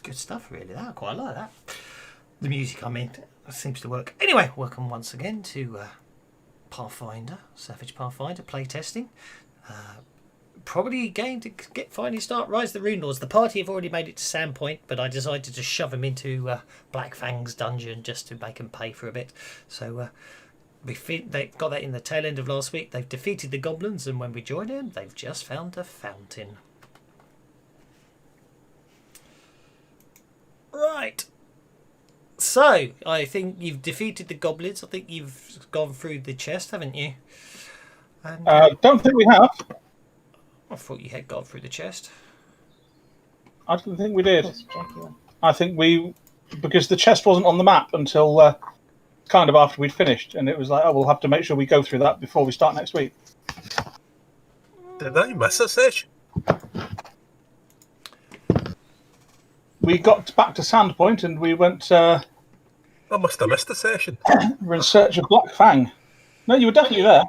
good stuff, really. That I quite like that. The music, I mean, seems to work. Anyway, welcome once again to Pathfinder, Savage Pathfinder playtesting. Probably a game to finally start Rise of the Rune Lords. The party have already made it to Sandpoint, but I decided to shove them into Black Fang's dungeon just to make them pay for a bit. So they got that in the tail end of last week. They've defeated the goblins, and when we join in, they've just found a fountain. Right. So, I think you've defeated the goblins. I think you've gone through the chest, haven't you? And, don't think we have. I thought you had gone through the chest. I don't think we did. I think because the chest wasn't on the map until kind of after we'd finished, and it was like, oh, we'll have to make sure we go through that before we start next week. Did I miss a session? We got back to Sandpoint and we went. I must have missed a session. We're in search of Black Fang. No, you were definitely there.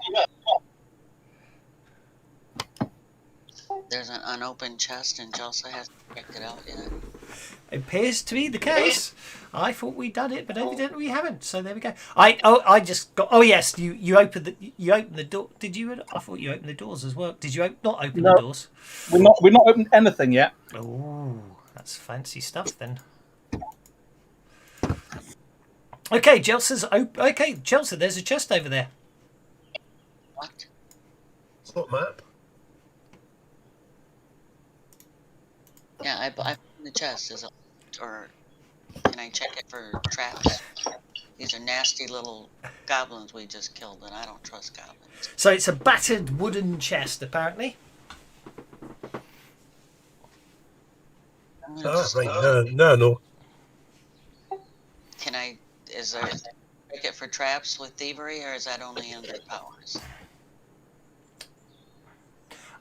There's an unopened chest and Chelsea hasn't checked it out yet. It appears to be the case. I thought we'd done it, but evidently we haven't. So there we go. I just got. Oh yes, you opened the door. Did you? I thought you opened the doors as well. Did you not open the doors? We're not opened anything yet. Oh, that's fancy stuff then. Okay, Chelsea's okay, Chelsea. There's a chest over there. What? What map? Yeah, I put in the chest. Or can I check it for traps? These are nasty little goblins we just killed, and I don't trust goblins. So it's a battered wooden chest, apparently. Right. No. Can I? Is there check it for traps with thievery, or is that only under powers?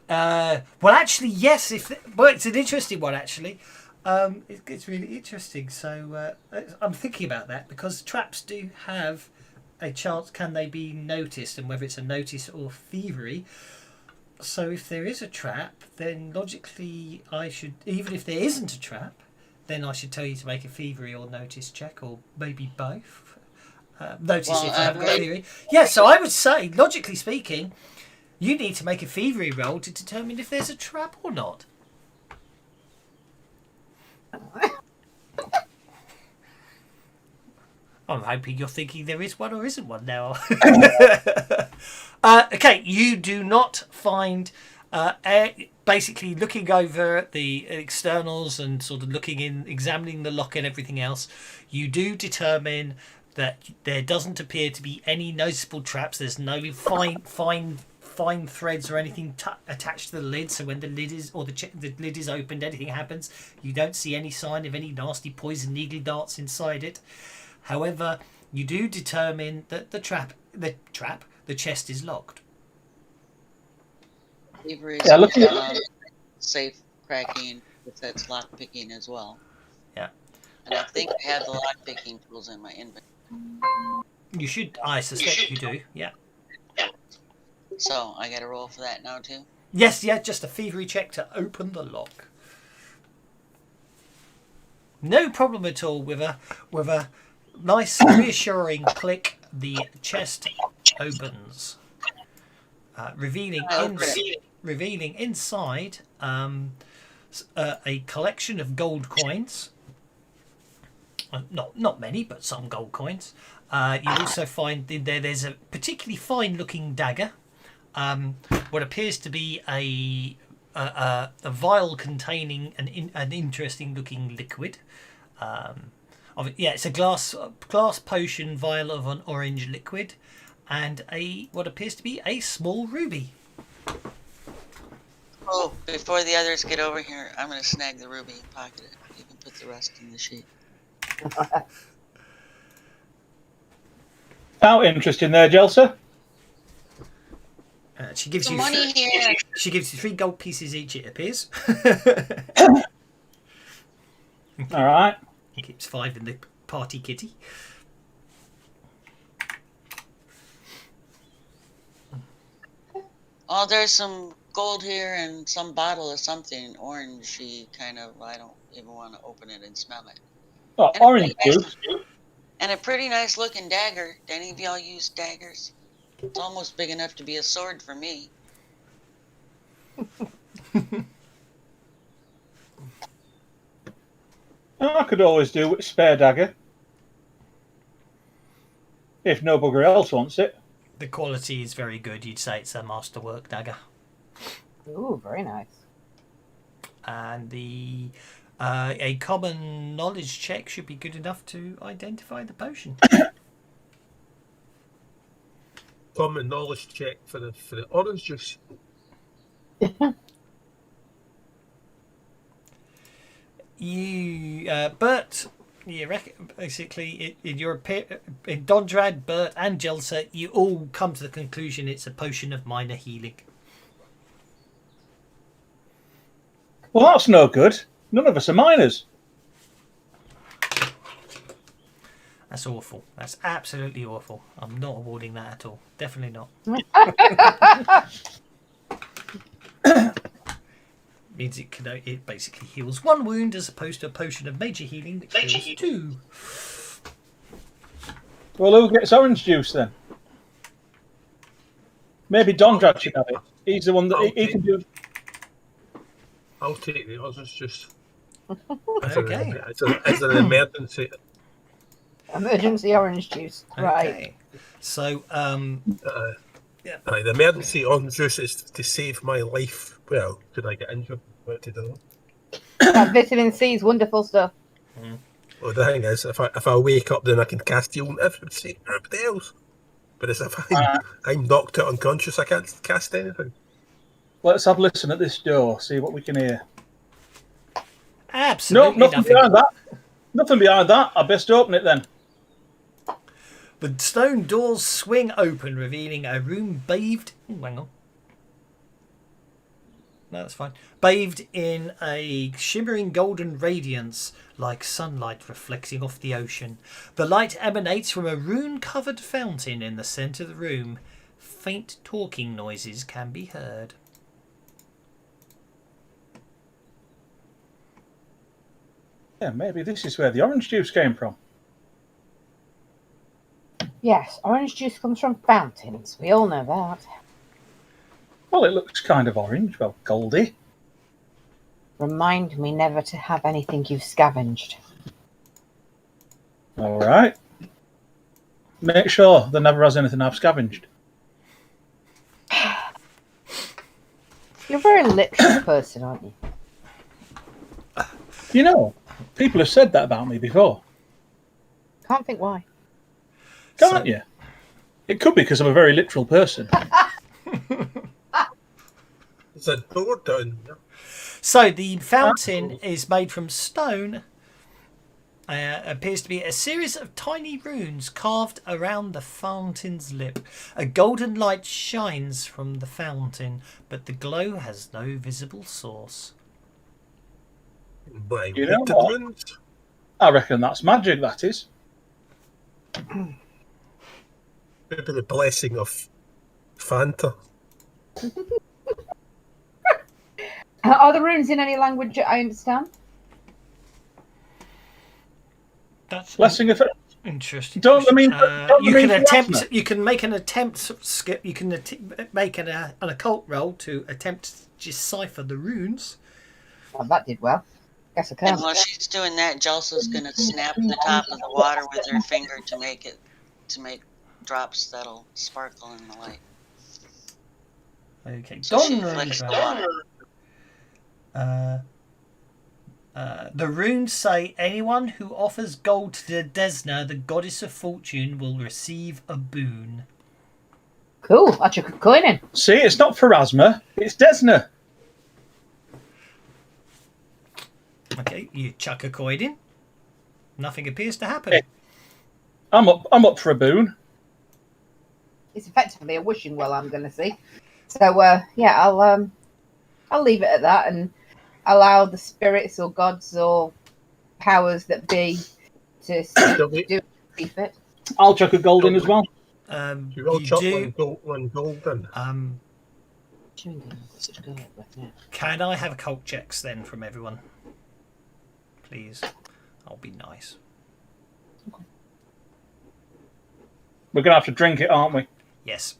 Well, actually, yes. Well, it's an interesting one, actually. It's really interesting. So I'm thinking about that because traps do have a chance. Can they be noticed, and whether it's a notice or thievery? So if there is a trap, then logically I should. Even if there isn't a trap, then I should tell you to make a thievery or notice check, or maybe both. Notice if you haven't got thievery. Yeah. So I would say, logically speaking, you need to make a thievery roll to determine if there's a trap or not. I'm hoping you're thinking there is one or isn't one now. Okay, you do not find... basically, looking over the externals and sort of examining the lock and everything else, you do determine that there doesn't appear to be any noticeable traps. There's no fine threads or anything attached to the lid, so when the lid is the lid is opened, anything happens, you don't see any sign of any nasty poison needle darts inside it. However, you do determine that the chest is locked. Thievery Yeah, looking at safe cracking, if that's lock picking as well. Yeah. And I think I have the lock picking tools in my inventory. You should. I suspect you do. Yeah. So I got to roll for that now too. Yes. Yeah. Just a thievery check to open the lock. No problem at all. With a nice reassuring click, the chest opens, revealing inside a collection of gold coins. Not many, but some gold coins. You also find in there's a particularly fine-looking dagger. What appears to be a vial containing an interesting-looking liquid. It's a glass potion vial of an orange liquid, and what appears to be a small ruby. Oh, before the others get over here, I'm going to snag the ruby and pocket it. You can put the rest in the sheet. How interesting there, Jelsa. She gives Some you money here. She gives you 3 gold pieces each. It appears. All right. He keeps 5 in the party kitty. Oh, there's some gold here and some bottle of something orangey kind of. I don't even want to open it and smell it. Oh, And orange juice. And a pretty nice looking dagger. Do any of y'all use daggers? It's almost big enough to be a sword for me. I could always do with a spare dagger. If no bugger else wants it. The quality is very good. You'd say it's a masterwork dagger. Ooh, very nice. And the a common knowledge check should be good enough to identify the potion. Common knowledge check for the orange juice. Bert, you reckon basically in Dondrad, Bert, and Jelsa, you all come to the conclusion it's a potion of minor healing. Well, that's no good. None of us are miners. That's awful. That's absolutely awful. I'm not awarding that at all. Definitely not. Means it basically heals one wound as opposed to a potion of major healing which heals two. Well, who gets orange juice then? Maybe Dondrad should have it. He's the one that he can do. I'll take the orange juice. Okay. As an emergency. Emergency orange juice. Right. Okay. So, The emergency orange juice is to save my life. Well, could I get injured? What to do? That vitamin C is wonderful stuff. Well, the thing is, if I wake up, then I can cast heal on everybody else. But as if I'm knocked out unconscious, I can't cast anything. Let's have a listen at this door, see what we can hear. absolutely No, nothing behind that. Nothing behind that. I best open it then. The stone doors swing open, revealing a room bathed... Ooh, hang on. No, that's fine. Bathed in a shimmering golden radiance, like sunlight reflecting off the ocean. The light emanates from a rune-covered fountain in the centre of the room. Faint talking noises can be heard. Yeah, maybe this is where the orange juice came from. Yes, orange juice comes from fountains. We all know that. Well, it looks kind of orange. Well, goldy. Remind me never to have anything you've scavenged. All right. Make sure there never has anything I've scavenged. You're a very literal person, aren't you? You know, people have said that about me before. Can't think why. Can't you? It could be because I'm a very literal person. There's a door down there. So the fountain is made from stone. Appears to be a series of tiny runes carved around the fountain's lip. A golden light shines from the fountain, but the glow has no visible source. By You know rooted what? runes. I reckon that's magic, that is. Maybe the blessing of Fanta. Are the runes in any language I understand? That's Blessing of interesting. Don't I mean? You can attempt. You can make an attempt. Skip. You can make an occult roll to attempt to decipher the runes. Well, that did well. Guess I And can. while she's doing that, Jelsa's gonna snap the top of the water with her finger to make drops that'll sparkle in the light. Okay. So she Don flicks the Rundgren. water. The runes say anyone who offers gold to Desna, the goddess of fortune, will receive a boon. Cool. I chuck a coin in. See, it's not Pharasma, it's Desna. Okay, you chuck a coin in. Nothing appears to happen. Hey. I'm up for a boon. It's effectively a wishing well, I'm going to see. So, yeah, I'll leave it at that and allow the spirits or gods or powers that be to do it. I'll chuck a gold in as well. You will chuck do. one gold in. Chewing gum. Such a good breath, yeah. Can I have cult checks then from everyone? Please. I'll be nice. We're going to have to drink it, aren't we? Yes.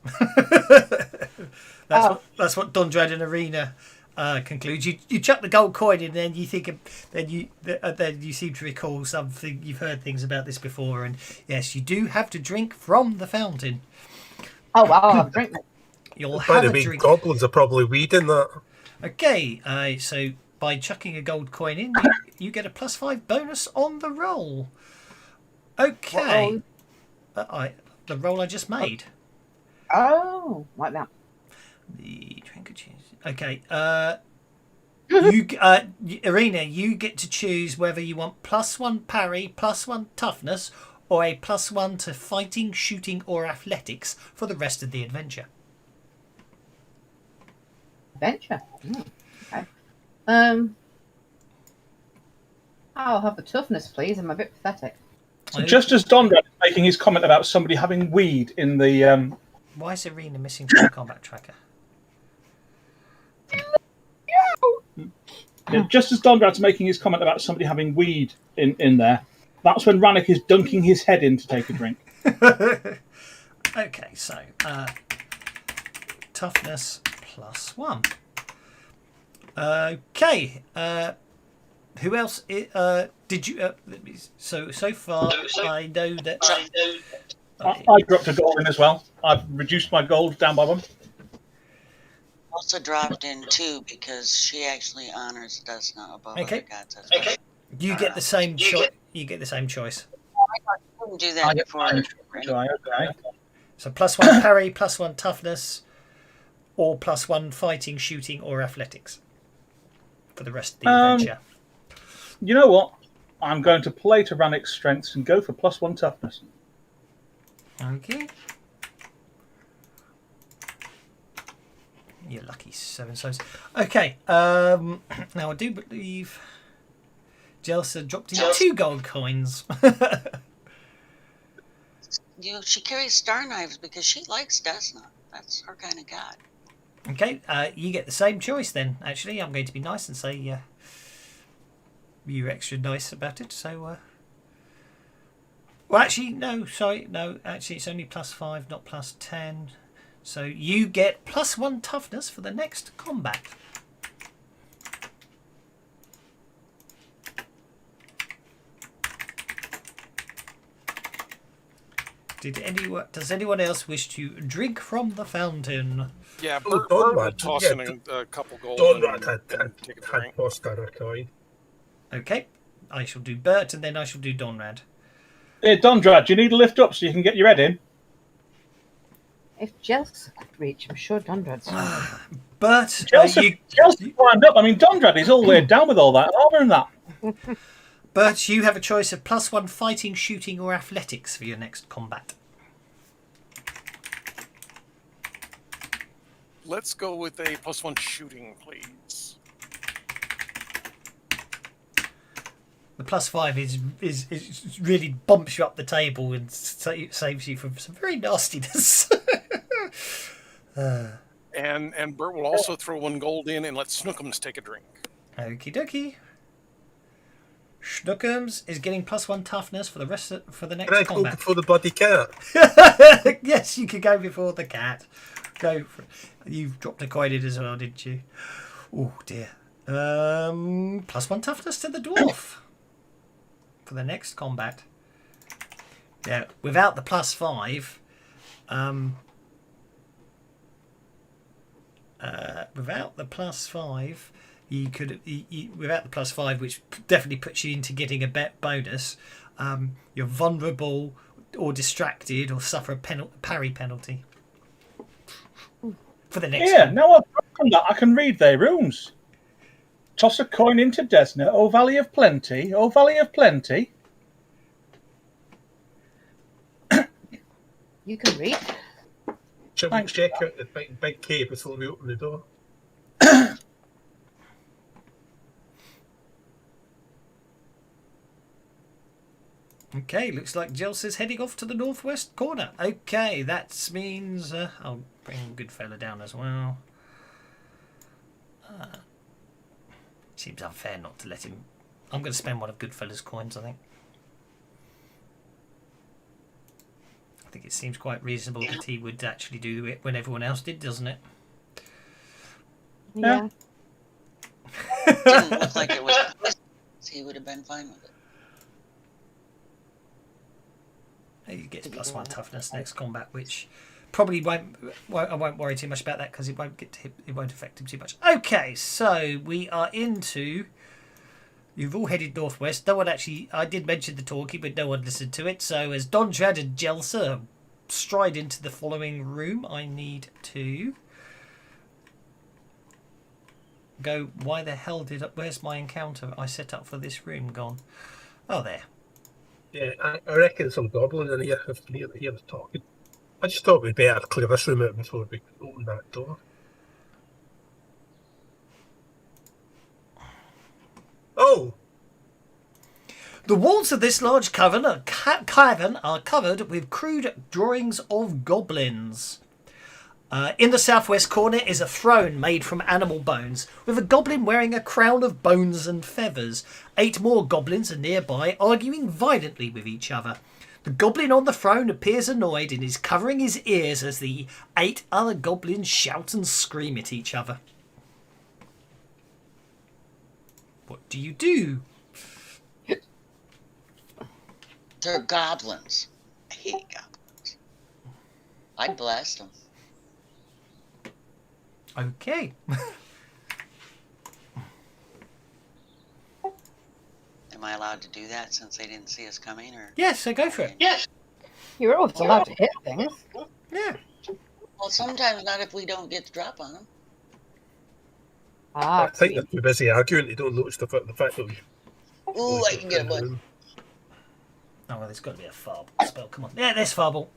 That's what Dondrad and Arena concludes. You chuck the gold coin in, and then you think, then you seem to recall something. You've heard things about this before, and yes, you do have to drink from the fountain. Oh, well, I'll have a drink. You'll By have the a way, drink. goblins are probably weeding that. Okay, so by chucking a gold coin in, you get a +5 bonus on the roll. Okay. The roll I just made. Oh, like that. The handkerchief. Okay. Arena, you get to choose whether you want +1 parry, +1 toughness, or a +1 to fighting, shooting, or athletics for the rest of the adventure. Adventure. Okay. I'll have the toughness, please. I'm a bit pathetic. So just as Dondrad is making his comment about somebody having weed in the... Why is Arena missing from the combat tracker? Yeah, just as Dondrad's making his comment about somebody having weed in there, that's when Rannick is dunking his head in to take a drink. Okay, so toughness +1. Okay. Who else? Did you? So far, I know that. I dropped a gold in as well. I've reduced my gold down by 1. Also dropped in 2 because she actually honors Desna above Okay. other gods. As well. You get the same choice. You get the same choice. I couldn't do that before. Okay. So +1 parry, +1 toughness, or +1 fighting, shooting, or athletics for the rest of the adventure. You know what? I'm going to play to Rannick's strengths and go for +1 toughness. Okay. You lucky 7 souls. Okay. Now I do believe Jelsa dropped in 2 gold coins. She carries star knives because she likes Desna. That's her kind of god. Okay. You get the same choice then. Actually, I'm going to be nice and say you're extra nice about it. So. Well, actually, no. Sorry, no. Actually, it's only +5, not +10. So you get +1 toughness for the next combat. Does anyone else wish to drink from the fountain? Yeah, Oh, Bert will Donrad, toss yeah, in a couple gold Donrad and take a had drink. tossed her a coin. Okay. I shall do Bert and then I shall do Donrad. Hey, Dondrad, do you need a lift up so you can get your head in? If Jelsa could reach, I'm sure Dondrad's. Bert, Chelsea climbed up. I mean, Dondrad is all laid down with all that armour and that. Bert, you have a choice of +1 fighting, shooting, or athletics for your next combat. Let's go with a +1 shooting, please. The +5 is really bumps you up the table and saves you from some very nastiness. And Bert will also throw 1 gold in and let Snookums take a drink. Okie dokie. Schnookums is getting +1 toughness for the next Can I go combat. before the bloody cat? Yes, you could go before the cat. Go for it. You've dropped a coin in as well, didn't you? Oh dear. +1 toughness to the dwarf for the next combat. Yeah, without the +5, without the +5, you could without the +5, which definitely puts you into getting a bet bonus. You're vulnerable or distracted or suffer a parry penalty for the next. Yeah, now I've broken that. I can read their runes. Toss a coin into Desna, O Valley of Plenty, O Valley of Plenty. You can read. Shall we Thanks. check out the big cave before we open the door? Okay, looks like Jelsa's heading off to the northwest corner. Okay, that means I'll bring Goodfella down as well. Seems unfair not to let him. I'm going to spend one of Goodfellas' coins, I think. I think it seems quite reasonable that he would actually do it when everyone else did, doesn't it? Yeah. Didn't look like it was. He would have been fine with it. He gets +1 toughness next combat, which probably won't. I won't worry too much about that because it won't get to him, it won't affect him too much. Okay, so we are into. You've all headed northwest. No one actually. I did mention the talkie, but no one listened to it. So as Donjad and Jelsa stride into the following room, I need to go. Why the hell did? Where's my encounter I set up for this room gone? Oh, there. Yeah, I reckon some goblin in here if you hear us talking. I just thought we'd better clear this room out before we open that door. Oh! The walls of this large cavern are covered with crude drawings of goblins. In the southwest corner is a throne made from animal bones, with a goblin wearing a crown of bones and feathers. 8 more goblins are nearby, arguing violently with each other. The goblin on the throne appears annoyed and is covering his ears as the 8 other goblins shout and scream at each other. What do you do? They're goblins. I hate goblins. I'd blast them. Okay. Am I allowed to do that since they didn't see us coming? Or Yes, so go for it. Yes. You're always allowed to hit things. Yeah. Well, sometimes not if we don't get the drop on them. Ah, I think they're too busy arguing. They don't notice the fact that we. Ooh, I can get a one. Oh, well, there's got to be a Farble spell. Come on. Yeah, there's Farble.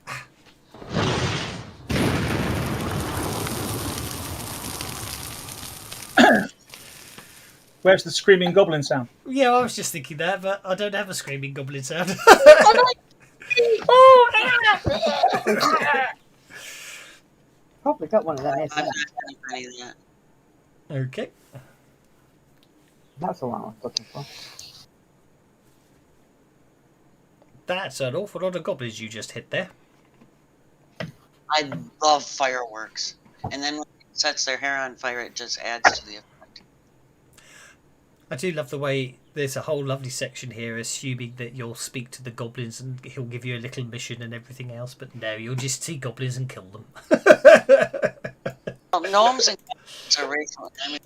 Where's the screaming goblin sound? Yeah, I was just thinking that, but I don't have a screaming goblin sound. probably got one of them. I'm Isn't not it? any of that. Okay. That's the one I was looking for. That's an awful lot of goblins you just hit there. I love fireworks. And then when it sets their hair on fire, it just adds to the effect. I do love the way there's a whole lovely section here assuming that you'll speak to the goblins and he'll give you a little mission and everything else, but no, you'll just see goblins and kill them. Well, gnomes and goblins are racial. I mean,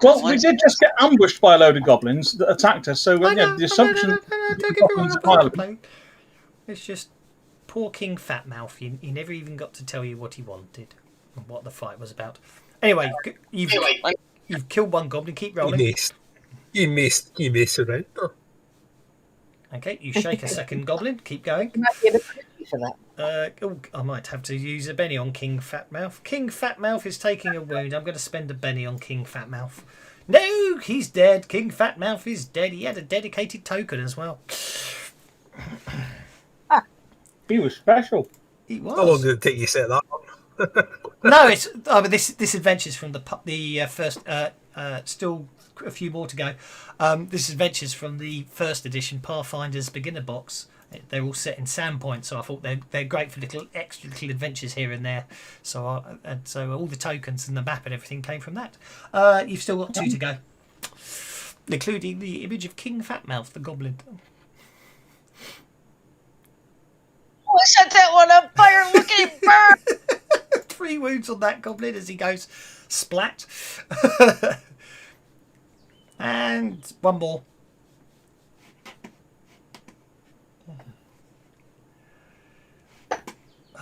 Well, we did just get ambushed by a load of goblins that attacked us, so yeah, the assumption. Don't get me wrong, I'm not complaining. It's just poor King Fatmouth. He never even got to tell you what he wanted and what the fight was about. Anyway, you've killed one goblin. Keep rolling. You may surrender. Okay, you shake a second goblin. Keep going. You might be able to for that. I might have to use a Benny on King Fatmouth. King Fatmouth is taking a wound. I'm going to spend a Benny on King Fatmouth. No, he's dead. King Fatmouth is dead. He had a dedicated token as well. He was special. He was. How long did it take you to set that up? No, it's. Oh, but this adventure's from the first. Still a few more to go. This adventure's from the first edition Pathfinder's beginner box. They're all set in Sandpoint, so I thought they're great for extra little adventures here and there. So all the tokens and the map and everything came from that. You've still got 2 to go, including the image of King Fatmouth, the goblin. oh, I set that one on fire. Look at it burn. 3 wounds on that goblin as he goes splat. And one more.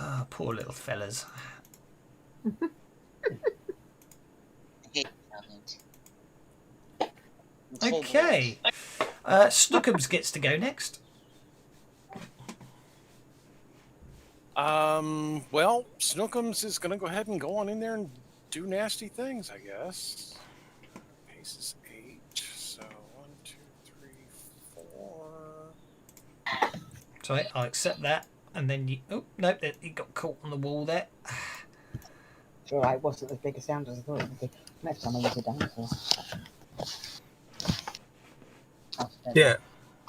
Oh, poor little fellas. I hate goblins. Okay. Snookums gets to go next. Well, Snookums is gonna go ahead and go on in there and do nasty things, I guess. Pace is 8, so 1, 2, 3, 4. Sorry, I'll accept that. And then you... Oh, no, he got caught on the wall there. Sure, it wasn't as big a sound as I thought it would be. Next time I use a dinosaur. Oh, there we Yeah.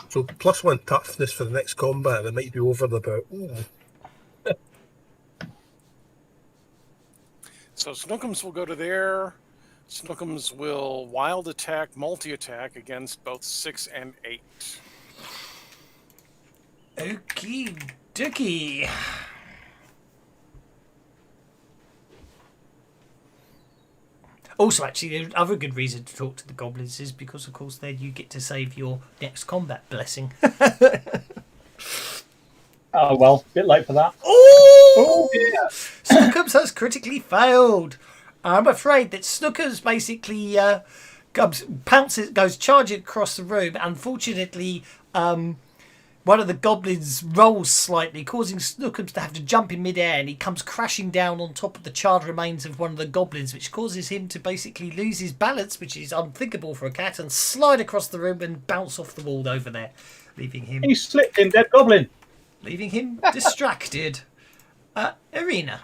So +1 toughness for the next combat. It might be over the bout. So Snookums will go to there. Snookums will wild attack, multi-attack against both 6 and 8. Okie dokie. Also, actually, the other good reason to talk to the goblins is because, of course, then you get to save your next combat blessing. Oh, well, a bit late for that. Oh, yeah. Snookums has critically failed. I'm afraid that Snookums basically goes charging across the room. Unfortunately, one of the goblins rolls slightly, causing Snookums to have to jump in midair, and he comes crashing down on top of the charred remains of one of the goblins, which causes him to basically lose his balance, which is unthinkable for a cat, and slide across the room and bounce off the wall over there, leaving him He slipped in dead goblin. distracted. Arena.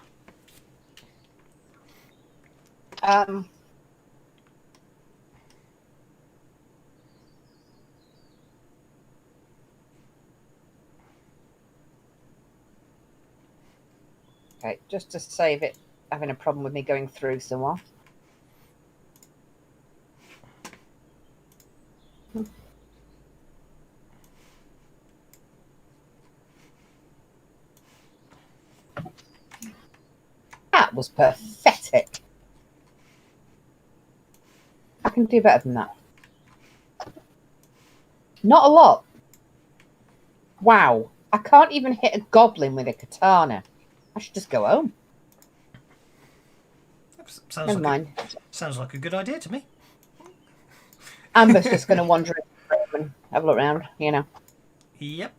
Okay, just to save it having a problem with me going through somewhere. That was pathetic. I can do better than that. Not a lot. Wow. I can't even hit a goblin with a katana. I should just go home. Never mind. Sounds like a good idea to me. Amber's just going to wander in the room and have a look around, you know. Yep.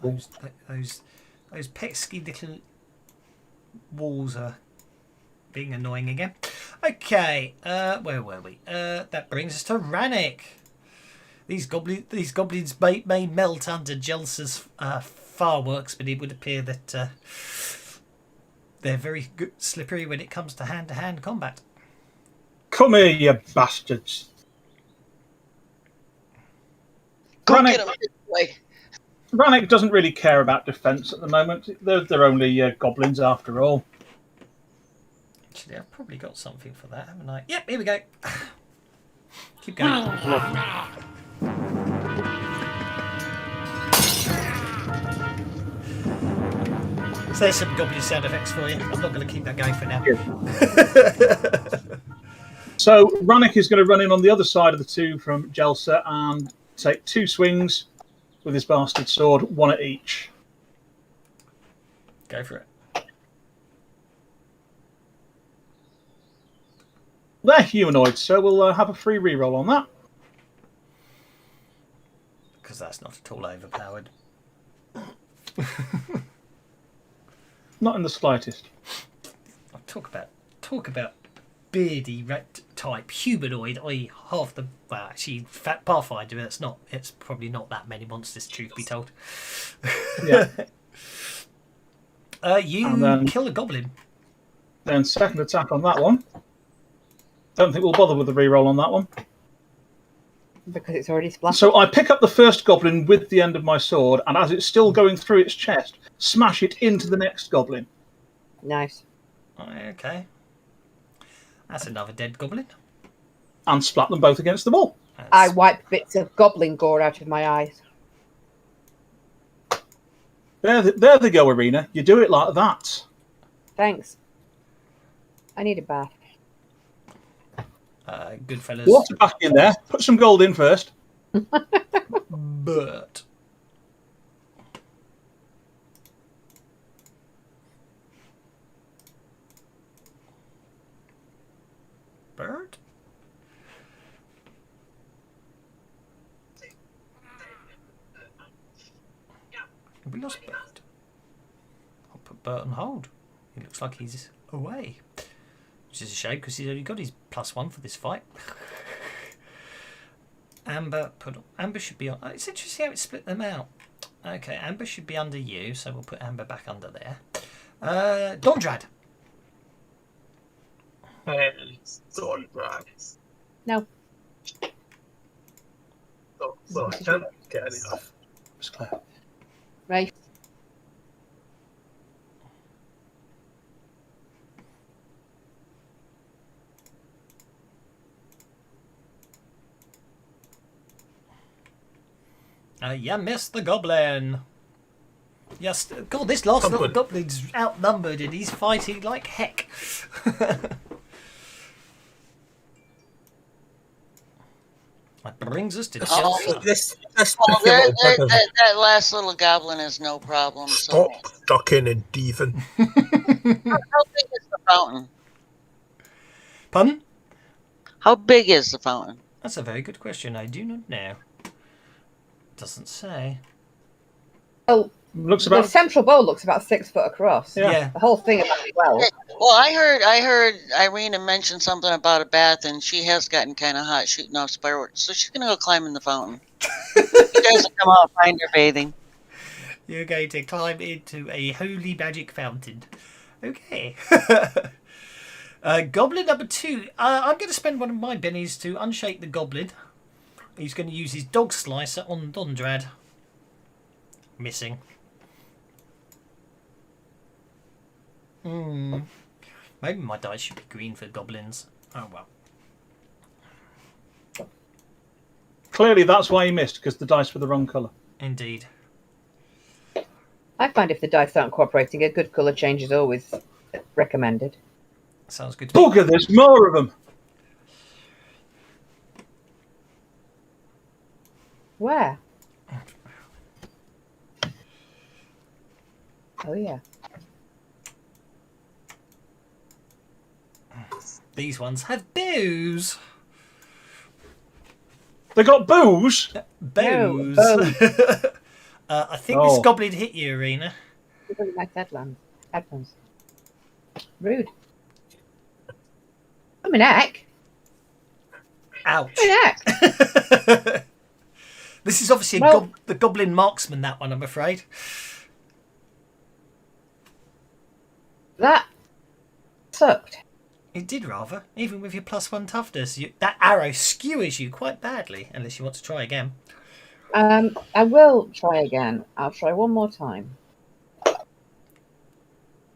Those pesky little walls are being annoying again. Okay, where were we? That brings us to Rannick. These goblins may melt under Jelsa's fireworks, but it would appear that they're very good, slippery when it comes to hand-to-hand combat. Come here, you bastards. Go Rannick, get him this way. Rannick doesn't really care about defence at the moment. They're only goblins after all. Actually, I've probably got something for that, haven't I? Yep, here we go. Keep going. So there's some goblin sound effects for you. I'm not going to keep that going for now. So Rannick is going to run in on the other side of the two from Jelsa and take 2 swings with his bastard sword, 1 at each. Go for it. They're humanoids, so we'll have a free reroll on that. Because that's not at all overpowered. Not in the slightest. I'll talk about beardy type humanoid, i.e. half the... Well, actually, fat Pathfinder, it's probably not that many monsters, truth be told. Yeah. You kill a goblin. Then second attack on that one. Don't think we'll bother with the reroll on that one. Because it's already splashed. So I pick up the first goblin with the end of my sword, and as it's still going through its chest, smash it into the next goblin. Nice. Okay. That's another dead goblin. And splat them both against the wall. I wipe bits of goblin gore out of my eyes. There they go, Arena. You do it like that. Thanks. I need a bath. Good fellas. Water back in there. Put some gold in first. But... Bird? Have we lost Bird? I'll put Bird on hold. He looks like he's away. Which is a shame because he's only got his +1 for this fight. Amber should be on. It's interesting how it split them out. Okay, Amber should be under you, so we'll put Amber back under there. Dondrad. Don't rise. No. Oh, well, I can't get any off. It's clear. Right. You missed the goblin. Yes, God, this last little goblin's outnumbered and he's fighting like heck. That brings us to Chelsea. This Oh, picky little bugger. that last little goblin is no problem. So, Stop ducking and diving. how big is the fountain? Pardon? How big is the fountain? That's a very good question. I do not know. Doesn't say. Oh, Looks the about. central bowl looks about 6 foot across. Yeah. The whole thing about it well. Well, I heard Irina mention something about a bath, and she has gotten kind of hot shooting off fireworks, so she's gonna go climb in the fountain. You guys will come out and find her bathing. You're going to climb into a holy magic fountain. Okay. Goblin number 2. I'm going to spend one of my bennies to unshake the goblin. He's going to use his dog slicer on Dondrad. Missing. Maybe my dice should be green for goblins. Oh well. Clearly, that's why he missed, because the dice were the wrong colour. Indeed. I find if the dice aren't cooperating, a good colour change is always recommended. Sounds good to me. Bugger, there's more of them. Where? Oh, yeah. These ones have bows. They got booze. Bows. No, I think this goblin hit you, Arena. Really nice headphones. Rude. Oh, my neck. Ouch. My neck. This is obviously the goblin marksman, that one, I'm afraid. That sucked. It did rather, even with your +1 toughness. That arrow skewers you quite badly, unless you want to try again. I will try again. I'll try one more time.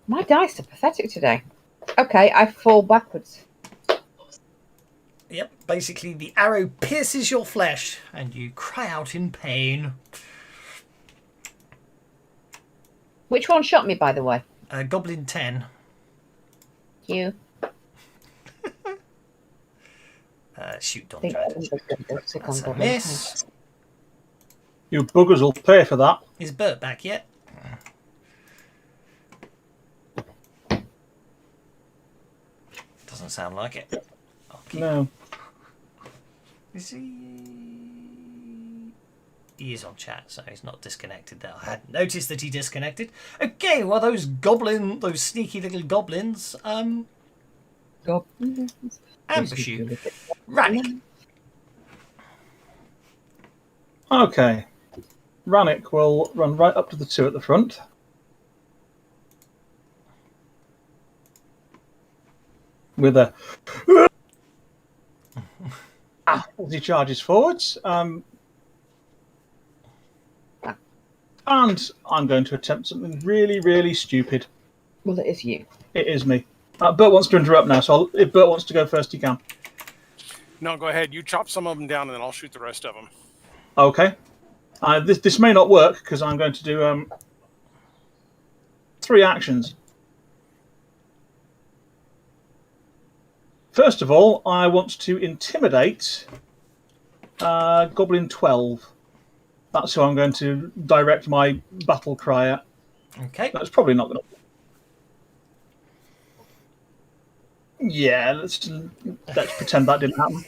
My dice are pathetic today. Okay, I fall backwards. Yep, basically the arrow pierces your flesh and you cry out in pain. Which one shot me, by the way? Goblin 10. You. Shoot, I think Dondrad. That's a miss. You buggers will pay for that. Is Bert back yet? Doesn't sound like it. No. Is he? He is on chat, so he's not disconnected there. I hadn't noticed that he disconnected. Okay, well those sneaky little goblins, ambush you. Rannick. Okay. Rannick will run right up to the 2 at the front. With a... as he charges forwards. And I'm going to attempt something really, really stupid. Well, it is you. It is me. Bert wants to interrupt now, so if Bert wants to go first, he can. No, go ahead. You chop some of them down, and then I'll shoot the rest of them. Okay. This may not work, because I'm going to do 3 actions. First of all, I want to intimidate Goblin 12. That's who I'm going to direct my battle cry at. Okay. That's probably not going to... Yeah, let's pretend that didn't happen.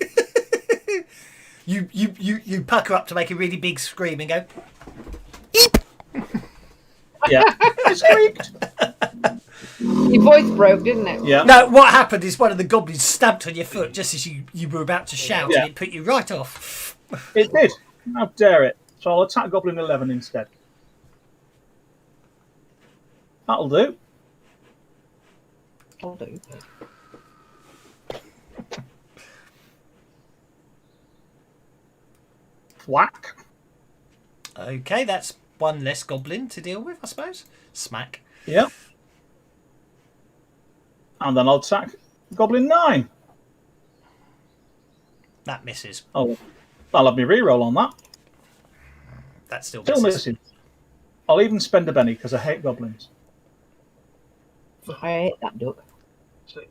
You pucker up to make a really big scream and go. Yeah, it squeaked. Your voice broke, didn't it? Yeah. No, what happened is one of the goblins stamped on your foot just as you were about to shout, Yeah. and it put you right off. It did. How dare it? So I'll attack Goblin 11 instead. That'll do. I'll do. Whack. Okay, that's one less goblin to deal with, I suppose. Smack. Yeah. And then I'll attack Goblin 9. That misses. Oh, I'll have me reroll on that. That still Still misses. missing. I'll even spend a penny because I hate goblins. I hate that duck. 6.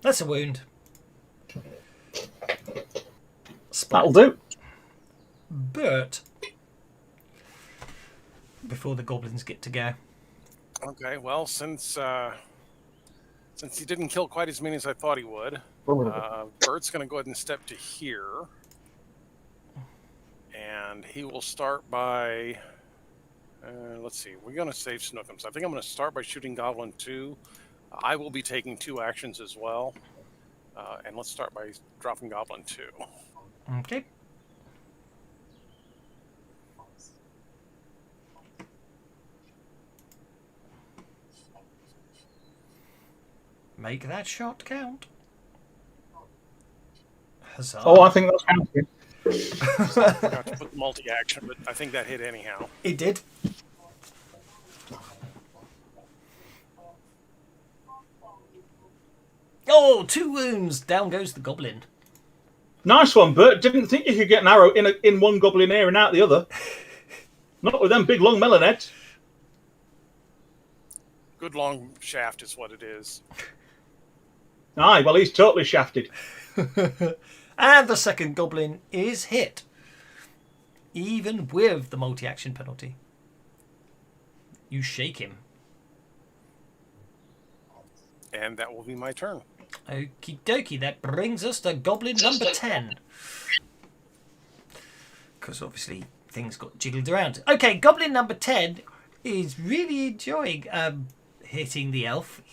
That's a wound. That'll do. But before the goblins get to go. Okay, well, since he didn't kill quite as many as I thought he would, Bert's going to go ahead and step to here. And he will start by... let's see, we're going to save Snookums. I think I'm going to start by shooting Goblin 2. I will be taking 2 actions as well. And let's start by dropping Goblin 2. Okay. Make that shot count. Huzzah. Oh, I think that's counting. I forgot to put the multi-action, but I think that hit anyhow. It did. Oh, 2 wounds. Down goes the goblin. Nice one, Bert. Didn't think you could get an arrow in one goblin ear and out the other. Not with them big long melon heads. Good long shaft is what it is. Aye, well, he's totally shafted. And the second goblin is hit. Even with the multi-action penalty. You shake him. And that will be my turn. Okie dokie, that brings us to goblin number 10. Because obviously things got jiggled around. Okay, goblin number 10 is really enjoying hitting the elf.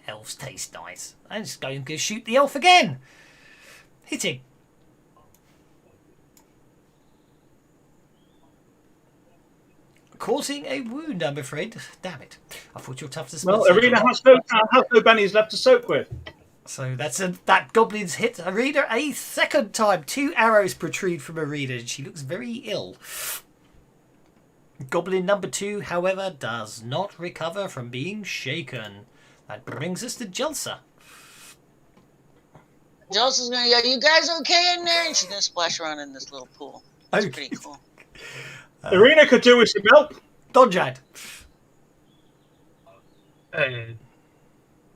Elves taste nice. I'm just going to shoot the elf again. Hitting. Causing a wound, I'm afraid. Damn it. I thought you were tough to spell. Well, Arena has no bennies left to soak with. So that goblin's hit Arena a second time. 2 arrows protrude from Arena and she looks very ill. Goblin number 2, however, does not recover from being shaken. That brings us to Jelsa. Jelson's gonna yell, "You guys okay in there?" And she's gonna splash around in this little pool. That's Okay. pretty cool. Arena could do with some help. Donjad.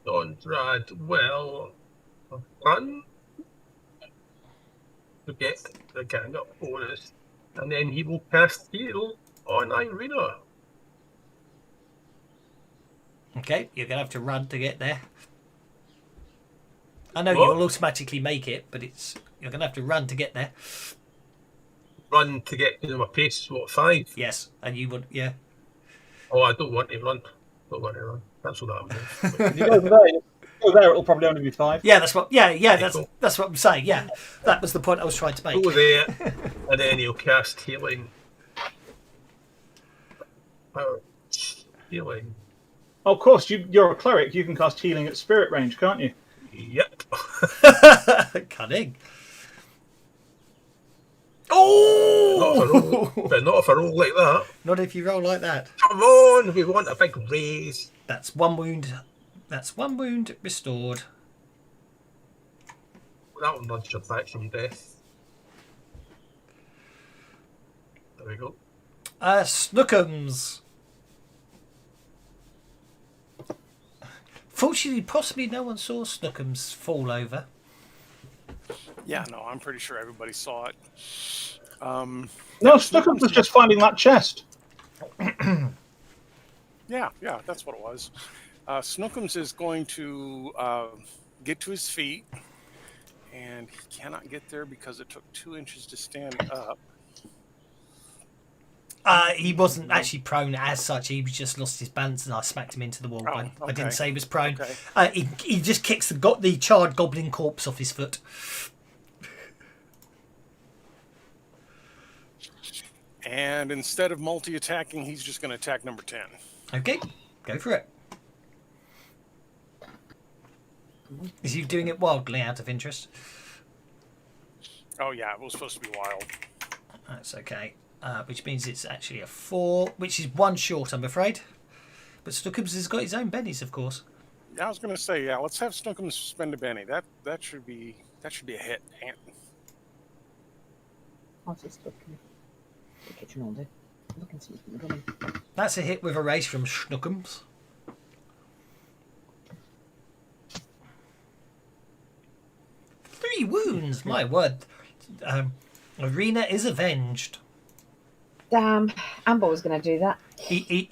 Dondrad will run to get the gang up bonus, and then he will cast heal on Irina. Okay, you're going to have to run to get there. I know What? you'll automatically make it, but you're going to have to run to get there. Run to get, my pace is what, 5? Yes, and you would, yeah. Oh, I don't want to run. Don't want to run. That's what that If you go there, it'll probably only be 5. Yeah, that's what. Yeah, Cool. that's what I'm saying. Yeah, that was the point I was trying to make. Go there, and then he'll cast healing. Healing. Oh, of course, you're a cleric. You can cast healing at spirit range, can't you? Yep. Cunning. Not if I roll, Oh! but not if I roll like that. Not if you roll like that. Come on, we want a big raise. That's 1 wound. That's 1 wound restored. That'll nudge you back from death. There we go. Snookums. Fortunately, possibly no one saw Snookums fall over. Yeah, no, I'm pretty sure everybody saw it. No, Snookums was just finding that chest. Yeah, that's what it was. Snookums is going to get to his feet, and he cannot get there because it took 2 inches to stand up. He wasn't actually prone as such. He just lost his balance, and I smacked him into the wall. Oh, I okay. didn't say he was prone. Okay. He just kicks the charred goblin corpse off his foot. And instead of multi-attacking, he's just going to attack number 10. Okay, go for it. Is he doing it wildly out of interest? Oh yeah, it was supposed to be wild. That's okay. Which means it's actually a 4, which is 1 short, I'm afraid. But Snookums has got his own bennies, of course. Yeah, I was gonna say, yeah, let's have Snookums spend a Benny. That should be a hit. I was just looking at the kitchen all day. Looking at something running. That's a hit with a race from Snookums. Three wounds, my word. Arena is avenged. Damn, Amber was going to do that. He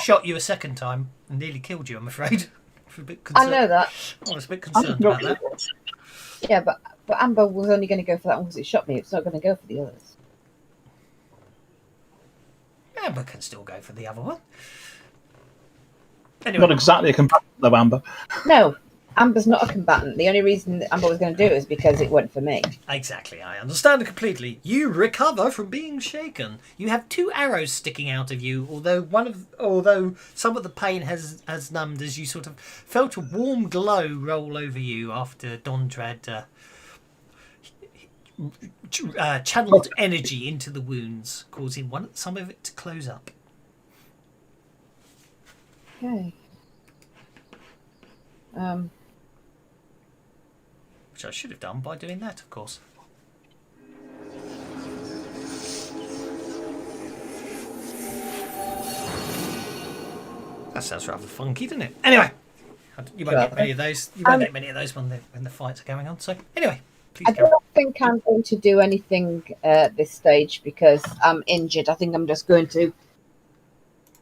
shot you a second time and nearly killed you, I'm afraid. I was a bit I concerned. know that. I was a bit concerned about that. Yeah, but Amber was only going to go for that one because it shot me. It's not going to go for the others. Amber can still go for the other one. Anyway. Not exactly a combatant, though, Amber. No, Amber's not a combatant. The only reason that Amber was going to do it is because it went for me. Exactly, I understand completely. You recover from being shaken. You have 2 arrows sticking out of you, although some of the pain has numbed as you sort of felt a warm glow roll over you after Dondrad channeled energy into the wounds, causing some of it to close up. Okay. Which I should have done by doing that, of course. That sounds rather funky, doesn't it? Anyway, you won't get many of those. You won't get many of those when the fights are going on. So anyway, please I go. don't think I'm going to do anything at this stage because I'm injured. I think I'm just going to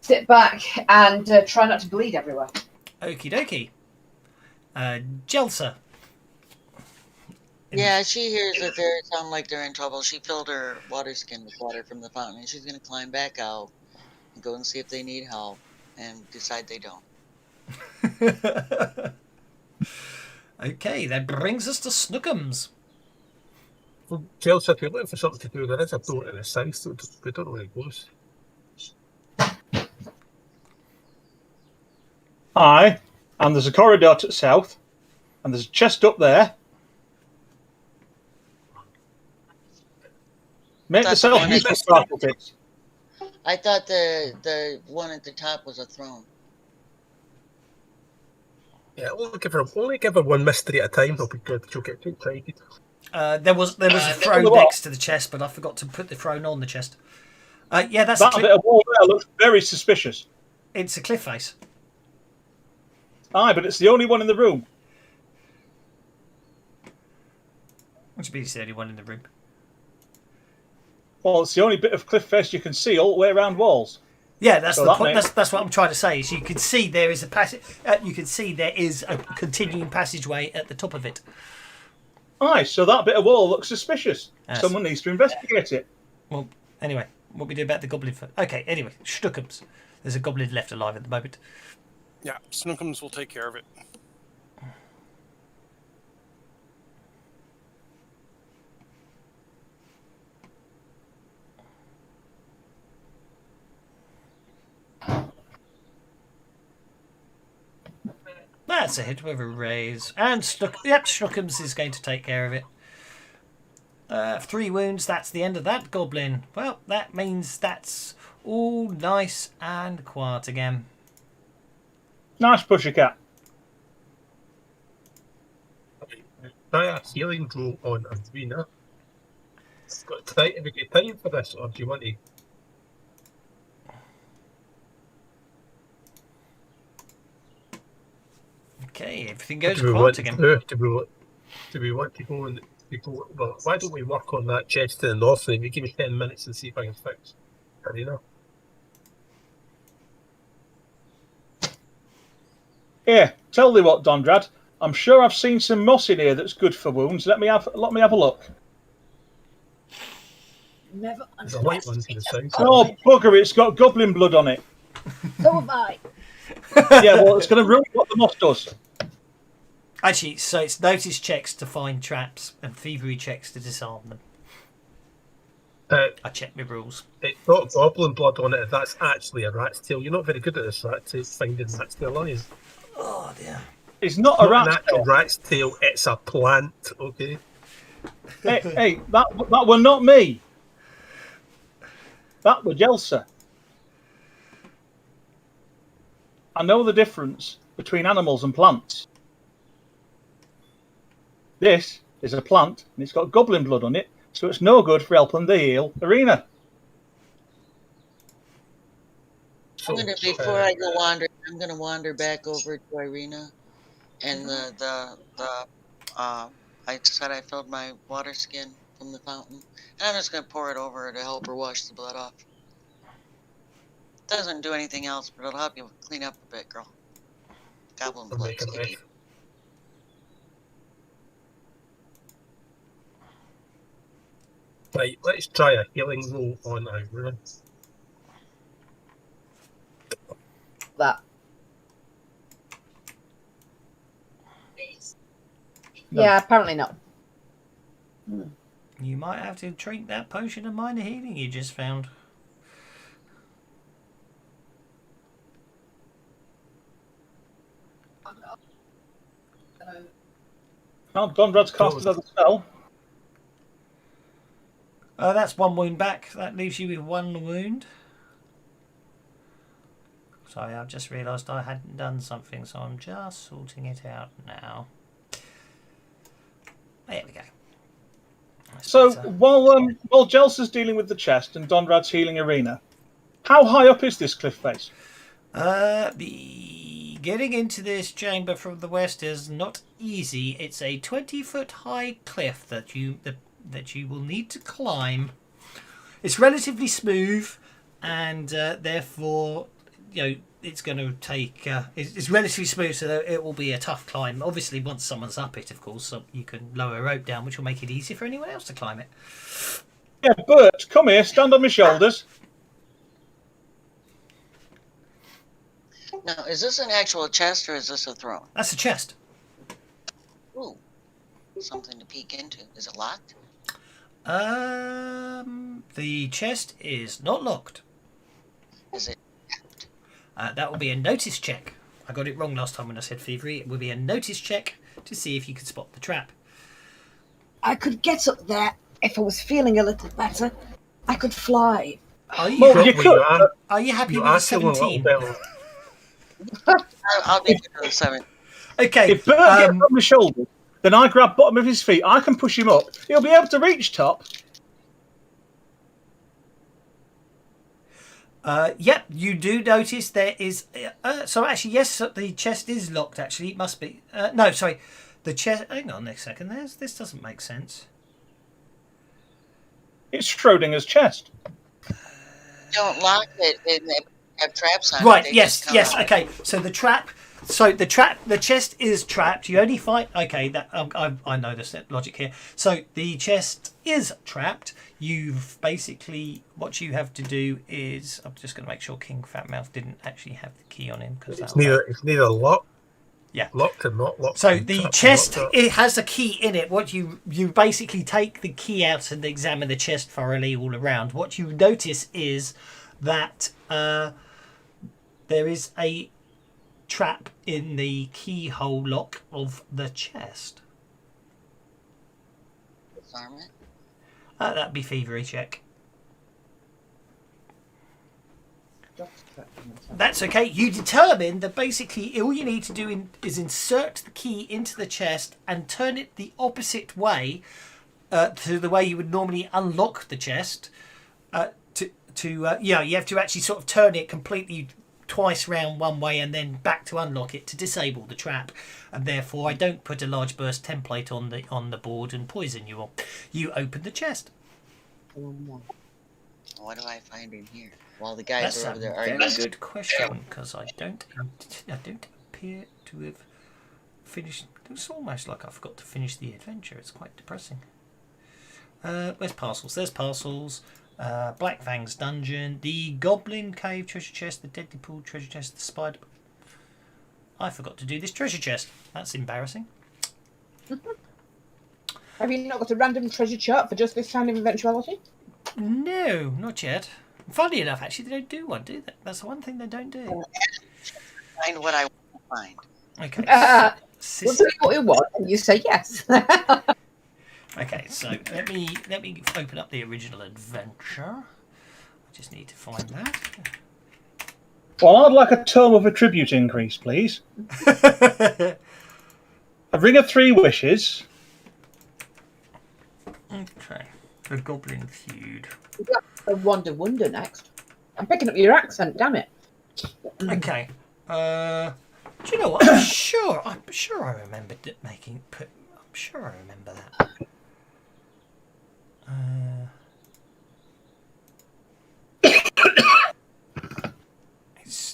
sit back and try not to bleed everywhere. Okie dokie. Jelsa. Yeah, she hears that they sound like they're in trouble. She filled her water skin with water from the fountain, and she's going to climb back out and go and see if they need help, and decide they don't. Okay, that brings us to Snookums. Well, Chelsea, if you're looking for something to do, there is a door to the south, so we don't know where it goes. Aye, and there's a corridor to the south, and there's a chest up there. Make That's yourself the one useful, that- Sparkle Tits. I thought the one at the top was a throne. Yeah, only give her one mystery at a time. It'll be good. She'll get too excited. There was a throne what? next to the chest, but I forgot to put the throne on the chest. Yeah, that's That bit of wall there looks very suspicious. it's a cliff face. Aye, but it's the only one in the room. What do you mean it's the only one in the room? Well, it's the only bit of cliff face you can see all the way around walls. Yeah, that's So the that point. makes- That's what I'm trying to say. Is you can see there is a passage. You can see there is a continuing passageway at the top of it. Aye, so that bit of wall looks suspicious. Yes. Someone needs to investigate it. Well, anyway, what we do about the goblin? Okay, anyway, Snookums. There's a goblin left alive at the moment. Yeah, Snookums will take care of it. That's a hit with a raise, and Snookums is going to take care of it. 3 wounds. That's the end of that goblin. Well, that means that's all nice and quiet again. Nice pussycat. Try a healing roll on Arena. It's got time. Have we got time for this, or do you want to? Okay, everything goes Do we quiet want again. do we want to go and go? Well, why don't we work on that chest to the north? And if you give me 10 minutes and see if I can fix Arena. Here, tell thee what, Dondrad. I'm sure I've seen some moss in here that's good for wounds. Let me have a look. Never There's a white one to the south. Oh, bugger, it's got goblin blood on it. So have I. Yeah, well, it's going to ruin what the moss does. Actually, so it's notice checks to find traps and thievery checks to disarm them. I checked my rules. It's got goblin blood on it. That's actually a rat's tail. You're not very good at this rat tail finding rat's tail, are you? Oh dear. It's not Not a an rat's actual tail. rat's tail. It's a plant. Okay. Hey, that were not me. That were Jelsa. I know the difference between animals and plants. This is a plant, and it's got goblin blood on it, so it's no good for helping the heal Arena. So, Before I go wander, I'm gonna wander back over to Irina, and I said I filled my water skin from the fountain, and I'm just gonna pour it over her to help her wash the blood off. Doesn't do anything else, but it'll help you clean up a bit, girl. Goblin I'm blood. making a Sticky. mess. Right, let's try a healing roll on Irina. That. No. Yeah, apparently not. You might have to drink that potion of minor healing you just found. Now Donrad's cast another spell. That's 1 wound back. That leaves you with 1 wound. Sorry, I've just realised I hadn't done something, so I'm just sorting it out now. There we go. That's So better. while Jelsa's dealing with the chest and Donrad's healing Arena, how high up is this cliff face? Getting into this chamber from the west is not easy. It's a 20-foot high cliff that you will need to climb. It's relatively smooth, and therefore, it's going to take. It's relatively smooth, so it will be a tough climb. Obviously, once someone's up it, of course, so you can lower a rope down, which will make it easier for anyone else to climb it. Yeah, Bert, come here, stand on my shoulders. Now, is this an actual chest or is this a throne? That's a chest. Ooh, something to peek into. Is it locked? The chest is not locked. Is it? That will be a notice check. I got it wrong last time when I said thievery. It will be a notice check to see if you can spot the trap. I could get up there if I was feeling a little better. I could fly. Are you, Well, you could. are you happy You with are the feeling a little 17? better. I'll be for the 7. Okay. If Bert gets on my shoulders, then I grab bottom of his feet. I can push him up. He'll be able to reach top. Yep, you do notice there is. So actually, yes, the chest is locked. Actually, it must be. No, sorry, the chest. Hang on a second. This doesn't make sense. It's Schrodinger's chest. Don't lock it. It have traps on it. Right. They Yes. just come Yes. out. Okay. So the trap. The chest is trapped. You only fight. Okay. That I know the logic here. So the chest is trapped. You've basically what you have to do is I'm just going to make sure King Fatmouth didn't actually have the key on him because It's neither locked. Yeah. Locked and not locked. So the Trapped chest, and not trapped. it has a key in it. What you basically take the key out and examine the chest thoroughly all around. What you notice is that there is a trap in the keyhole lock of the chest. Disarm it. That'd be thievery check. That's okay. You determine that basically all you need to do is insert the key into the chest and turn it the opposite way to the way you would normally unlock the chest. You have to actually sort of turn it completely twice round one way and then back to unlock it to disable the trap. And therefore, I don't put a large burst template on the board and poison you all. You open the chest. What do I find in here? While the guys That's are over a there very arguing. good question because I don't appear to have finished. It's almost like I forgot to finish the adventure. It's quite depressing. Where's parcels? There's parcels. Black Fang's dungeon, the Goblin Cave treasure chest, the Deadly Pool treasure chest, the Spider. I forgot to do this treasure chest. That's embarrassing. Have you not got a random treasure chart for just this kind of eventuality? No, not yet. Funny enough, actually, they don't do one, do they? That's the one thing they don't do. Find what I want to find. Okay. We'll tell you what you want, and you say yes. Okay, so let me open up the original adventure. I just need to find that. Well, I'd like a tome of attribute increase, please. A ring of 3 wishes. Okay, the Goblin Feud. We've got a Wand of Wonder next. I'm picking up your accent, damn it. Okay. Do you know what? I'm sure I remember I'm sure I remember that.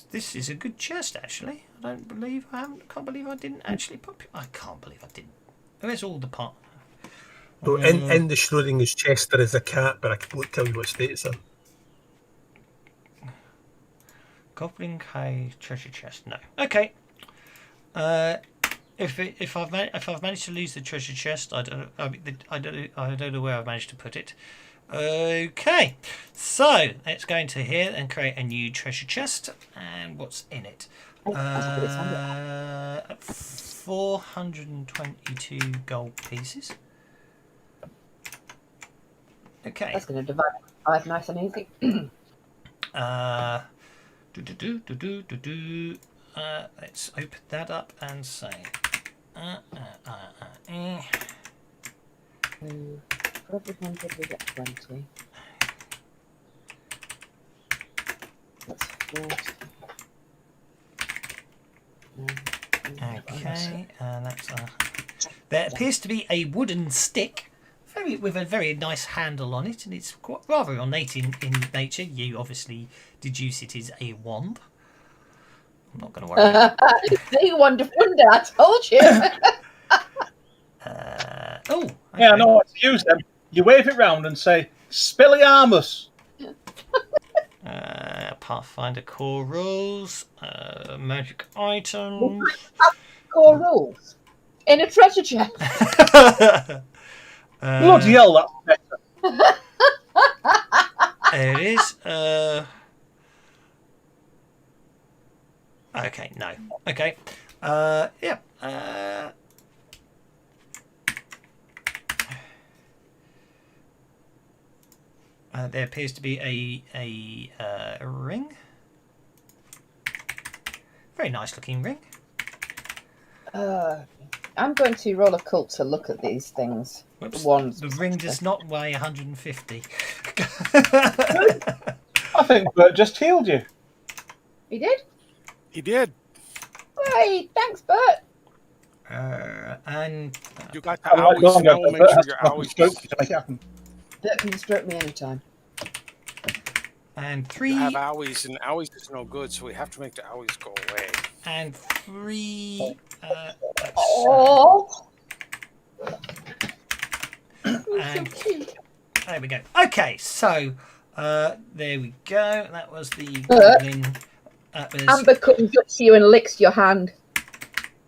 This is a good chest, actually. Can't believe I didn't actually pop. I can't believe I didn't. Where's all the part? So in the Schrodinger's chest there is a cat, but I can't tell you what state it's in. Goblin Cave treasure chest. No. Okay. If I've managed to lose the treasure chest, I don't know where I've managed to put it. Okay, so let's go into here and create a new treasure chest. And what's in it? 422 gold pieces. Okay. That's going to divide by 5 nice and easy. Let's open that up and say. 1,200, we get 20. That's 40. Okay, that's there appears to be a wooden stick, with a very nice handle on it, and it's quite, rather ornate in nature. You obviously deduce it is a wand. I'm not going to worry. The Wand of Wonder, I told you. Okay. Yeah, I know what to use them. You wave it round and say, Spilliarmus. Pathfinder core rules, magic items. Core rules in a treasure chest. Bloody hell, that's better. There it is. Okay, no. Okay. Yeah. There appears to be a ring. Very nice looking ring. I'm going to roll a cult to look at these things. Whoops. Wands. The ring does not weigh 150. I think Bert just healed you. He did? He did. Hey, thanks, Bert. And You got the I like owies, and longer, I will but make Bert sure has your to fucking owies. stroke you to make it happen. Bert can stroke me anytime. and You three have owies, and owies is no good, so we have to make the owies go away. and three. Oh, And there we go. Okay, so there we go. That was the goblin. That was Amber comes up to you and licks your hand.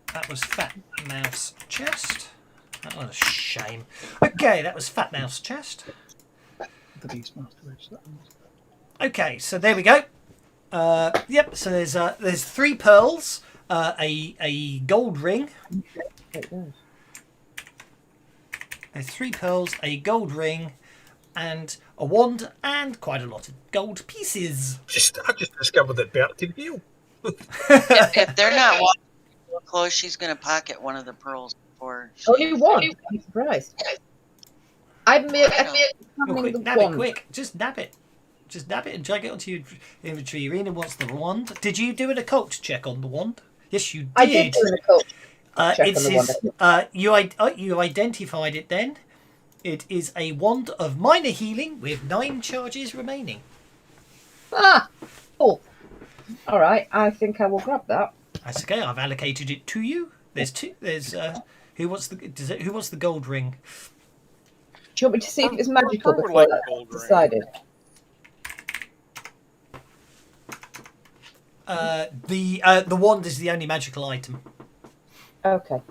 Fat Mouse chest. That was a shame. Okay, that was Fat Mouse chest. The Beastmaster Edge, that one. Okay, so there we go. Yep. So there's 3 pearls, a gold ring. There's 3 pearls, a gold ring, and a wand, and quite a lot of gold pieces. I just discovered that Bert can heal. If they're not walking close, she's going to pocket one of the pearls before she... Only one. I'm surprised. I Well, examining quick, the nab wand. it, quick. Just nab it. Just nab it and drag it onto your inventory. Irina wants the wand. Did you do an occult check on the wand? Yes, you did. I did do an occult check It's on the wand. you identified it then. It is a wand of minor healing with 9 charges remaining. Ah, cool. All right, I think I will grab that. That's okay. I've allocated it to you. There's 2. There's who wants the gold ring? Do you want me to see if it's magical I would before like that's a gold ring. decided? The wand is the only magical item. Okay.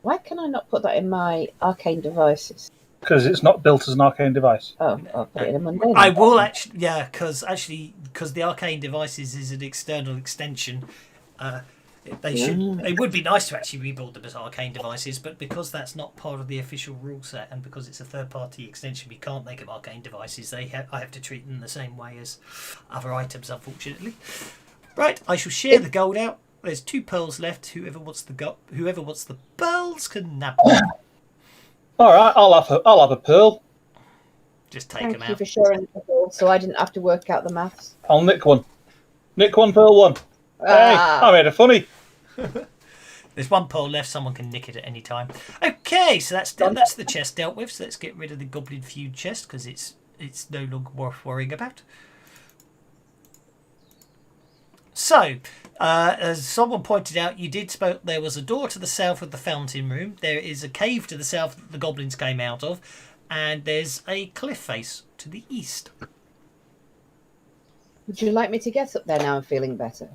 Why can I not put that in my arcane devices? Because it's not built as an arcane device. Oh, I'll put it in a mundane. I will actually, yeah, because the arcane devices is an external extension. They should. It would be nice to actually rebuild them as arcane devices, but because that's not part of the official rule set, and because it's a third-party extension, we can't make them arcane devices. I have to treat them the same way as other items, unfortunately. Right, I shall share the gold out. There's 2 pearls left. Whoever wants the pearls can nab them. All right, I'll have a pearl. Just take Thank them you out. for sharing the gold, so I didn't have to work out the maths. I'll nick one. Nick one, pearl one. Hey, I made it funny. There's 1 pearl left. Someone can nick it at any time. Okay, so that's the chest dealt with. So let's get rid of the goblin feud chest because it's no longer worth worrying about. So, as someone pointed out, you did spoke. There was a door to the south of the fountain room. There is a cave to the south that the goblins came out of, and there's a cliff face to the east. Would you like me to get up there now I'm feeling better?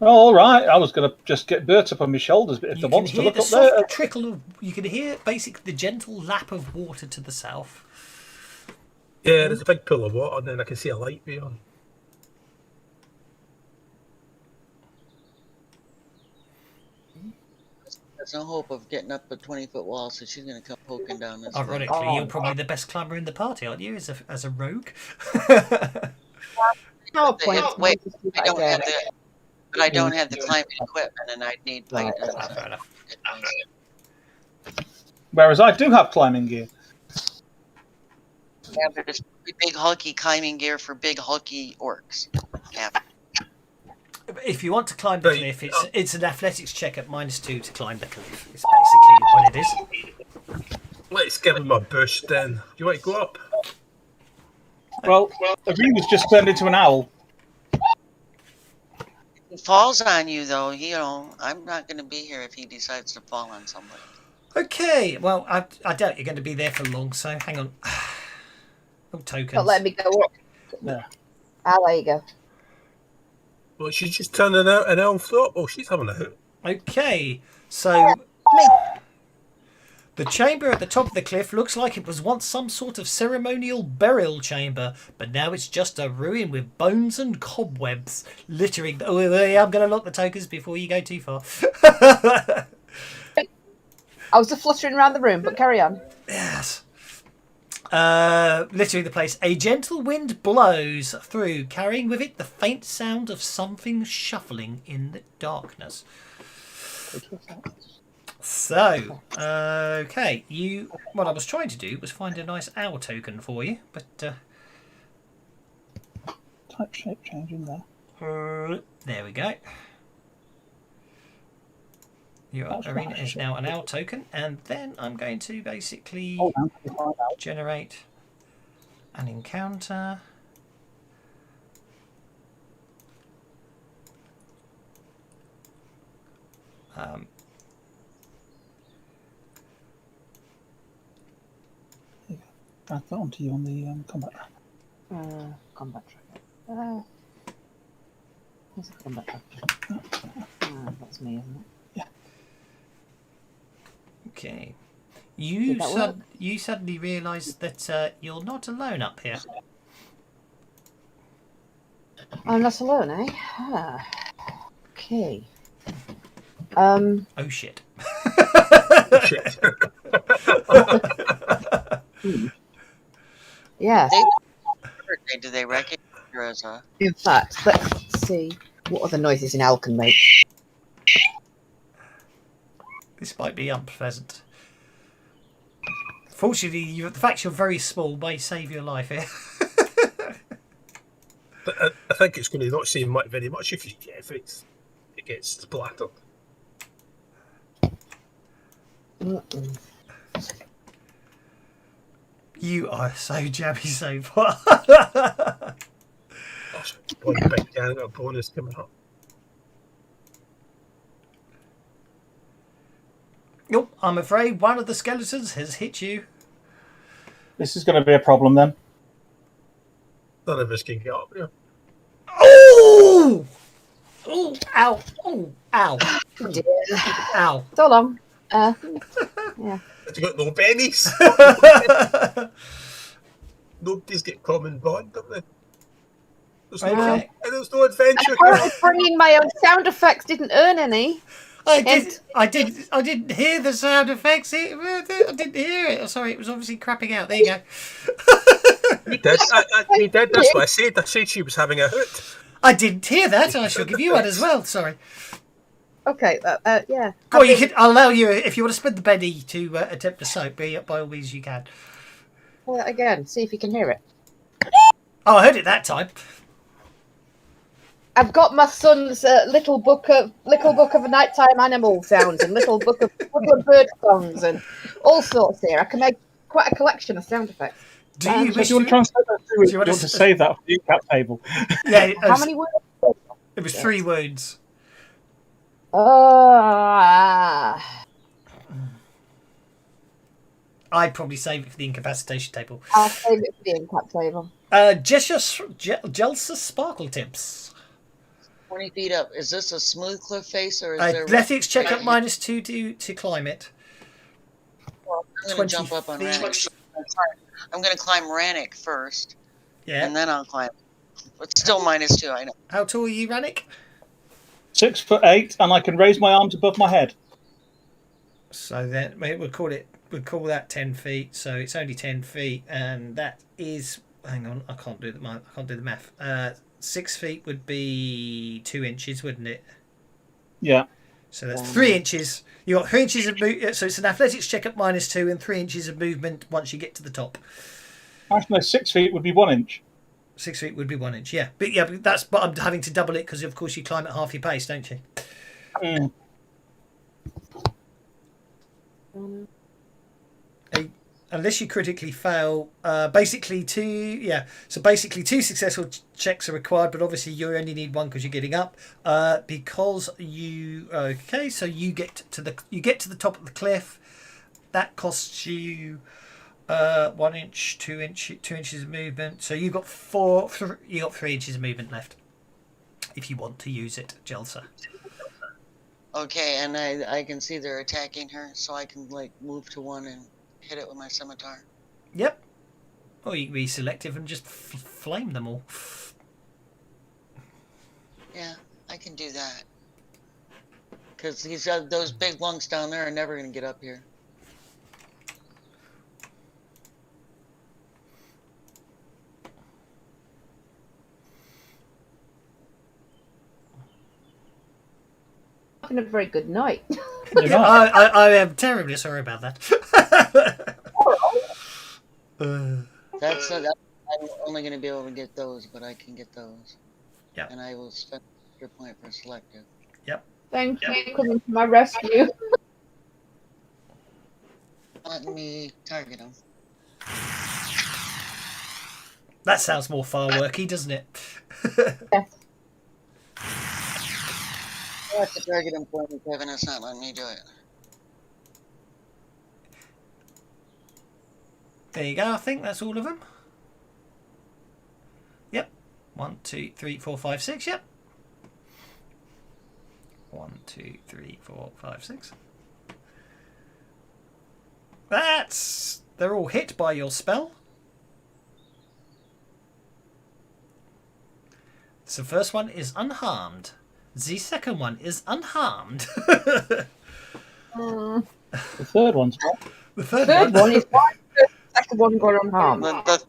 Oh, all right. I was going to just get Bert up on my shoulders, but if You they can want to hear look the up there, soft trickle of. You can hear basically the gentle lap of water to the south. Yeah, there's a big pool of water, and then I can see a light beyond. There's no hope of getting up a 20-foot wall, so she's going to come poking down this way. Ironically, you're probably the best climber in the party, aren't you? As a rogue. PowerPoint. Wait, I don't have the climbing equipment, and I'd need Right. Python. Fair enough. whereas I do have climbing gear. Yeah, but it's big hulky climbing gear for big hulky orcs. Yeah. If you want to climb the Right. cliff, it's an athletics check at -2 to climb the cliff. It's basically what it is. Let's give him a boost then. Do you want to go up? Well, Arena's just turned into an owl. If he falls on you, though, I'm not going to be here if he decides to fall on somebody. Okay, well, I doubt you're going to be there for long, so hang on. Oh, tokens. But let me go up. Yeah. There you go. Well, she's just turning out an elf up. Oh, she's having a hoot. Okay, so the chamber at the top of the cliff looks like it was once some sort of ceremonial burial chamber, but now it's just a ruin with bones and cobwebs littering. Oh, yeah, I'm going to lock the tokens before you go too far. I was just fluttering around the room, but carry on. Yes. Littering the place. A gentle wind blows through, carrying with it the faint sound of something shuffling in the darkness. So, okay, what I was trying to do was find a nice owl token for you, but Type shape change in there. there we go. Your arena is now an owl token, and then I'm going to basically generate an encounter. Add that onto you on the combat track. Combat tracker. Where's the combat tracker? That's me, isn't it? Okay. Did that work? You suddenly realise that you're not alone up here. I'm not alone, eh? Okay. Oh shit. Shit. Yes. Do they recognize her as a... In fact, let's see what other noises an owl can make. This might be unpleasant. Fortunately, the fact you're very small may save your life here. I think it's going to not seem very much if it gets splattered. You are so jammy so far. One big janitor bonus coming up. Nope, I'm afraid one of the skeletons has hit you. This is going to be a problem then. None of us can get up here. Oh! Oh! Ow! Oh! Ow! Dear. Ow! So long. Yeah. It's got no bennies. Nobody's got common bond, don't they? There's Okay. there's no adventure. Apparently, bringing my own sound effects didn't earn any. I didn't hear the sound effects. I didn't hear it. Oh, sorry, it was obviously crapping out. There you go. You did. You did. That's what I said. I said she was having a hoot. I didn't hear that. I shall give you one as well. Sorry. Okay, yeah. Go on, I'll allow you if you want to spend the penny to attempt a soap. By all means, you can. Well, again, see if you can hear it. Oh, I heard it that time. I've got my son's little book of nighttime animal sounds and little book of woodland bird songs and all sorts here. I can make quite a collection of sound effects. Do you So wish do you want to translate that through? Do you want to save that for the cap table? Yeah. How many words? It was 3 wounds. I'd probably save it for the incapacitation table. I'll save it for the incap table. Jelsa Sparkle Tips. 20 feet up. Is this a smooth cliff face or is there... Athletics check up -2 to climb it. Well, I'm going to jump up on Rannick. I'm going to climb Rannick first. Yeah. And then I'll climb. But still -2, I know. How tall are you, Rannick? 6'8", and I can raise my arms above my head. So then we'll call that 10 feet. So it's only 10 feet, and that is. Hang on, I can't do the math. 6 feet would be 2 inches, wouldn't it? Yeah. So that's 3 inches. You got 3 inches of movement. So it's an athletics check up -2 and 3 inches of movement once you get to the top. Actually, no, 6 feet would be 1 inch. 6 feet would be 1 inch. Yeah, but I'm having to double it because of course you climb at half your pace, don't you? Mm. Unless you critically fail, basically 2 successful checks are required, but obviously you only need 1 because you're getting up. Because you so you get to the top of the cliff. That costs you 1 inch, 2 inches of movement. So you got 3 inches of movement left if you want to use it, Jelsa. Okay, and I can see they're attacking her, so I can move to one and hit it with my scimitar. Yep. Or you can be selective and just flame them all. Yeah, I can do that. Because those big lungs down there are never going to get up here. Having a very good night. I am terribly sorry about that. I'm only going to be able to get those, but I can get those. Yeah. And I will spend your point for selective. Yep. Thank you for coming to my rescue. Let me target them. That sounds more fireworky, doesn't it? Yes. I have to target them for me, Kevin. It's not letting me do it. There you go. I think that's all of them. Yep. 1, 2, 3, 4, 5, 6. Yep. 1, 2, 3, 4, 5, 6. They're all hit by your spell. So the first one is unharmed. The second one is unharmed. The third one's not. The third one is fine. The second one got unharmed. The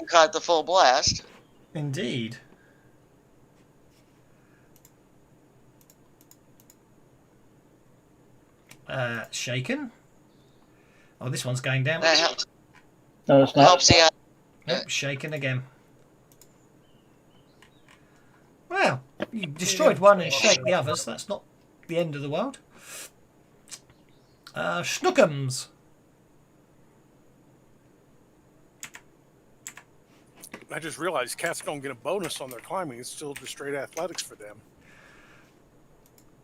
caught the full blast. Indeed. Shaken. Oh, this one's going down. That helps. No, it's not. Helps the Nope, shaken again. Well, you destroyed one and shake the others. That's not the end of the world. Schnookums. I just realized cats don't get a bonus on their climbing. It's still just straight athletics for them.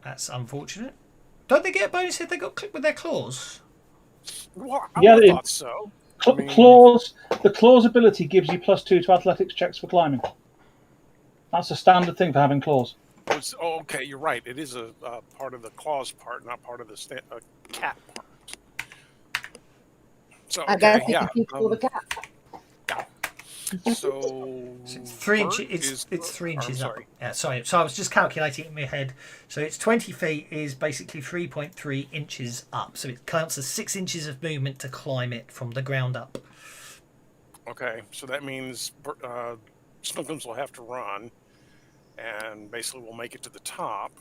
That's unfortunate. Don't they get a bonus if they got clipped with their claws? Well, Yeah, I thought so. I mean, Claws. The claws ability gives you +2 to athletics checks for climbing. That's a standard thing for having claws. okay, you're right. It is a part of the claws part, not part of the cat part. So I okay, guess you yeah. can control the cat. Yeah. So it's 3 Bert inches. It's 3 I'm inches up. sorry. Yeah, sorry. So I was just calculating it in my head. So it's 20 feet is basically 3.3 inches up. So it counts as 6 inches of movement to climb it from the ground up. Okay, so that means Snookums will have to run, and basically we'll make it to the top.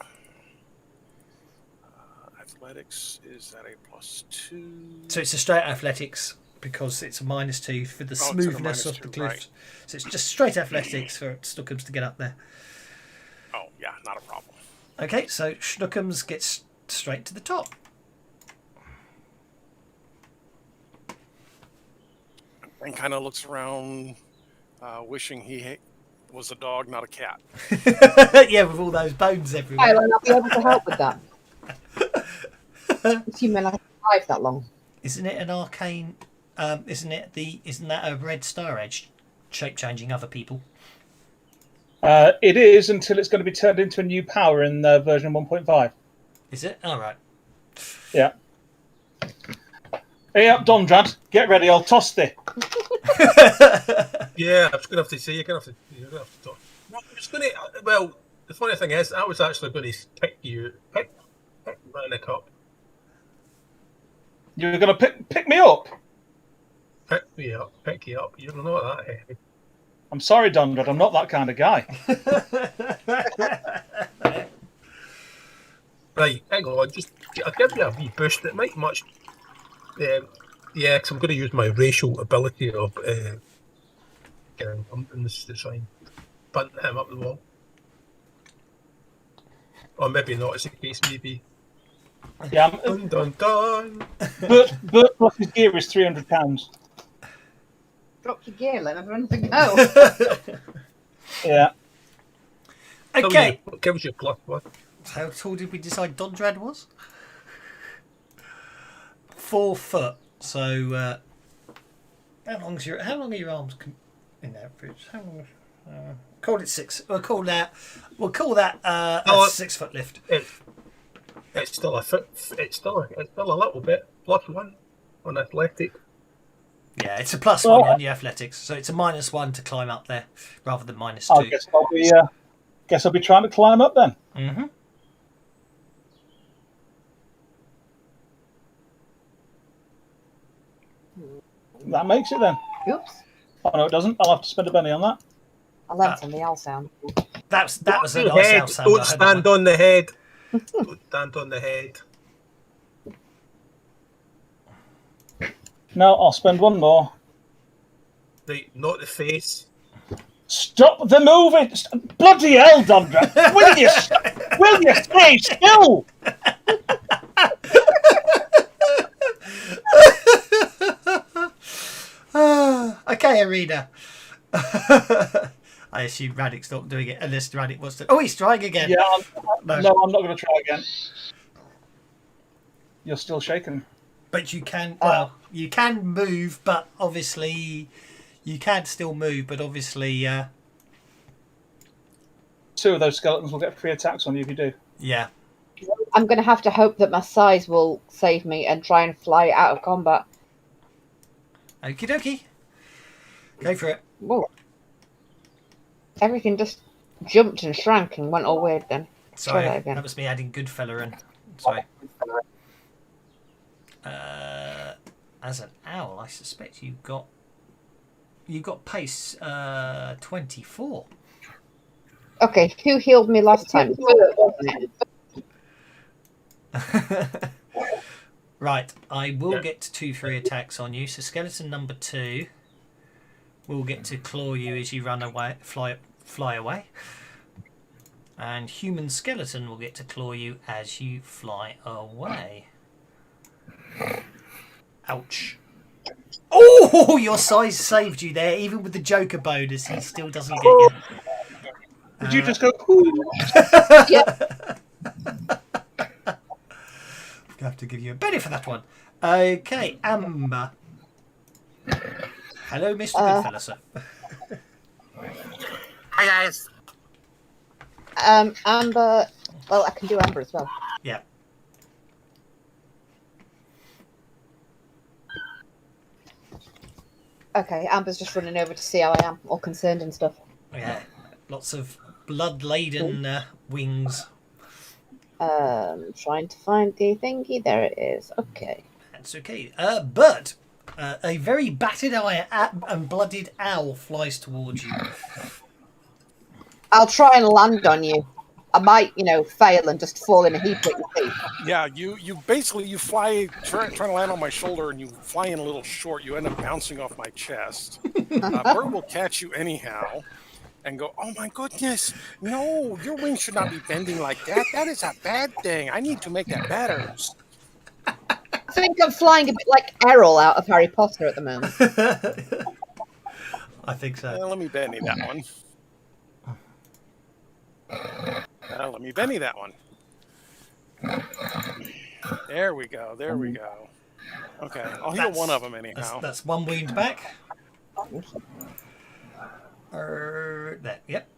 Athletics is at a +2. So it's a straight athletics because it's a -2 for the Oh, it's at a smoothness of the -2, cliffs. right. So it's just straight athletics for Snookums to get up there. Oh, yeah, not a problem. Okay, so Snookums gets straight to the top. And kind of looks around, wishing he was a dog, not a cat. Yeah, with all those bones everywhere. I'll not be able to help with that. Assuming I can survive that long. Isn't it an arcane? Isn't that a red star edge shape changing other people? It is until it's going to be turned into a new power in version 1.5. Is it? All right. Yeah. Hey up, Dondrad. Get ready. I'll toss thee. Yeah, I was going to have to say, you're going to have to talk. No, I was going to, well, the funny thing is, I was actually going to pick Manic up. You were going to pick me up? Pick you up. You're not that heavy. I'm sorry, Dondrad. I'm not that kind of guy. Right, hang on, I'll give you a wee boost. It might much. Yeah, because I'm going to use my racial ability of humping this to try and punt him up the wall. Or maybe not, it's a case, maybe. Yeah. Dun dun dun! Bert plus his gear is £300. Drop your gear, let everyone go. Yeah. Okay. What gives you +1? How tall did we decide Dondrad was? 4 foot. So how long are your arms in average? How long? Call it 6. We'll call that a 6 foot lift. It's still a foot. It's still a little bit +1 on athletic. Yeah, it's a +1 on your athletics, so it's a -1 to climb up there rather than -2. I guess I'll be trying to climb up then. Mm-hmm. That makes it then. Oops. Oh no, it doesn't. I'll have to spend a penny on that. I learned on the L sound. That was a Your nice head. house sound. Don't stand on the head. Don't stand on the head. No, I'll spend one more. Right, not the face. Stop the moving! Bloody hell, Dondrad! Will you stay still? Okay, Arena. I assume Radic's not doing it unless Radic wants to. Oh, he's trying again. Yeah, No. I'm not going to try again. You're still shaking. But you can. Well, you can move, but obviously, you can still move. But obviously, 2 of those skeletons will get free attacks on you if you do. yeah. I'm going to have to hope that my size will save me and try and fly out of combat. Okie dokie. Go for it. Whoa. Everything just jumped and shrank and went all weird then. Sorry, Try that again. that was me adding good fella in. Sorry. As an owl, I suspect you got pace 24. Okay, who healed me last time? Right, I will get to 2 free attacks on you. So skeleton number 2 will get to claw you as you run away, fly away, and human skeleton will get to claw you as you fly away. Ouch! Oh, your size saved you there. Even with the Joker bonus, he still doesn't get you. Did you just go, ooh? I have to give you a penny for that one. Okay, Amber. Hello, Mr. Goodfella, sir. Hi guys. Amber. Well, I can do Amber as well. Yeah. Okay, Amber's just running over to see how I am, all concerned and stuff. Yeah, lots of blood-laden wings. Trying to find the thingy. There it is. Okay. That's okay. But a very battered eye and blooded owl flies towards you. I'll try and land on you. I might, fail and just fall in a heap at your feet. Yeah, you basically you fly trying to land on my shoulder, and you fly in a little short. You end up bouncing off my chest. Bird will catch you anyhow, and go, "Oh my goodness, no! Your wings should not be bending like that. That is a bad thing. I need to make that better." I think I'm flying a bit like Errol out of Harry Potter at the moment. I think so. Let me Benny that one. Let me Benny that one. There we go. There we go. Okay, I'll heal one of them anyhow. That's one wound back. There, yep.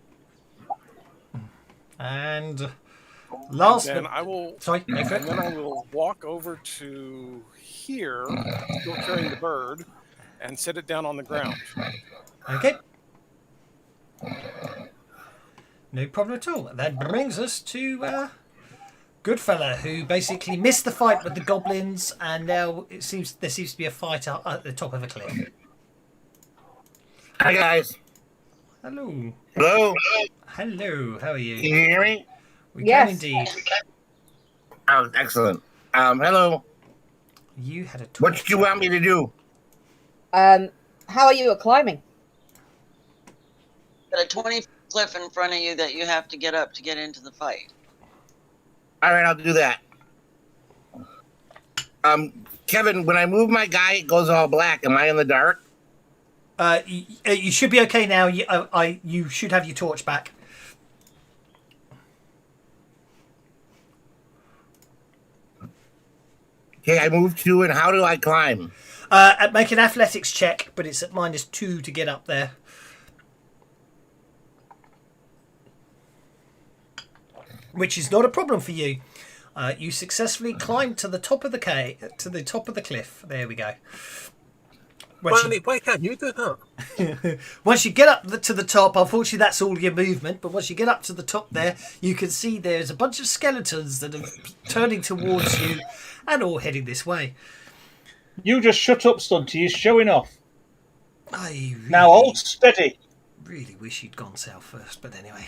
And last. Then I will. Sorry, and then I will walk over to here, still carrying the bird, and set it down on the ground. Okay. No problem at all. That brings us to Goodfella, who basically missed the fight with the goblins, and now there seems to be a fight at the top of a cliff. Hi guys. Hello. Hello. Hello. How are you? Can you hear me? We Yes. can indeed. Oh, excellent. Hello. You had a talk. What did you want me to do? How are you at climbing? Got a 20 cliff in front of you that you have to get up to get into the fight. All right, I'll do that. Kevin, when I move my guy, it goes all black. Am I in the dark? You should be okay now. You should have your torch back. Okay, I move to, and how do I climb? Make an athletics check, but it's at -2 to get up there. Which is not a problem for you. You successfully climbed to the top of the cliff. There we go. Why can't you do that? Once you get up to the top, unfortunately that's all your movement, but once you get up to the top there, you can see there's a bunch of skeletons that are turning towards you and all heading this way. You just shut up, Stunty. You're showing off. I really, Now hold steady. really wish you'd gone south first, but anyway.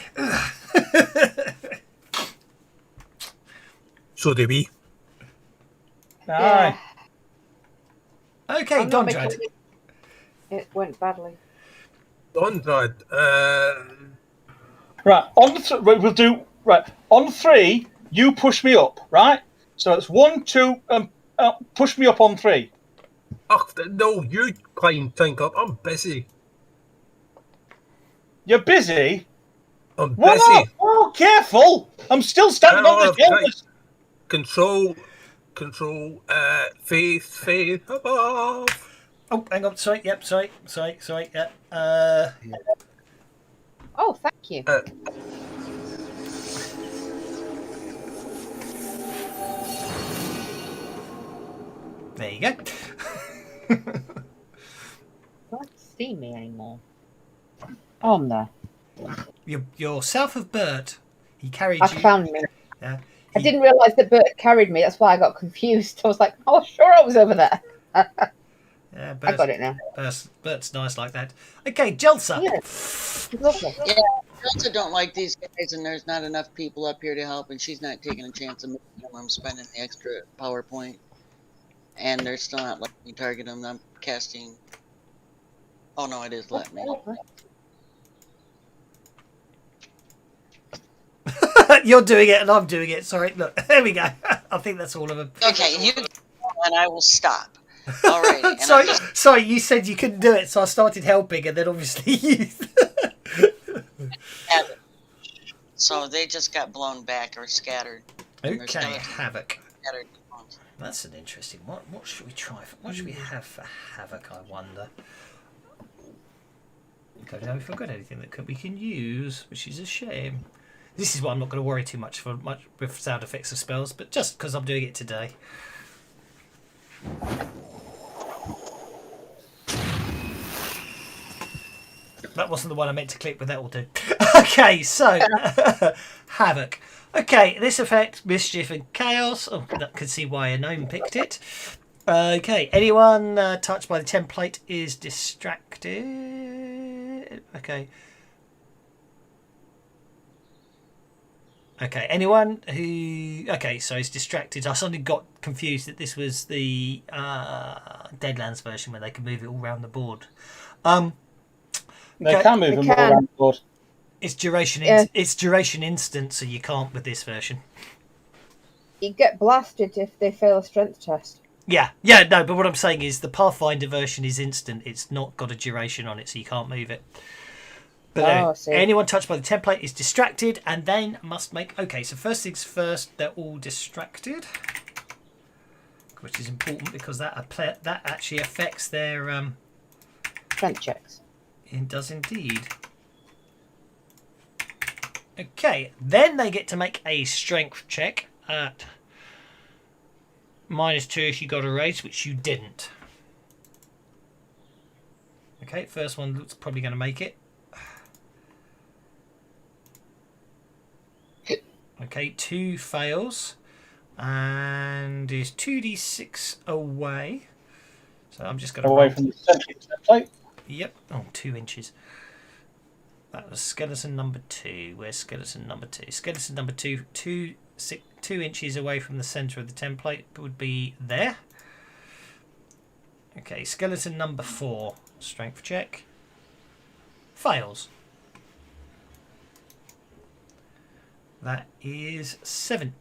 So do we. Aye. Okay, I'm not Dondrad. making it went badly. Dondrad, Right, we'll do right on 3. You push me up, right? So it's 1, 2, push me up on 3. no, you climb thing up. I'm busy. You're busy. I'm What? busy. Oh, careful! I'm still standing on the hill. Control, faith above. Oh, hang on. Sorry. Yep. Sorry. Yep. Oh, thank you. There you go. Can't see me anymore. Oh, I'm there. You're south of Bert. He carried I you. found me. Yeah. I didn't realise that Bert carried me. That's why I got confused. I was like, oh, sure, I was over there. Yeah, I got it now. Bert's nice like that. Okay, Jelsa. Yeah, it's lovely. Yeah, I also don't like these guys, and there's not enough people up here to help, and she's not taking a chance of making them. I'm spending the extra PowerPoint, and they're still not letting me target them. I'm casting. Oh no, it is letting me. You're doing it and I'm doing it. Sorry. Look, there we go. I think that's all of them. Okay, you go, and I will stop. Alrighty. and Sorry, I'm just- sorry. You said you couldn't do it, so I started helping, and then obviously you. So they just got blown back or scattered. And there's Okay, skeletons Havoc. scattered. That's an interesting one. What should we try? What should we have for Havoc? I wonder. Don't know if I've got anything that we can use, which is a shame. This is why I'm not going to worry too much with sound effects of spells, but just because I'm doing it today. That wasn't the one I meant to click, but that will do. Okay, so Havoc. Okay, this effect, Mischief and Chaos. Oh, I can see why a gnome picked it. Okay, anyone touched by the template is distracted. Okay. Okay, anyone who... Okay, so he's distracted. I suddenly got confused that this was the Deadlands version where they can move it all around the board. They can move them all around the board. It's duration. It's duration instant, so you can't with this version. You get blasted if they fail a strength test. Yeah, no. But what I'm saying is the Pathfinder version is instant. It's not got a duration on it, so you can't move it. But anyone touched by the template is distracted, and then must make. Okay, so first things first, they're all distracted, which is important because that actually affects their strength checks. It does indeed. Okay, then they get to make a strength check at -2 if you got a raise, which you didn't. Okay, first one looks probably going to make it. Okay, 2 fails and is 2d6 away. So I'm just going to away from the template. Yep. Oh, 2 inches. That was skeleton number 2. Where's skeleton number 2? Skeleton number 2, 2 inches away from the centre of the template would be there. Okay, skeleton number 4. Strength check. Fails. That is 7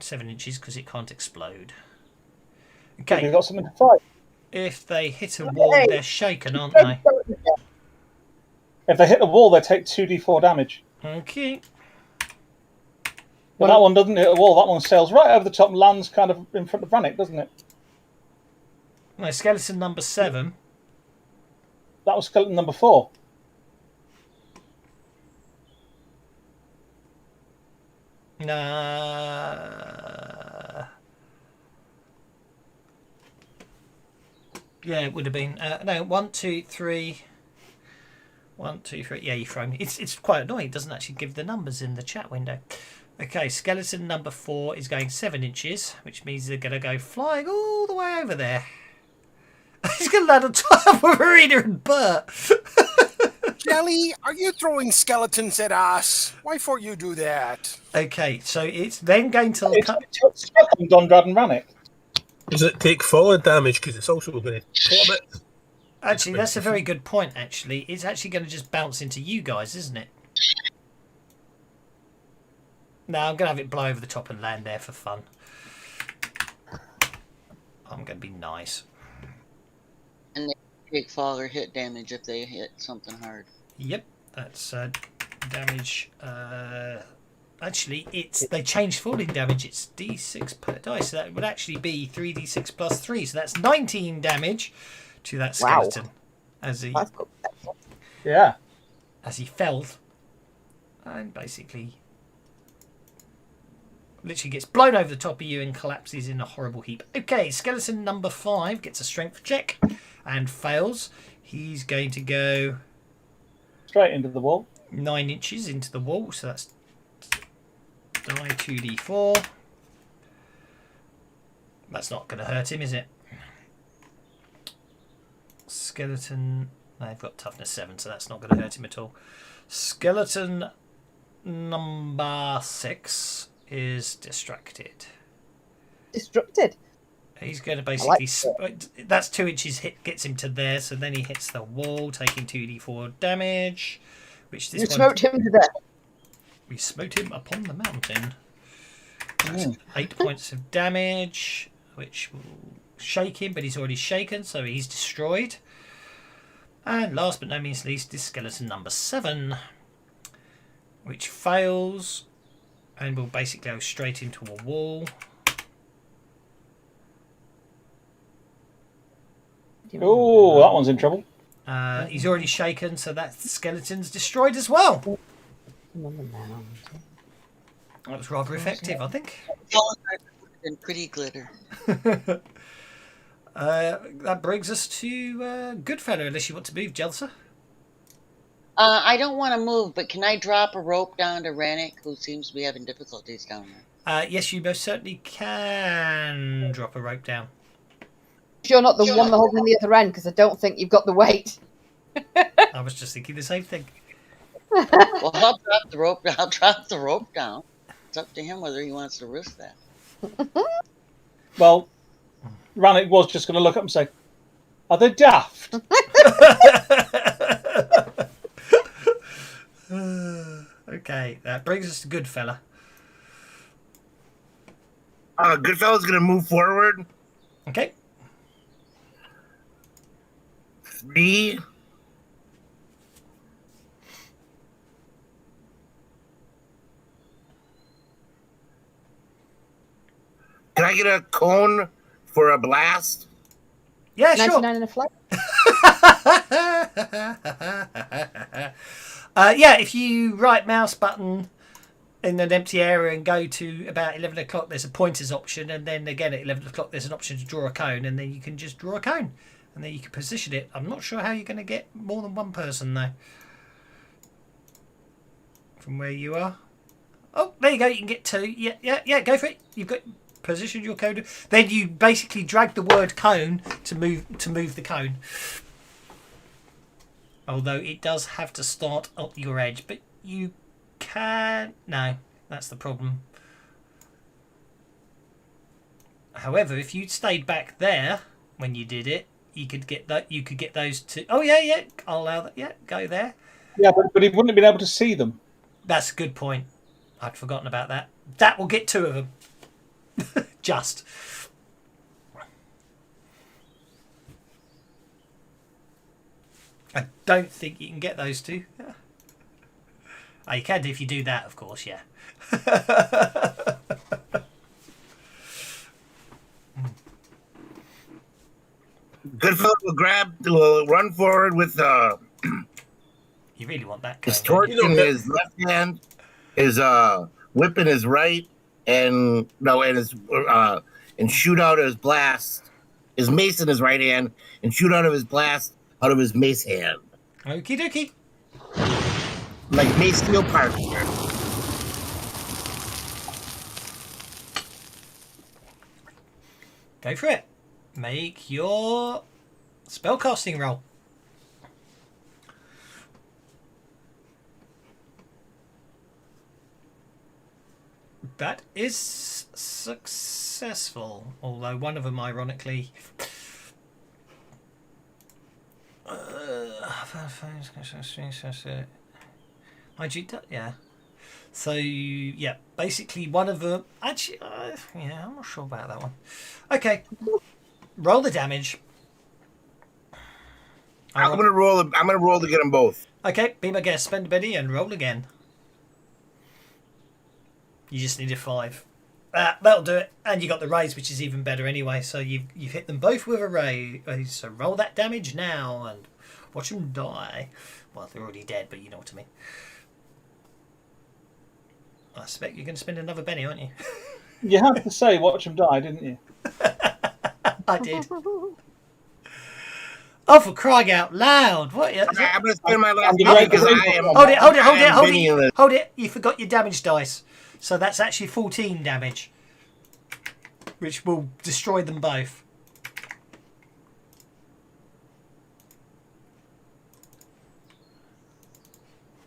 inches because it can't explode. Okay. We've got something to fight. If they hit a wall, they're shaken, aren't they? If they hit the wall, they take 2d4 damage. Okay. But that one doesn't hit the wall. That one sails right over the top and lands kind of in front of Brannick, doesn't it? No, skeleton number 7. That was skeleton number 4. Yeah, it would have been. No, 1, 2, 3. 1, 2, 3. Yeah, you throw me. It's quite annoying. It doesn't actually give the numbers in the chat window. Okay, skeleton number 4 is going 7 inches, which means they're going to go flying all the way over there. He's going to land on top of Marina and Bert. Jelly, are you throwing skeletons at us? Why for you do that? Okay, so it's then going to... Skeletons on Drad and Rannick. Does it take falling damage? Because it's also going to plummet. Actually, that's a very good point, actually. It's actually going to just bounce into you guys, isn't it? No, I'm going to have it blow over the top and land there for fun. I'm going to be nice. And they take fall or hit damage if they hit something hard. Yep, that's damage. Actually, they changed falling damage. It's d6 per dice, so that would actually be 3d6 plus 3. So that's 19 damage to that skeleton. Wow. As he, yeah, as he fell, and basically, literally gets blown over the top of you and collapses in a horrible heap. Okay, skeleton number 5 gets a strength check and fails. He's going to go straight into the wall. 9 inches into the wall, so that's die 2d4. That's not going to hurt him, is it? Skeleton... No, they've got toughness 7, so that's not going to hurt him at all. Skeleton number 6 is distracted. Distracted? He's going to basically... That's 2 inches hit gets him to there, so then he hits the wall, taking 2d4 damage. Which this you smoked him to death. We smote him upon the mountain. That's 8 points of damage, which will shake him, but he's already shaken, so he's destroyed. And last but not least is skeleton number 7, which fails and will basically go straight into a wall. Oh, that one's in trouble. He's already shaken, so that skeleton's destroyed as well. That was rather effective, I think. And pretty glitter. That brings us to Goodfellow, unless you want to move, Jelsa. I don't want to move, but can I drop a rope down to Rannick, who seems to be having difficulties down there? Yes, you most certainly can drop a rope down. You're not the one holding the other end because I don't think you've got the weight. I was just thinking the same thing. Well, I'll drop the rope. I'll drop the rope down. It's up to him whether he wants to risk that. Well, Rannick was just going to look up and say, "Are they daft?" Okay, that brings us to Goodfella. Goodfellas gonna move forward. Okay. 3. Can I get a cone for a blast? Yeah, sure. 99 and a flight. Yeah, if you right mouse button in an empty area and go to about 11 o'clock, there's a pointers option, and then again at 11 o'clock there's an option to draw a cone, and then you can just draw a cone, and then you can position it. I'm not sure how you're going to get more than one person though from where you are. Oh, there you go. You can get 2. Yeah. Go for it. You've got positioned your cone. Then you basically drag the word cone to move the cone. Although it does have to start up your edge, but you can. No, that's the problem. However, if you'd stayed back there when you did it, you could get that. You could get those 2. Oh yeah. I'll allow that. Yeah, go there. Yeah, but he wouldn't have been able to see them. That's a good point. I'd forgotten about that. That will get 2 of them. Just. I don't think you can get those 2. Oh, you can do if you do that, of course, yeah. Goodfellas will run forward with You really want that his cone, torch in his left hand, his whip in his right, and shoot out his blast, his mace in his right hand, and shoot out of his blast out of his mace hand. Okie dokie. Like Mace Steel Parker. Go for it. Make your spellcasting roll. That is successful, although one of them, ironically, yeah. So yeah, basically one of them. Actually, yeah, I'm not sure about that one. Okay, roll the damage. I'm gonna roll to get them both. Okay, be my guest. Spend a penny and roll again. You just need a 5. That'll do it. And you got the raise, which is even better anyway. So you've hit them both with a raise. So roll that damage now and watch them die. Well, they're already dead, but you know what I mean. I suspect you're going to spend another penny, aren't you? You had to say watch them die, didn't you? I did. Oh, for crying out loud! What? I'm gonna spend my last Hold because I am. Hold it! You forgot your damage dice. So that's actually 14 damage, which will destroy them both.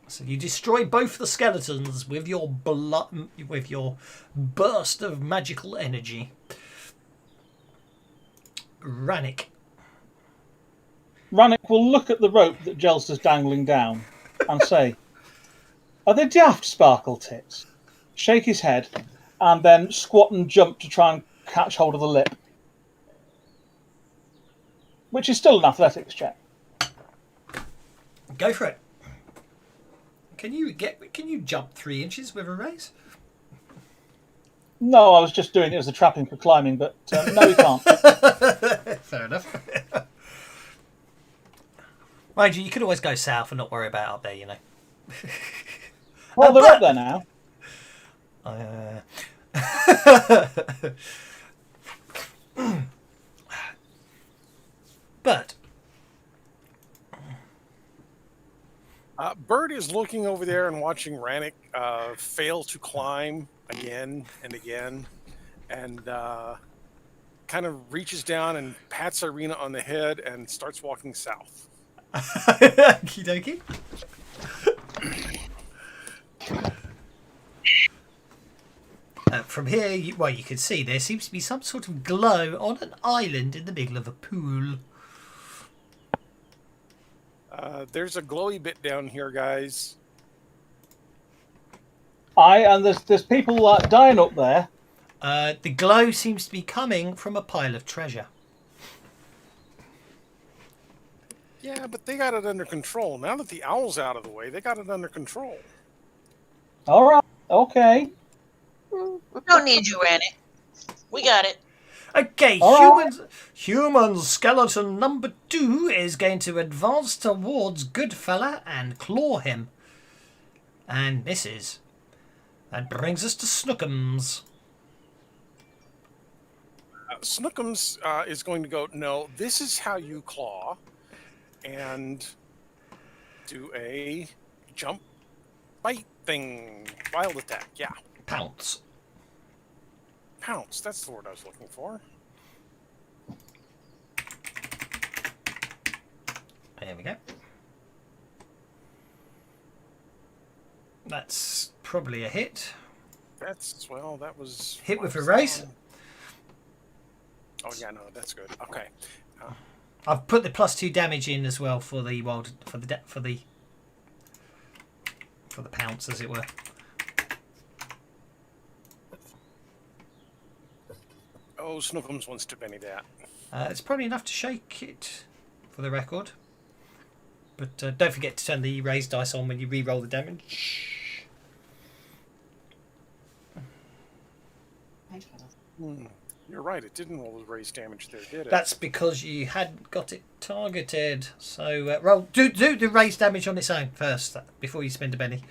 So you destroy both the skeletons with your burst of magical energy. Rannick. Rannick will look at the rope that Jelsta's dangling down and say, "Are they daft, Sparkle Tits?" Shake his head, and then squat and jump to try and catch hold of the lip, which is still an athletics check. Go for it. Can you jump 3 inches with a raise? No, I was just doing it as a trapping for climbing, but no, you can't. Fair enough. Mind you, you could always go south and not worry about up there, you know. Well, they're up there now. But Bird is looking over there and watching Rannick fail to climb again and again, and kind of reaches down and pats Irina on the head and starts walking south. Okie dokie. From here, you can see there seems to be some sort of glow on an island in the middle of a pool. There's a glowy bit down here, guys. And there's people dying up there. The glow seems to be coming from a pile of treasure. Yeah, but they got it under control. Now that the owl's out of the way, they got it under control. All right. Okay. We don't need you, Rannick. We got it. Okay, All human skeleton number 2 is going to advance towards Goodfella and claw him. And misses. That brings us to Snookums. Snookums is going to go, no, this is how you claw, and do a jump bite thing. Wild attack, yeah. Pounce. Pounce, that's the word I was looking for. There we go. That's probably a hit. That was... Hit with a raise. Oh, yeah, no, that's good. Okay. I've put the +2 damage in as well for the for the pounce, as it were. Oh, Snookums wants to penny that. It's probably enough to shake it, for the record. But don't forget to turn the raised dice on when you re-roll the damage. You're right, it didn't roll the raised damage there, did it? That's because you hadn't got it targeted. So roll do the raised damage on its own first before you spend a penny.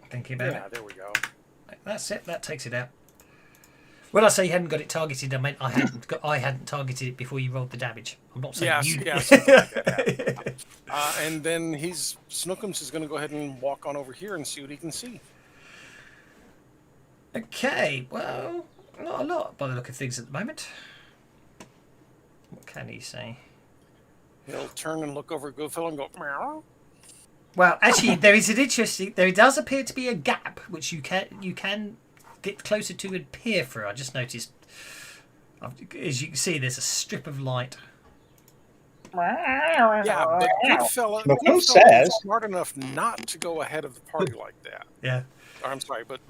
Thinking about it. Yeah, there we go. That's it. That takes it out. When I say you hadn't got it targeted, I meant I hadn't targeted it before you rolled the damage. I'm not saying you. Yeah, something like that. And then Snookums is going to go ahead and walk on over here and see what he can see. Okay, well, not a lot by the look of things at the moment. What can he say? He'll turn and look over at Goodfellow and go, meow. Well, actually, there does appear to be a gap which you can get closer to and peer through. I just noticed, as you can see, there's a strip of light. Yeah, but Goodfellow says is smart enough not to go ahead of the party like that. Yeah. Or, I'm sorry, but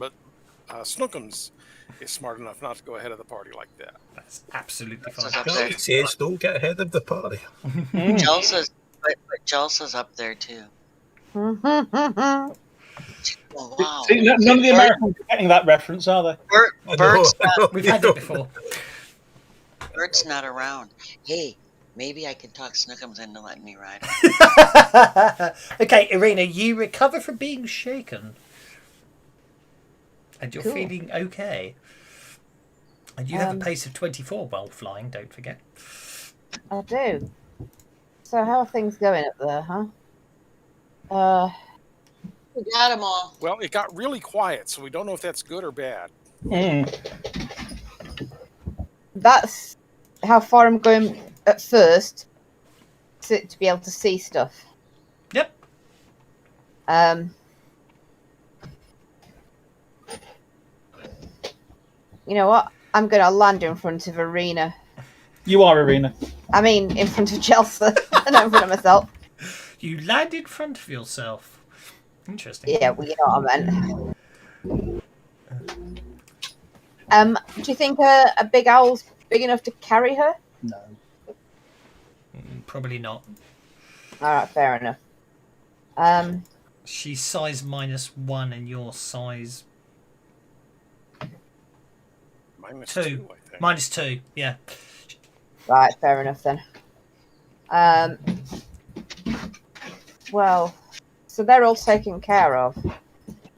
Snookums is smart enough not to go ahead of the party like that. That's absolutely Jalsa's fine. up there. It says don't get ahead of the party. Jalsa's up there too. Oh, wow. See, none of the Americans are getting that reference, are they? Bert's We've had it before. Bert's not around. Hey, maybe I can talk Snookums into letting me ride him. Okay, Irina, you recover from being shaken. And you're Cool. feeling okay. And you have a pace of 24 while flying, don't forget. I do. So how are things going up there, huh? We got them all. Well, it got really quiet, so we don't know if that's good or bad. That's how far I'm going at first to be able to see stuff. Yep. You know what? I'm going to land in front of Arena. You are, Irina. I mean, in front of Chelsea, not in front of myself. You land in front of yourself. Interesting. Yeah, well, you know what I meant. Do you think a big owl's big enough to carry her? No. Probably not. All right, fair enough. She's size -1 and your size -2, 2. I think. -2, yeah. Right, fair enough then. Well, so they're all taken care of.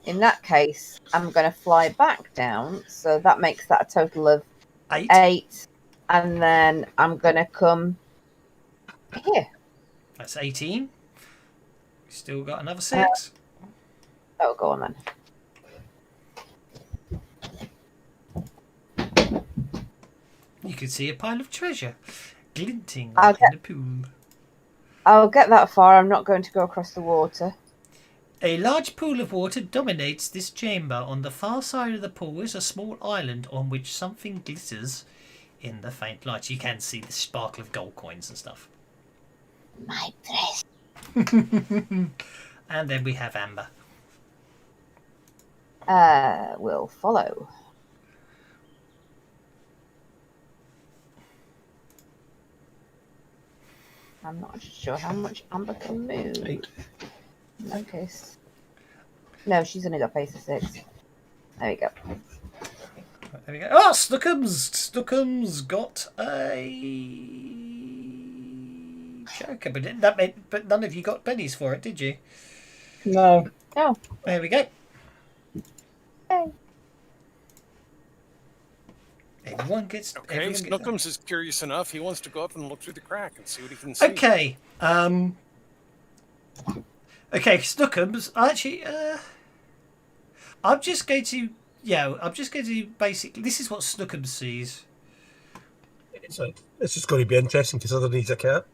In that case, I'm going to fly back down, so that makes that a total of 8, and then I'm going to come here. That's 18. Still got another 6. Oh, go on then. You can see a pile of treasure glinting I'll in the pool. I'll get that far. I'm not going to go across the water. A large pool of water dominates this chamber. On the far side of the pool is a small island on which something glitters in the faint light. You can see the sparkle of gold coins and stuff. My dress. And then we have Amber. Will follow. I'm not sure how much Amber can move. 8. Okay. No, she's only got pace of 6. There we go. There we go. Oh, Snookums got a joker, but none of you got pennies for it, did you? No. Oh. There we go. Hey. Everyone gets. Okay, everyone gets- Snookums is curious enough. He wants to go up and look through the crack and see what he can see. Okay. Okay, Snookums. Actually, I'm just going to. Yeah, I'm just going to basically. This is what Snookums sees. It's just going to be interesting considering he's a cat.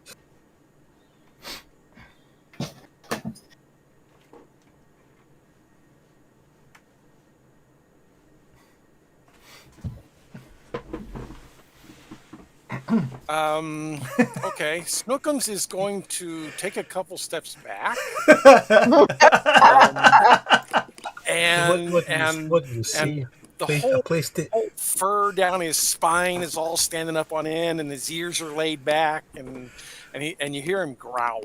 Okay, Snookums is going to take a couple steps back. What do you see? The A whole place to... fur down his spine is all standing up on end, and his ears are laid back, and you hear him growl.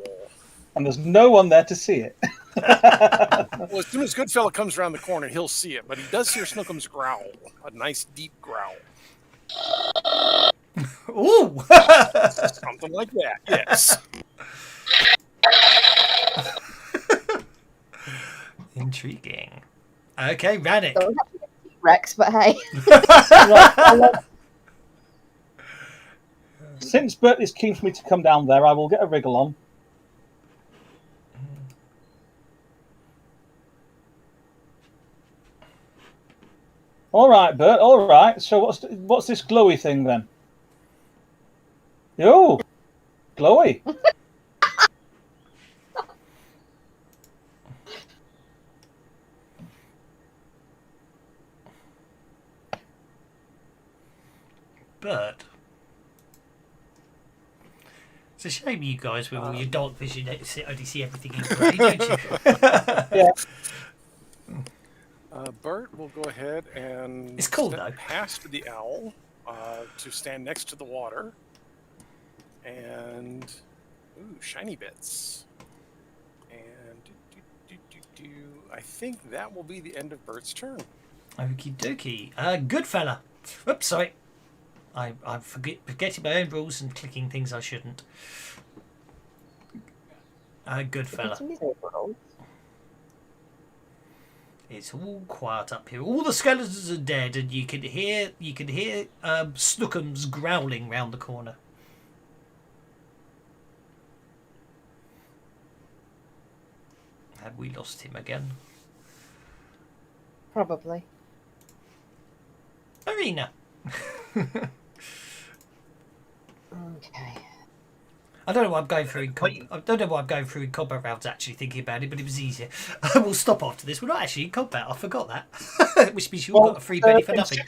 And there's no one there to see it. Well, as soon as Goodfella comes around the corner, he'll see it, but he does hear Snookums growl, a nice deep growl. Ooh! Something like that, yes. Intriguing. Okay, Rannick. So Rex, but hey. Since Bert is keen for me to come down there, I will get a wriggle on. All right, Bert. All right. So what's this glowy thing then? Yo, glowy. Bert. It's a shame you guys with all your dark vision only see everything in grey, don't you? Yeah. Bert will go ahead and It's cool, step though. past the owl to stand next to the water. And shiny bits. And I think that will be the end of Bert's turn. Okie dokie. Good fella. Oops, sorry. I'm forgetting my own rules and clicking things I shouldn't. Good fella. It's all quiet up here. All the skeletons are dead, and you can hear Snookums growling round the corner. Have we lost him again? Probably. Marina. Okay. I don't know what I'm going through I don't know what I'm going through in combat rounds actually thinking about it, but it was easier. We'll stop after this. We're not actually in combat. I forgot that. Which means you all got a free penny for nothing.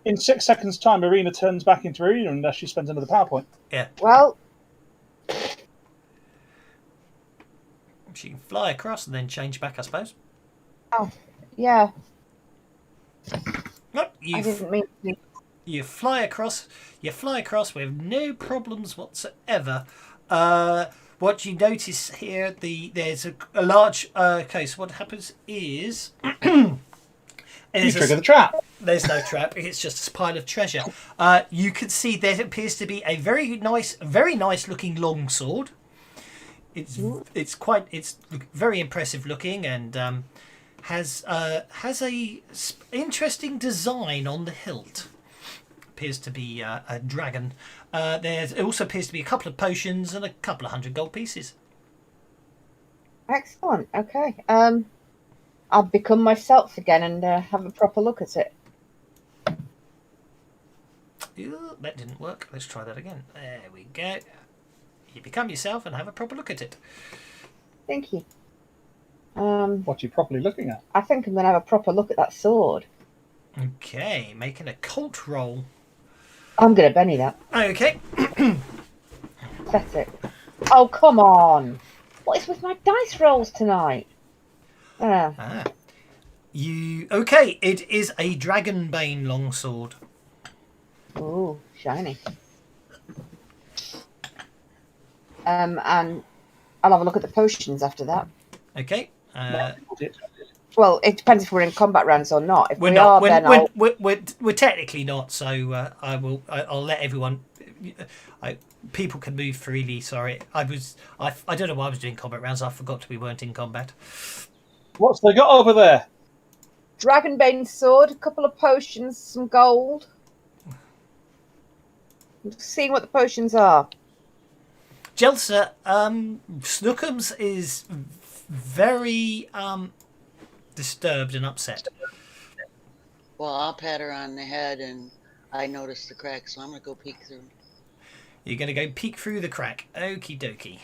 In 6 seconds' time, Marina turns back into Marina unless she spends another PowerPoint. Yeah. Well, She can fly across and then change back, I suppose. oh, yeah. Nope, I didn't mean to. You fly across with no problems whatsoever. What you notice here, there's a large. Okay, so what happens is You trigger the trap. There's no trap. It's just a pile of treasure. You can see there appears to be a very nice looking long sword. It's very impressive looking and has a interesting design on the hilt. appears to be a dragon. There also appears to be a couple of potions and a couple of 100 gold pieces. Excellent. Okay. I'll become myself again and have a proper look at it. Ew, that didn't work. Let's try that again. There we go. You become yourself and have a proper look at it. Thank you. What are you properly looking at? I think I'm going to have a proper look at that sword. Okay, making a cult roll. I'm going to Benny that. Okay. Pathetic. Oh, come on. What is with my dice rolls tonight? Okay, it is a Dragonbane longsword. Ooh, shiny. And I'll have a look at the potions after that. Okay. Well, it depends if we're in combat rounds or not. If We're we not. are, then We're technically not. So I'll let everyone. People can move freely. Sorry, I don't know why I was doing combat rounds. I forgot we weren't in combat. What's they got over there? Dragonbane sword, a couple of potions, some gold. I'm just seeing what the potions are. Jelsa, Snookums is very disturbed and upset. Well, I'll pat her on the head, and I noticed the crack, so I'm going to go peek through. You're going to go peek through the crack. Okie dokie.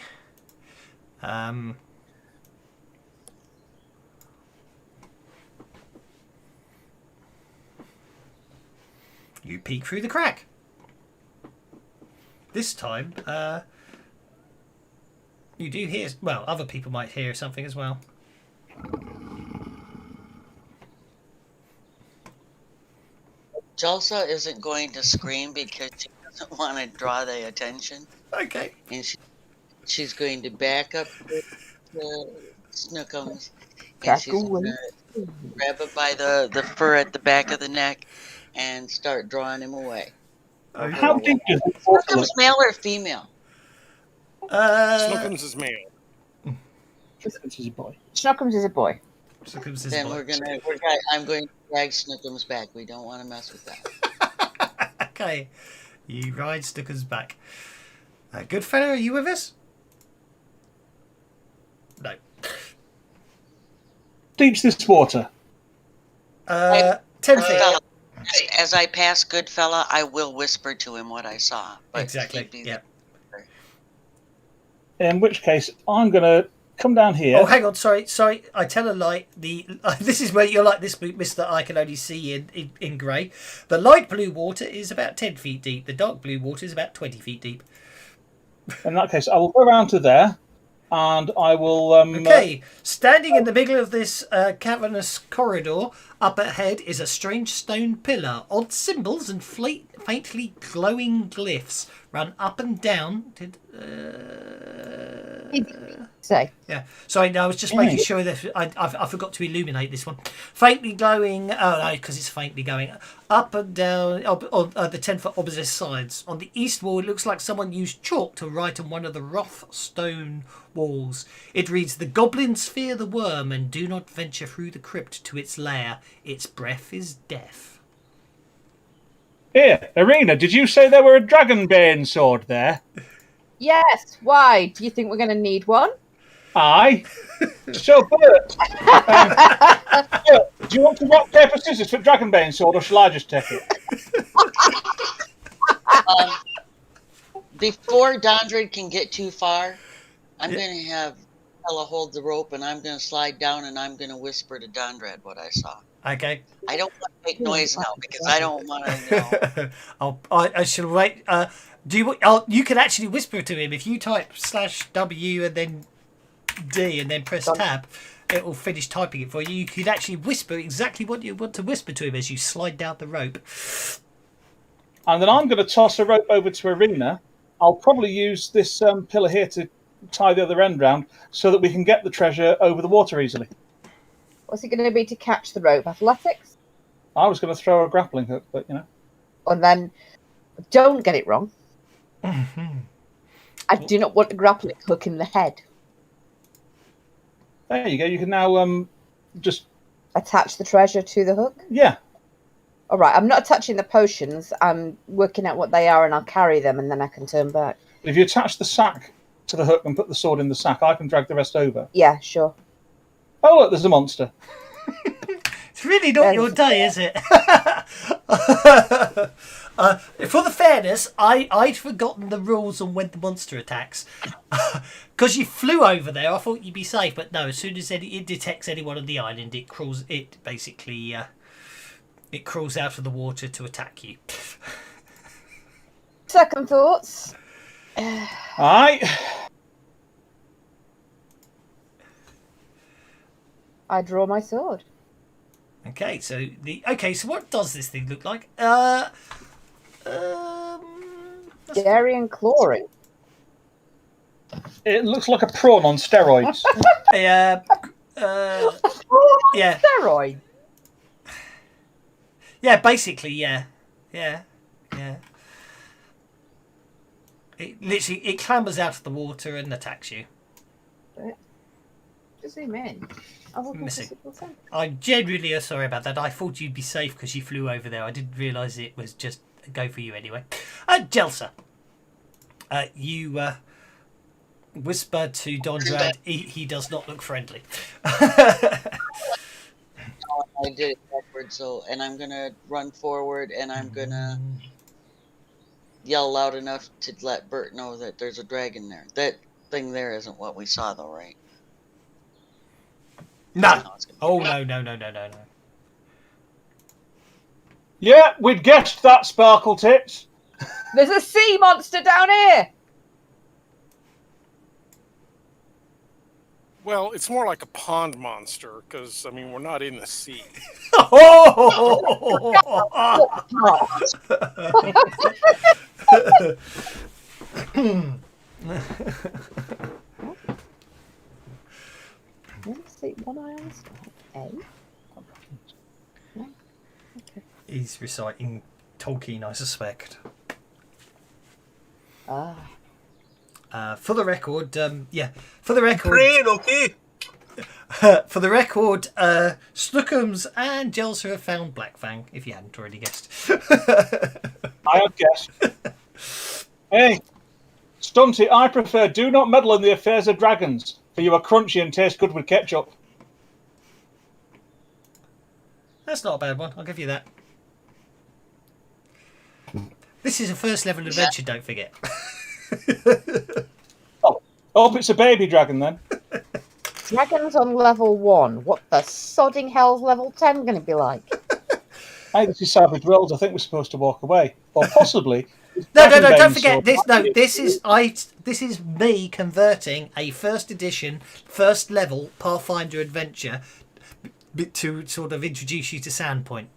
You peek through the crack. This time, you do hear... Well, other people might hear something as well. Jalsa isn't going to scream because she doesn't want to draw the attention. Okay. And she's going to back up to Snookums. And she's going to grab it by the fur at the back of the neck and start drawing him away. How deep is it? Snookums male or female? Snookums is male. Snookums is a boy. Snookums is a boy. Snookums is Then a boy. I'm going to drag Snookums back. We don't want to mess with that. Okay. You ride Snookums back. Goodfellow, are you with us? No. Deep's this water? 10 feet. As I pass Goodfella, I will whisper to him what I saw. But Exactly. Yeah. In which case, I'm going to come down here. Oh, hang on. Sorry. I tell a lie. This is where you're like this, Mister. I can only see in grey. The light blue water is about 10 feet deep. The dark blue water is about 20 feet deep. In that case, I will go around to there, and I will... Okay. Standing in the middle of this cavernous corridor, up ahead is a strange stone pillar. Odd symbols and faintly glowing glyphs run up and down. Say. Yeah. Sorry, no, I was just making sure that I forgot to illuminate this one. Faintly glowing. Oh no, because it's faintly going up and down on the 10-foot opposite sides. On the east wall, it looks like someone used chalk to write on one of the rough stone walls. It reads, "The goblins fear the worm and do not venture through the crypt to its lair. Its breath is death." Here, Arena, did you say there were a Dragonbane sword there? Yes. Why? Do you think we're going to need one? Aye. So, Bert, do you want to rock, paper, scissors for Dragonbane sword, or shall I just take it? Before Dondred can get too far, I'm going to have Ella hold the rope, and I'm going to slide down, and I'm going to whisper to Dondred what I saw. Okay. I don't want to make noise now because I don't want to, I shall wait. You can actually whisper to him if you type /W and then D and then press tab. It will finish typing it for you. You could actually whisper exactly what you want to whisper to him as you slide down the rope. And then I'm going to toss a rope over to Arena. I'll probably use this pillar here to tie the other end round so that we can get the treasure over the water easily. What's it going to be to catch the rope? Athletics? I was going to throw a grappling hook, but you know. And then, don't get it wrong. I do not want a grappling hook in the head. There you go. You can now just attach the treasure to the hook. Yeah. All right, I'm not touching the potions. I'm working out what they are, and I'll carry them, and then I can turn back. If you attach the sack to the hook and put the sword in the sack, I can drag the rest over. Yeah, sure. Oh, look, there's a monster. It's really not your day, is it? For the fairness, I'd forgotten the rules on when the monster attacks. Because you flew over there, I thought you'd be safe, but no, as soon as it detects anyone on the island, it crawls out of the water to attack you. Second thoughts. Alright. I draw my sword. Okay, so what does this thing look like? Scary and clawing. It looks like a prawn on steroids. Yeah. Steroid. Yeah, basically, yeah. It clambers out of the water and attacks you. Just zoom in. Oh, Missing. I'm genuinely sorry about that. I thought you'd be safe because you flew over there. I didn't realise it was just a go for you anyway. Jelsa, you whisper to Dondrad, he does not look friendly. I did it backwards, and I'm gonna run forward, and I'm gonna yell loud enough to let Bert know that there's a dragon there. That thing there isn't what we saw, though, right? No. Oh, no. Yeah, we'd guessed that, Sparkle Tits. There's a sea monster down here. Well, it's more like a pond monster because I mean we're not in the sea. Let's see, one eye on the sky. A. No? Okay. He's reciting Tolkien, I suspect. For the record, Praying, okay? For the record, Snookums and Jelsa have found Black Fang, if you hadn't already guessed. I have guessed. Hey, Stunty, I prefer do not meddle in the affairs of dragons, for you are crunchy and taste good with ketchup. That's not a bad one, I'll give you that. This is a first level adventure, don't forget. Oh, hope it's a baby dragon then. Dragons on level 1. What the sodding hell's level 10 going to be like? Hey, this is Savage Worlds. I think we're supposed to walk away, or possibly. No, don't forget this. No, this is me converting a first edition, first level Pathfinder adventure to sort of introduce you to Sandpoint.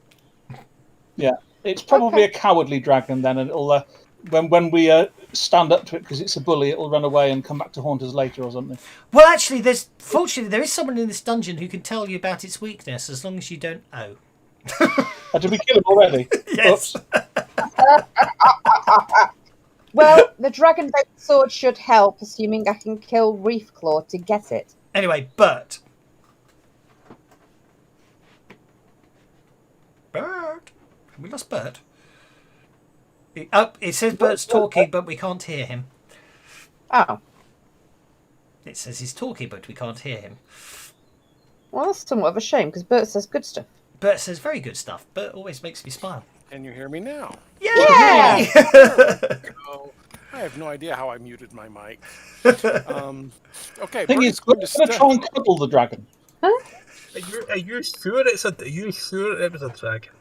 Yeah, it's probably a cowardly dragon then, and it'll when we stand up to it because it's a bully, it'll run away and come back to haunt us later or something. Well, actually, fortunately there is someone in this dungeon who can tell you about its weakness as long as you don't owe. Did we kill him already? Yes. Well, the dragon-based sword should help, assuming I can kill Reefclaw to get it. Anyway, Bert. Bert? Have we lost Bert? It says Bert's talking, but we can't hear him. Oh. It says he's talking, but we can't hear him. Well, that's somewhat of a shame, because Bert says good stuff. Bert says very good stuff. Bert always makes me smile. Can you hear me now? Yay! Oh, I have no idea how I muted my mic. Okay, Thing is, we're going to try and cuddle the dragon. Huh? Are you sure it was a dragon?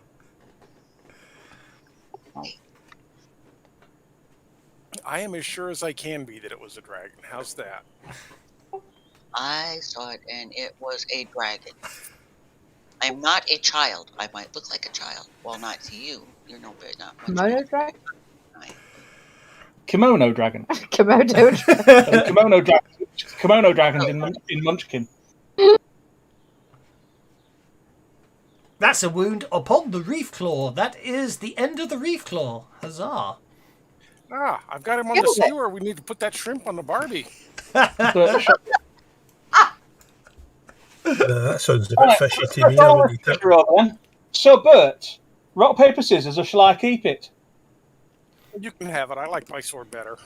I am as sure as I can be that it was a dragon. How's that? I saw it, and it was a dragon. I'm not a child. I might look like a child. Well, not to you. You're no bit, not much. Kimono dragon? Kimono dragon. Komodo dragon. Kimono dragons in Munchkin. That's a wound upon the reef claw. That is the end of the reef claw. Huzzah. Ah, I've got him on the skewer. We need to put that shrimp on the Barbie. But, That sounds a bit fishy to me. I wouldn't eat it. so, Bert, Rock, paper, scissors, or shall I keep it? You can have it. I like my sword better.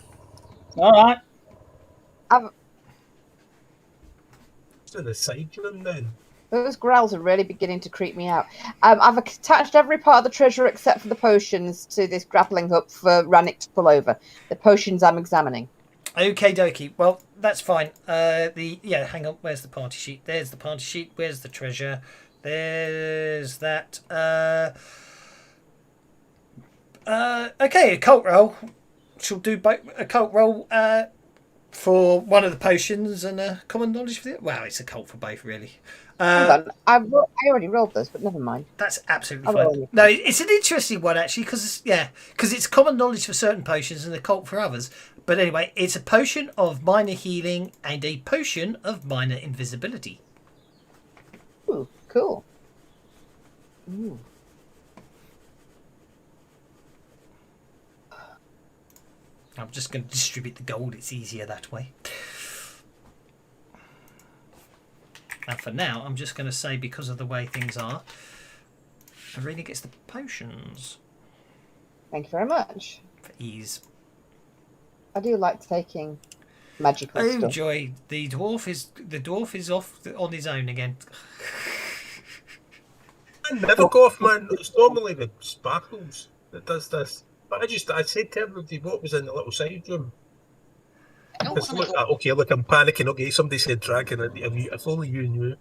All right. To the side of them then. Those growls are really beginning to creep me out. I've attached every part of the treasure except for the potions to this grappling hook for Rannick to pull over. The potions I'm examining. Okay, dokie. Well, that's fine. Hang on. Where's the party sheet? There's the party sheet. Where's the treasure? There's that. Okay, occult roll. She'll do both occult roll for one of the potions and common knowledge for the. Well, it's occult for both, really. Hang on, I already rolled this, but never mind. That's absolutely I'll fine. roll it. No, it's an interesting one actually because it's common knowledge for certain potions and occult for others. But anyway, it's a potion of minor healing and a potion of minor invisibility. Ooh, cool. Ooh. I'm just going to distribute the gold. It's easier that way. And for now, I'm just going to say, because of the way things are, Arena gets the potions Thank you very much. for ease. I do like taking magical Oh stuff. joy! The dwarf is off on his own again. I never go off, man. It's normally the sparkles that does this. But I said to everybody what was in the little side room. I don't It's want to like, go. okay, look, I'm panicking. Okay, somebody said dragon. If only you knew.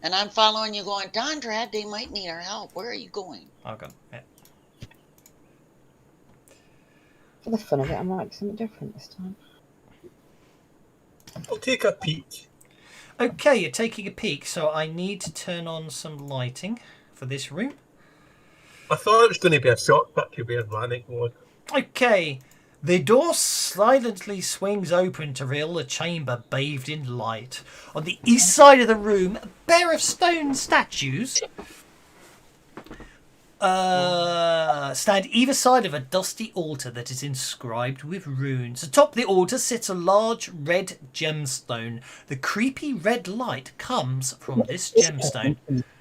And I'm following you going, Dondrad, they might need our help. Where are you going? I'll go. Yeah. For the fun of it, I might do something different this time. I'll take a peek. Okay, you're taking a peek, so I need to turn on some lighting for this room. I thought it was going to be a shortcut to where Rannick was. Okay, the door silently swings open to reveal a chamber bathed in light. On the east side of the room, a pair of stone statues stand either side of a dusty altar that is inscribed with runes. Atop the altar sits a large red gemstone. The creepy red light comes from this gemstone. It's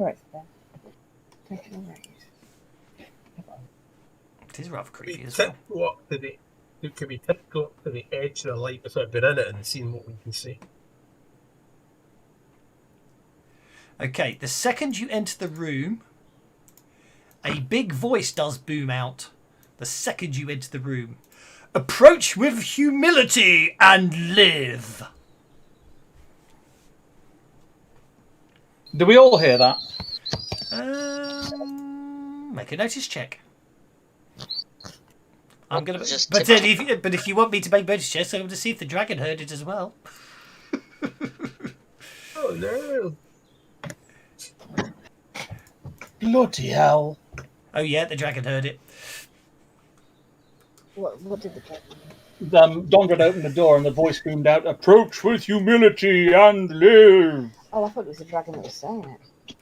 alright, take it away. It is rather creepy We as well. tiptoe to the. Can we tiptoe to the edge of the light without being in it and seeing what we can see? Okay, the second you enter the room, a big voice does boom out. The second you enter the room. Approach with humility and live. Do we all hear that? Make a notice check. I'm gonna. Just But tip- if you want me to make notice checks, I'm going to see if the dragon heard it as well. Oh no! Bloody hell. Oh yeah, the dragon heard it. What did the dragon? Dondred opened the door and the voice boomed out, "Approach with humility and live." Oh, I thought it was the dragon that was saying it.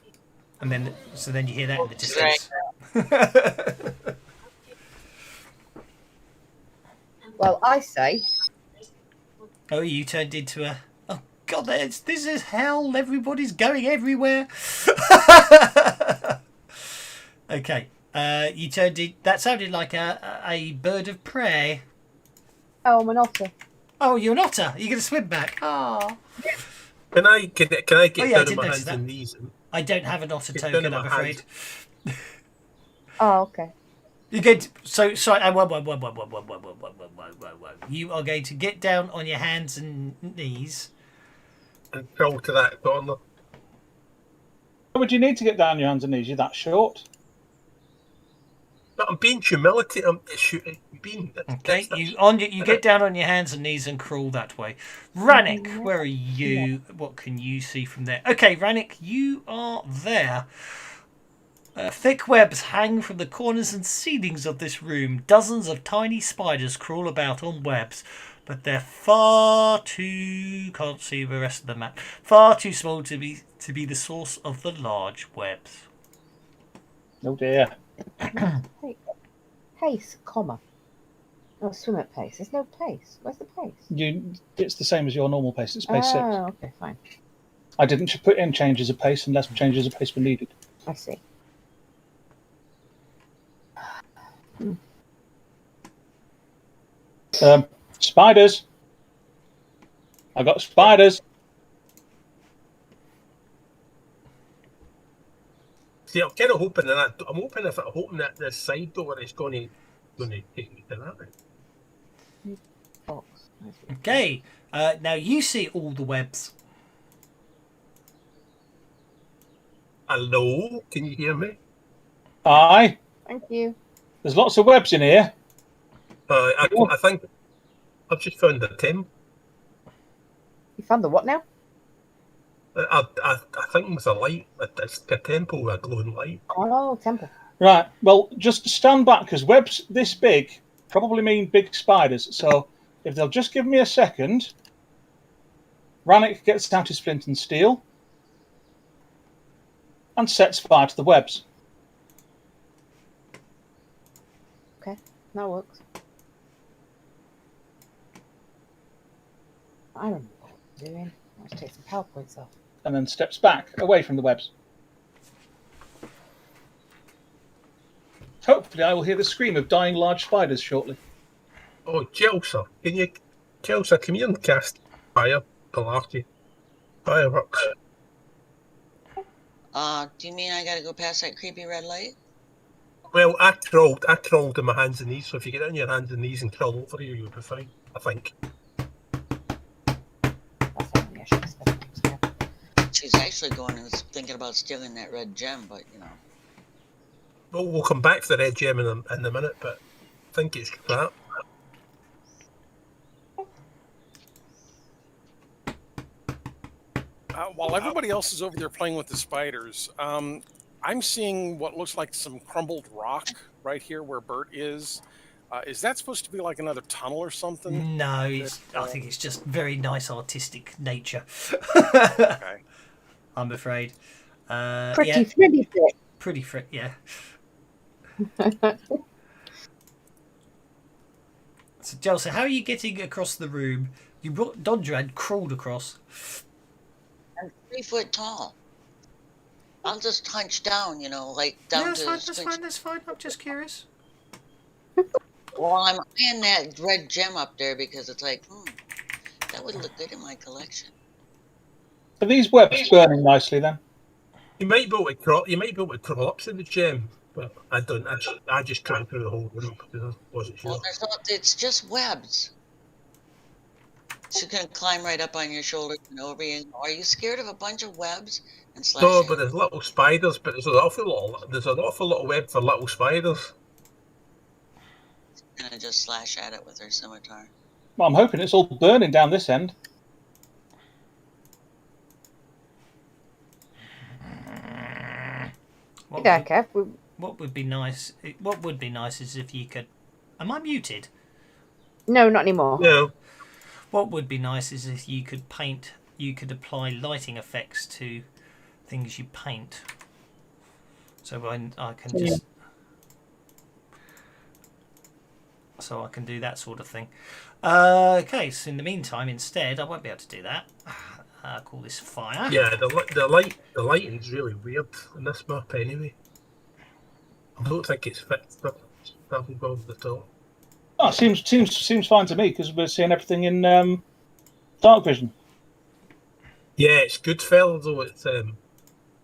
And then you hear that in the distance. Well, I say, Oh, you turned into a. Oh God, this is hell. Everybody's going everywhere. Okay. You turned in. That sounded like a bird of prey. oh, I'm an otter. Oh, you're an otter. You're going to swim back. Oh. Can I get Oh, yeah, I down did on my notice hands that. and knees? I don't have an otter Get token, down on I'm my afraid. Oh, okay. You get so sorry. You are going to get down on your hands and knees. And crawl to that corner. Why would you need to get down on your hands and knees? You're that short. But I'm being humility. I'm shooting. Okay, you get down on your hands and knees and crawl that way. Rannick, where are you? What can you see from there? Okay, Rannick, you are there. Thick webs hang from the corners and ceilings of this room. Dozens of tiny spiders crawl about on webs, but they're far too... Can't see the rest of the map. Far too small to be the source of the large webs. Oh dear. Pace, comma. No, swim at pace. There's no pace. Where's the pace? It's the same as your normal pace. It's pace 6. Oh, okay, fine. I didn't put in changes of pace unless changes of pace were needed. I see. Spiders. I got spiders. See, I'm kind of hoping that I'm hoping that this side door is going to take me to that. Box. Okay. Now you see all the webs. Hello, can you hear me? Aye. Thank you. There's lots of webs in here. I think I've just found the temp. You found the what now? I think it was a light. It's a temple with a glowing light. Oh, temple. Right. Well, just stand back because webs this big probably mean big spiders. So if they'll just give me a second, Rannick gets out his flint and steel and sets fire to the webs. Okay, that works. I don't know what I'm doing. Let's take some PowerPoints off. And then steps back away from the webs. Hopefully, I will hear the scream of dying large spiders shortly. Oh, Chelsea, can you come here and cast fire, Pilarty? Fireworks. Do you mean I gotta go past that creepy red light? Well, I crawled on my hands and knees, so if you get on your hands and knees and crawl over here, you'll be fine, I think. That's something I should have spent. She's actually going and thinking about stealing that red gem, but you know. Well, we'll come back to the red gem in a minute, but I think it's crap. While everybody else is over there playing with the spiders, I'm seeing what looks like some crumbled rock right here where Bert is. Is that supposed to be like another tunnel or something? No, I think it's just very nice artistic nature. Okay. I'm afraid. Pretty yeah, fritty fit. pretty yeah. So, Chelsea, how are you getting across the room? You brought Dodgerad crawled across. I'm 3 foot tall. I'll just hunch down, you know, like down No, that's to fine. That's fine. I'm just curious. Well, I'm eyeing that red gem up there because it's like, that would look good in my collection. Are these webs burning nicely then? You might be able to crawl up to the gem, but I don't. I just crawled through the whole room because I wasn't sure. Well, it's just webs. She's gonna climb right up on your shoulders and over you. Are you scared of a bunch of webs and slash? No, but there's little spiders. But there's an awful lot of web for little spiders. Gonna just slash at it with her scimitar. Well, I'm hoping it's all burning down this end. What would be nice? What would be nice is if you could. Am I muted? No, not anymore. No. What would be nice is if you could paint. You could apply lighting effects to things you paint. So I can just. So I can do that sort of thing. Okay, so in the meantime, instead, I won't be able to do that. I'll call this fire. Yeah, the lighting's really weird in this map anyway. I don't think it's fit for travel bombs at all. Oh, seems fine to me because we're seeing everything in dark vision. Yeah, it's Goodfella though. It's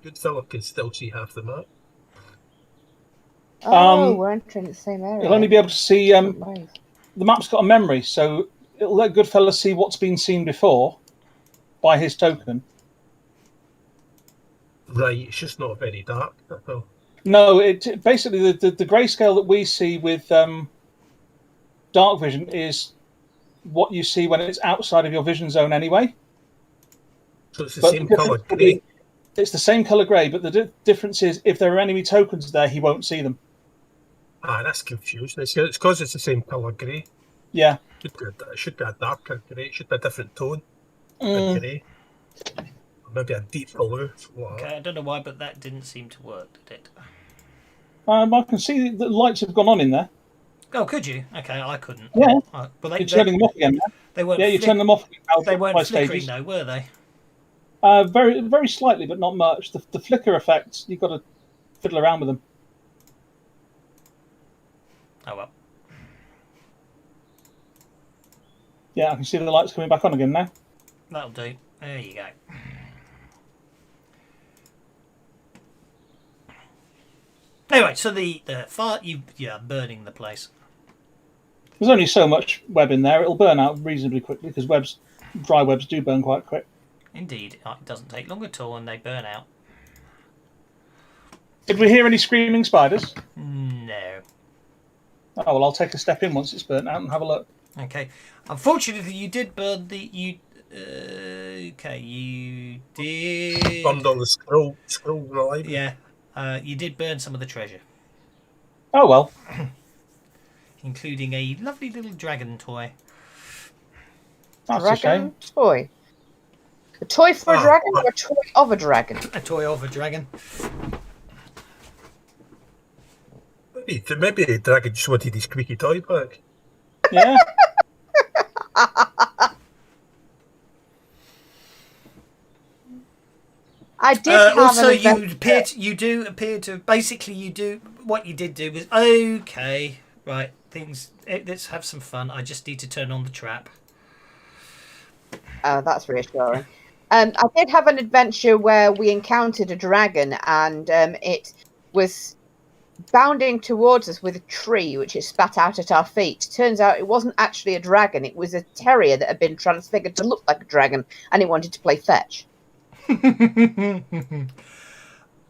Goodfella can still see half the map. Oh, we're entering the same area. You'll only be able to see the map's got a memory, so it'll let Goodfella see what's been seen before by his token. Right, it's just not very dark at all. No, it basically the grayscale that we see with dark vision is what you see when it's outside of your vision zone anyway. So it's the same colour grey. It's the same colour grey, but the difference is if there are enemy tokens there, he won't see them. Ah, that's confusing. It's because it's the same colour grey. Yeah. It should be a darker grey. It should be a different tone than grey. Or maybe a deep blue. Okay, I don't know why, but that didn't seem to work, did it? I can see the lights have gone on in there. Oh, could you? Okay, I couldn't. Yeah. Well, You're turning them off again. They weren't. Yeah, you turn them off. They weren't by flickering, stages. though, were they? Very, very slightly, but not much. The flicker effect, you've got to fiddle around with them. Oh well. Yeah, I can see the lights coming back on again now. That'll do. There you go. Anyway, so the fire, you're burning the place. There's only so much web in there. It'll burn out reasonably quickly because dry webs do burn quite quick. Indeed, it doesn't take long at all, and they burn out. Did we hear any screaming spiders? No. Oh well, I'll take a step in once it's burnt out and have a look. Okay. Unfortunately, you did burn the okay, you did. Burned all the scroll in the library. Yeah. You did burn some of the treasure, Oh well. including a lovely little dragon toy. That's a Dragon shame. toy. A toy for a Oh, dragon or a toy of a dragon? A toy of a dragon. Maybe the dragon just wanted his squeaky toy back. Yeah. I did have also, an adventure. you do appear to basically what you did do was okay. Right, let's have some fun. I just need to turn on the trap. Oh, that's reassuring. I did have an adventure where we encountered a dragon, and it was bounding towards us with a tree, which it spat out at our feet. Turns out it wasn't actually a dragon; it was a terrier that had been transfigured to look like a dragon, and it wanted to play fetch.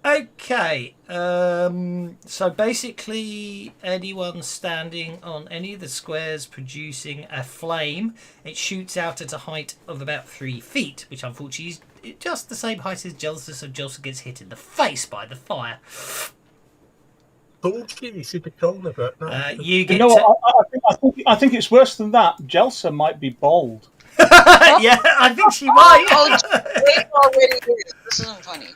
Okay, so basically anyone standing on any of the squares producing a flame, it shoots out at a height of about 3 feet, which unfortunately is just the same height as Jelsa, so Jelsa gets hit in the face by the fire. Told you should be calling about that. You get You know what? I think it's worse than that. Jelsa might be bald. yeah, I think she might. Oh, it already is. This isn't funny.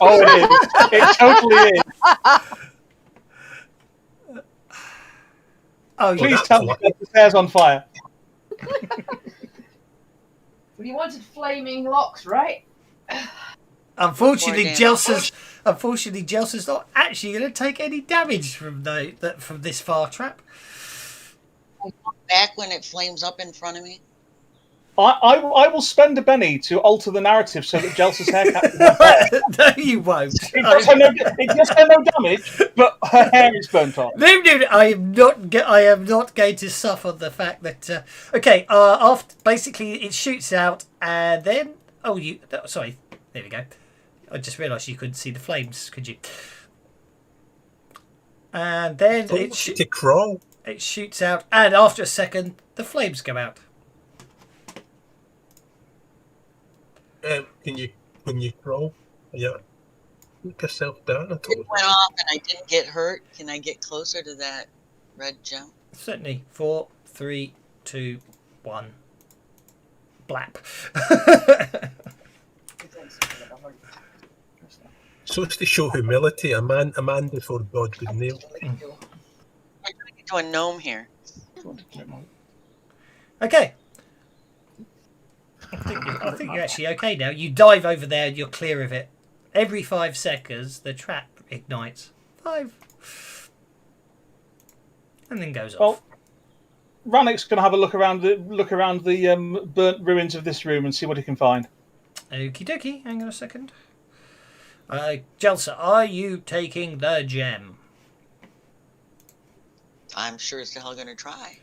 Oh, it is. It totally is. Oh, Please that's tell me that the hair's on fire. Well, you wanted flaming locks, right? Unfortunately, Poor Jelsa's not actually going to take any damage from this fire trap. Back when it flames up in front of me. I will spend a penny to alter the narrative so that Jelsa's hair catches on fire. No, you won't. It does her no damage, but her hair is burnt off. No, I am not going to suffer the fact that. Okay, after basically it shoots out, and then sorry, there we go. I just realised you couldn't see the flames, could you? And then to crawl. It shoots out, and after a second, the flames go out. Can you crawl? Yeah. Put yourself down. It went off and I didn't get hurt. Can I get closer to that red gem? Certainly. 4, 3, 2, 1. Blap. So it's to show humility. A man before God could kneel. I'm turning into a gnome here. Okay. I think you're actually okay now. You dive over there and you're clear of it. Every 5 seconds, the trap ignites. 5. And then goes off. Well, Rannick's going to have a look around the burnt ruins of this room and see what he can find. Okie dokie. Hang on a second. Jelsa, are you taking the gem? I'm sure as the hell gonna try.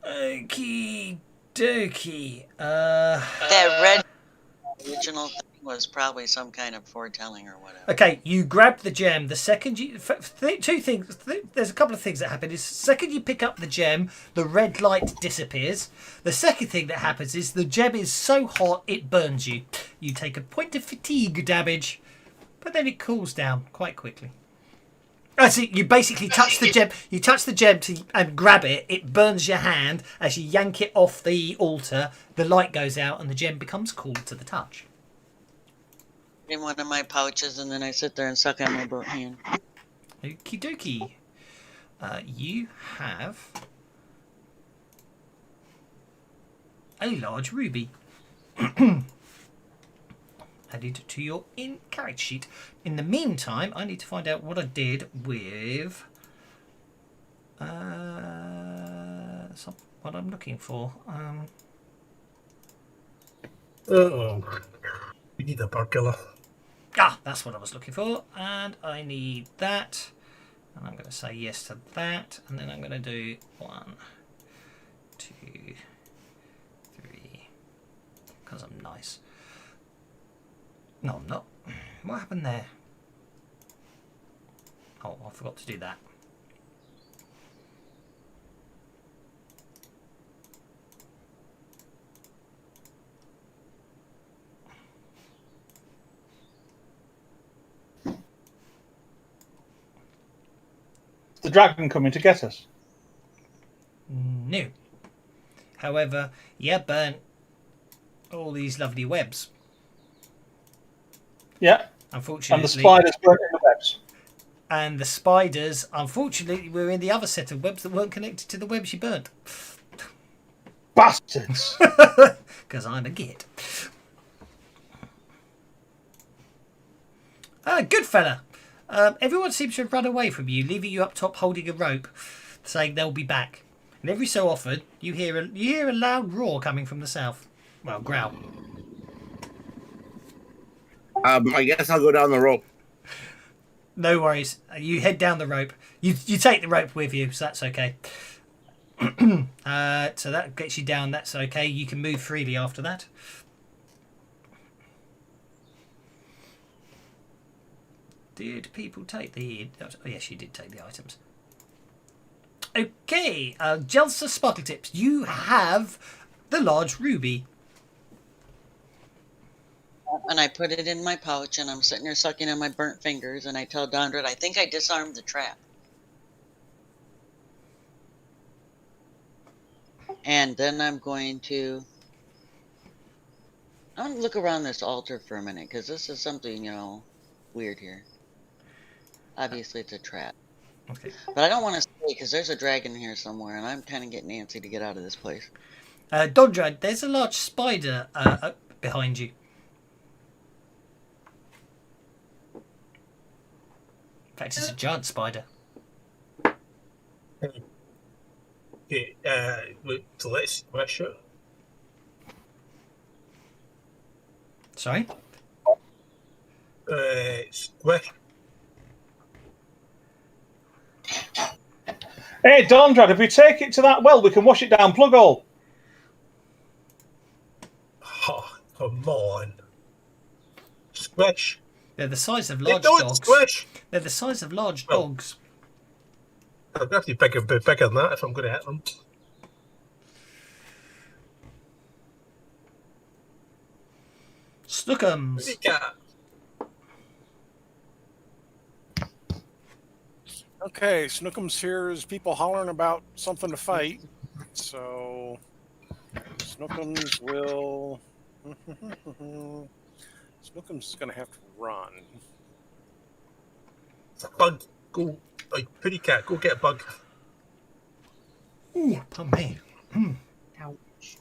Okie dokie. That red original thing was probably some kind of foretelling or whatever. Okay, you grab the gem. The second you... two things. There's a couple of things that happen. Is the second you pick up the gem, the red light disappears. The second thing that happens is the gem is so hot it burns you. You take a point of fatigue damage, but then it cools down quite quickly. So you basically touch the gem. You touch the gem and grab it. It burns your hand as you yank it off the altar. The light goes out and the gem becomes cool to the touch. In one of my pouches, and then I sit there and suck on my burnt hand. Okie dokie. You have a large ruby. added to your character sheet. In the meantime, I need to find out what I did with what I'm looking for. Oh, we need a burglar. That's what I was looking for, and I need that. And I'm going to say yes to that, and then I'm going to do 1, 2, 3, because I'm nice. No, I'm not. What happened there? Oh, I forgot to do that. The dragon coming to get us? No. However, burnt all these lovely webs. Yeah. Unfortunately. And the spiders weren't in the webs. And the spiders, unfortunately, were in the other set of webs that weren't connected to the webs you burnt. Bastards! Because I'm a git. Good fella. Everyone seems to have run away from you, leaving you up top holding a rope, saying they'll be back. And every so often, you hear a loud roar coming from the south. Well, growl. I guess I'll go down the rope. No worries. You head down the rope. You take the rope with you, so that's okay. So that gets you down. That's okay. You can move freely after that. Did people take the... Oh, yes, you did take the items. Okay. Jelsa Sparkletips, you have the large ruby. And I put it in my pouch, and I'm sitting there sucking on my burnt fingers, and I tell Dondred, I think I disarmed the trap. And then I'm going to look around this altar for a minute, because this is something, weird here. Obviously, it's a trap. Okay. But I don't want to stay, because there's a dragon here somewhere, and I'm kind of getting antsy to get out of this place. Dondred, there's a large spider behind you. In fact, it's a giant spider. Okay, so let's squish it. Sorry? Squish. Hey, Dondrad, if we take it to that well, we can wash it down plug hole. Oh, come on. Squish. They're the size of large don't dogs. Squish. They're the size of large dogs. I'm going to have to be bigger than that if I'm going to hit them. Snookums. Okay, Snookums hears people hollering about something to fight, so Snookums will. Snookums is going to have to run. It's a bug. Go, pretty cat. Go get a bug. Ooh, pardon me. Ouch.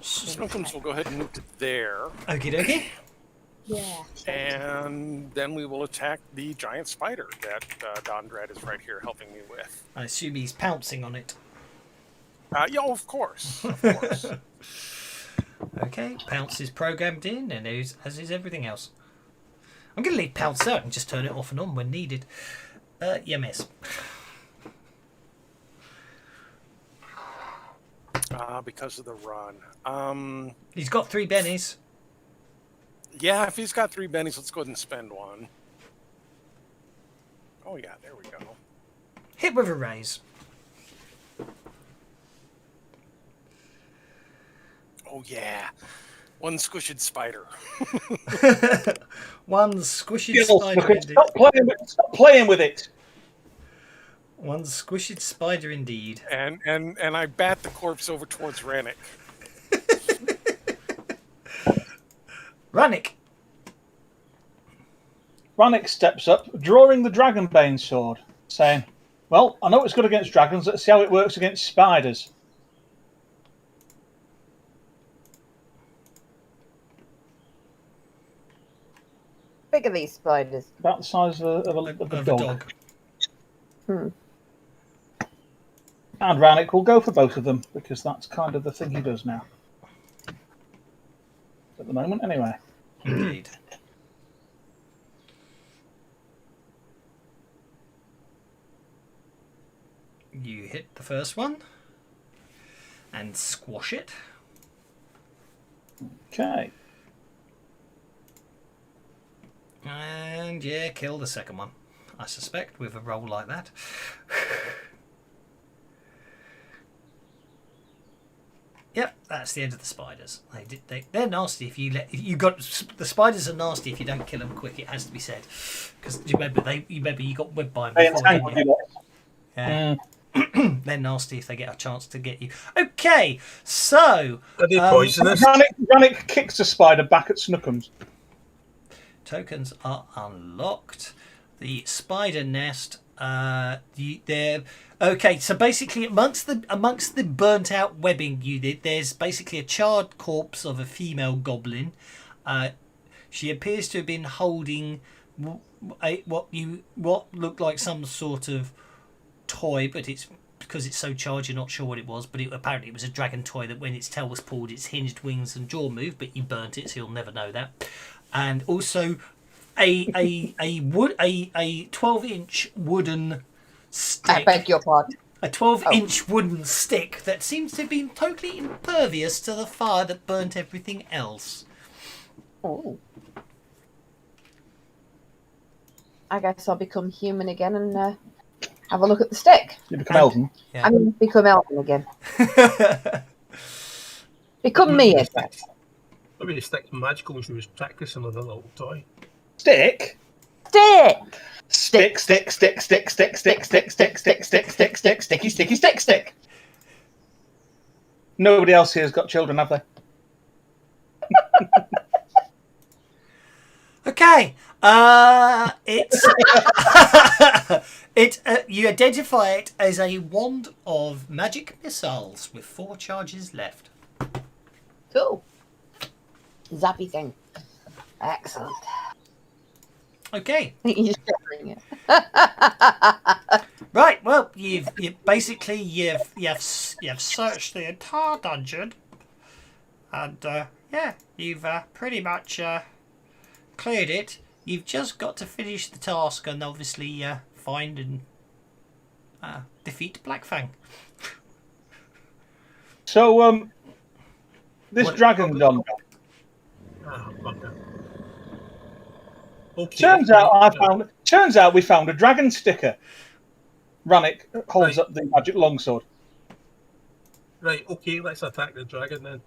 Snookums will go ahead and move to there. Okie dokie. Yeah. And then we will attack the giant spider that Dondred is right here helping me with. I assume he's pouncing on it. Yeah, of course. Of course. Okay, Pounce is programmed in, and as is everything else. I'm going to leave Pounce out and just turn it off and on when needed. You miss. Because of the run. He's got 3 bennies. Yeah, if he's got 3 bennies, let's go ahead and spend one. Oh, yeah, there we go. Hit with a raise. Oh, yeah. One squished spider. One squished Skills, spider look, indeed. stop playing with it. One squished spider indeed. And I bat the corpse over towards Rannick. Rannick. Rannick steps up, drawing the Dragonbane sword, saying, well, I know it's good against dragons, let's see how it works against spiders. big are these spiders? About the size of a Of a dog. dog. Hmm. And Rannick will go for both of them because that's kind of the thing he does now. At the moment, anyway. Indeed. You hit the first one and squash it. Okay. And yeah, kill the second one, I suspect, with a roll like that. Yep, that's the end of the spiders. They're nasty if you the spiders are nasty if you don't kill them quick. It has to be said, because remember you got webbed by them They before, didn't entangle you? you. Yeah. They're nasty if they get a chance to get you. Okay, so Are they poisonous? Rannick kicks the spider back at Snookums. tokens are unlocked. The spider nest. They're okay. So basically, amongst the burnt out webbing unit, there's basically a charred corpse of a female goblin. She appears to have been holding what looked like some sort of toy, but it's because it's so charged you're not sure what it was, but apparently it was a dragon toy that when its tail was pulled its hinged wings and jaw moved, but you burnt it so you'll never know that. And also a 12-inch wooden stick. I beg your pardon. A 12-inch wooden stick that seems to have been totally impervious to the fire that burnt everything else. Oh. I guess I'll become human again and have a look at the stick. You become Elven. Yeah. I mean, become Elven again. Become me again. Maybe the stick's magical when she was practicing with a little toy. Stick? Stick! Stick, stick, stick, stick, stick, stick, stick, stick, stick, stick, stick, stick, sticky, sticky, stick, stick. Nobody else here has got children, have they? Okay. It's you identify it as a wand of magic missiles with 4 charges left. Cool. Zappy thing. Excellent. Okay. You're shivering it. Right. Well, you've searched the entire dungeon, and you've pretty much cleared it. You've just got to finish the task and obviously find and defeat Black Fang. So, this What- dragon done. Ah, fucker. Okay. Turns out we found a dragon sticker. Rannick holds Right. up the magic longsword. Right, okay, let's attack the dragon then.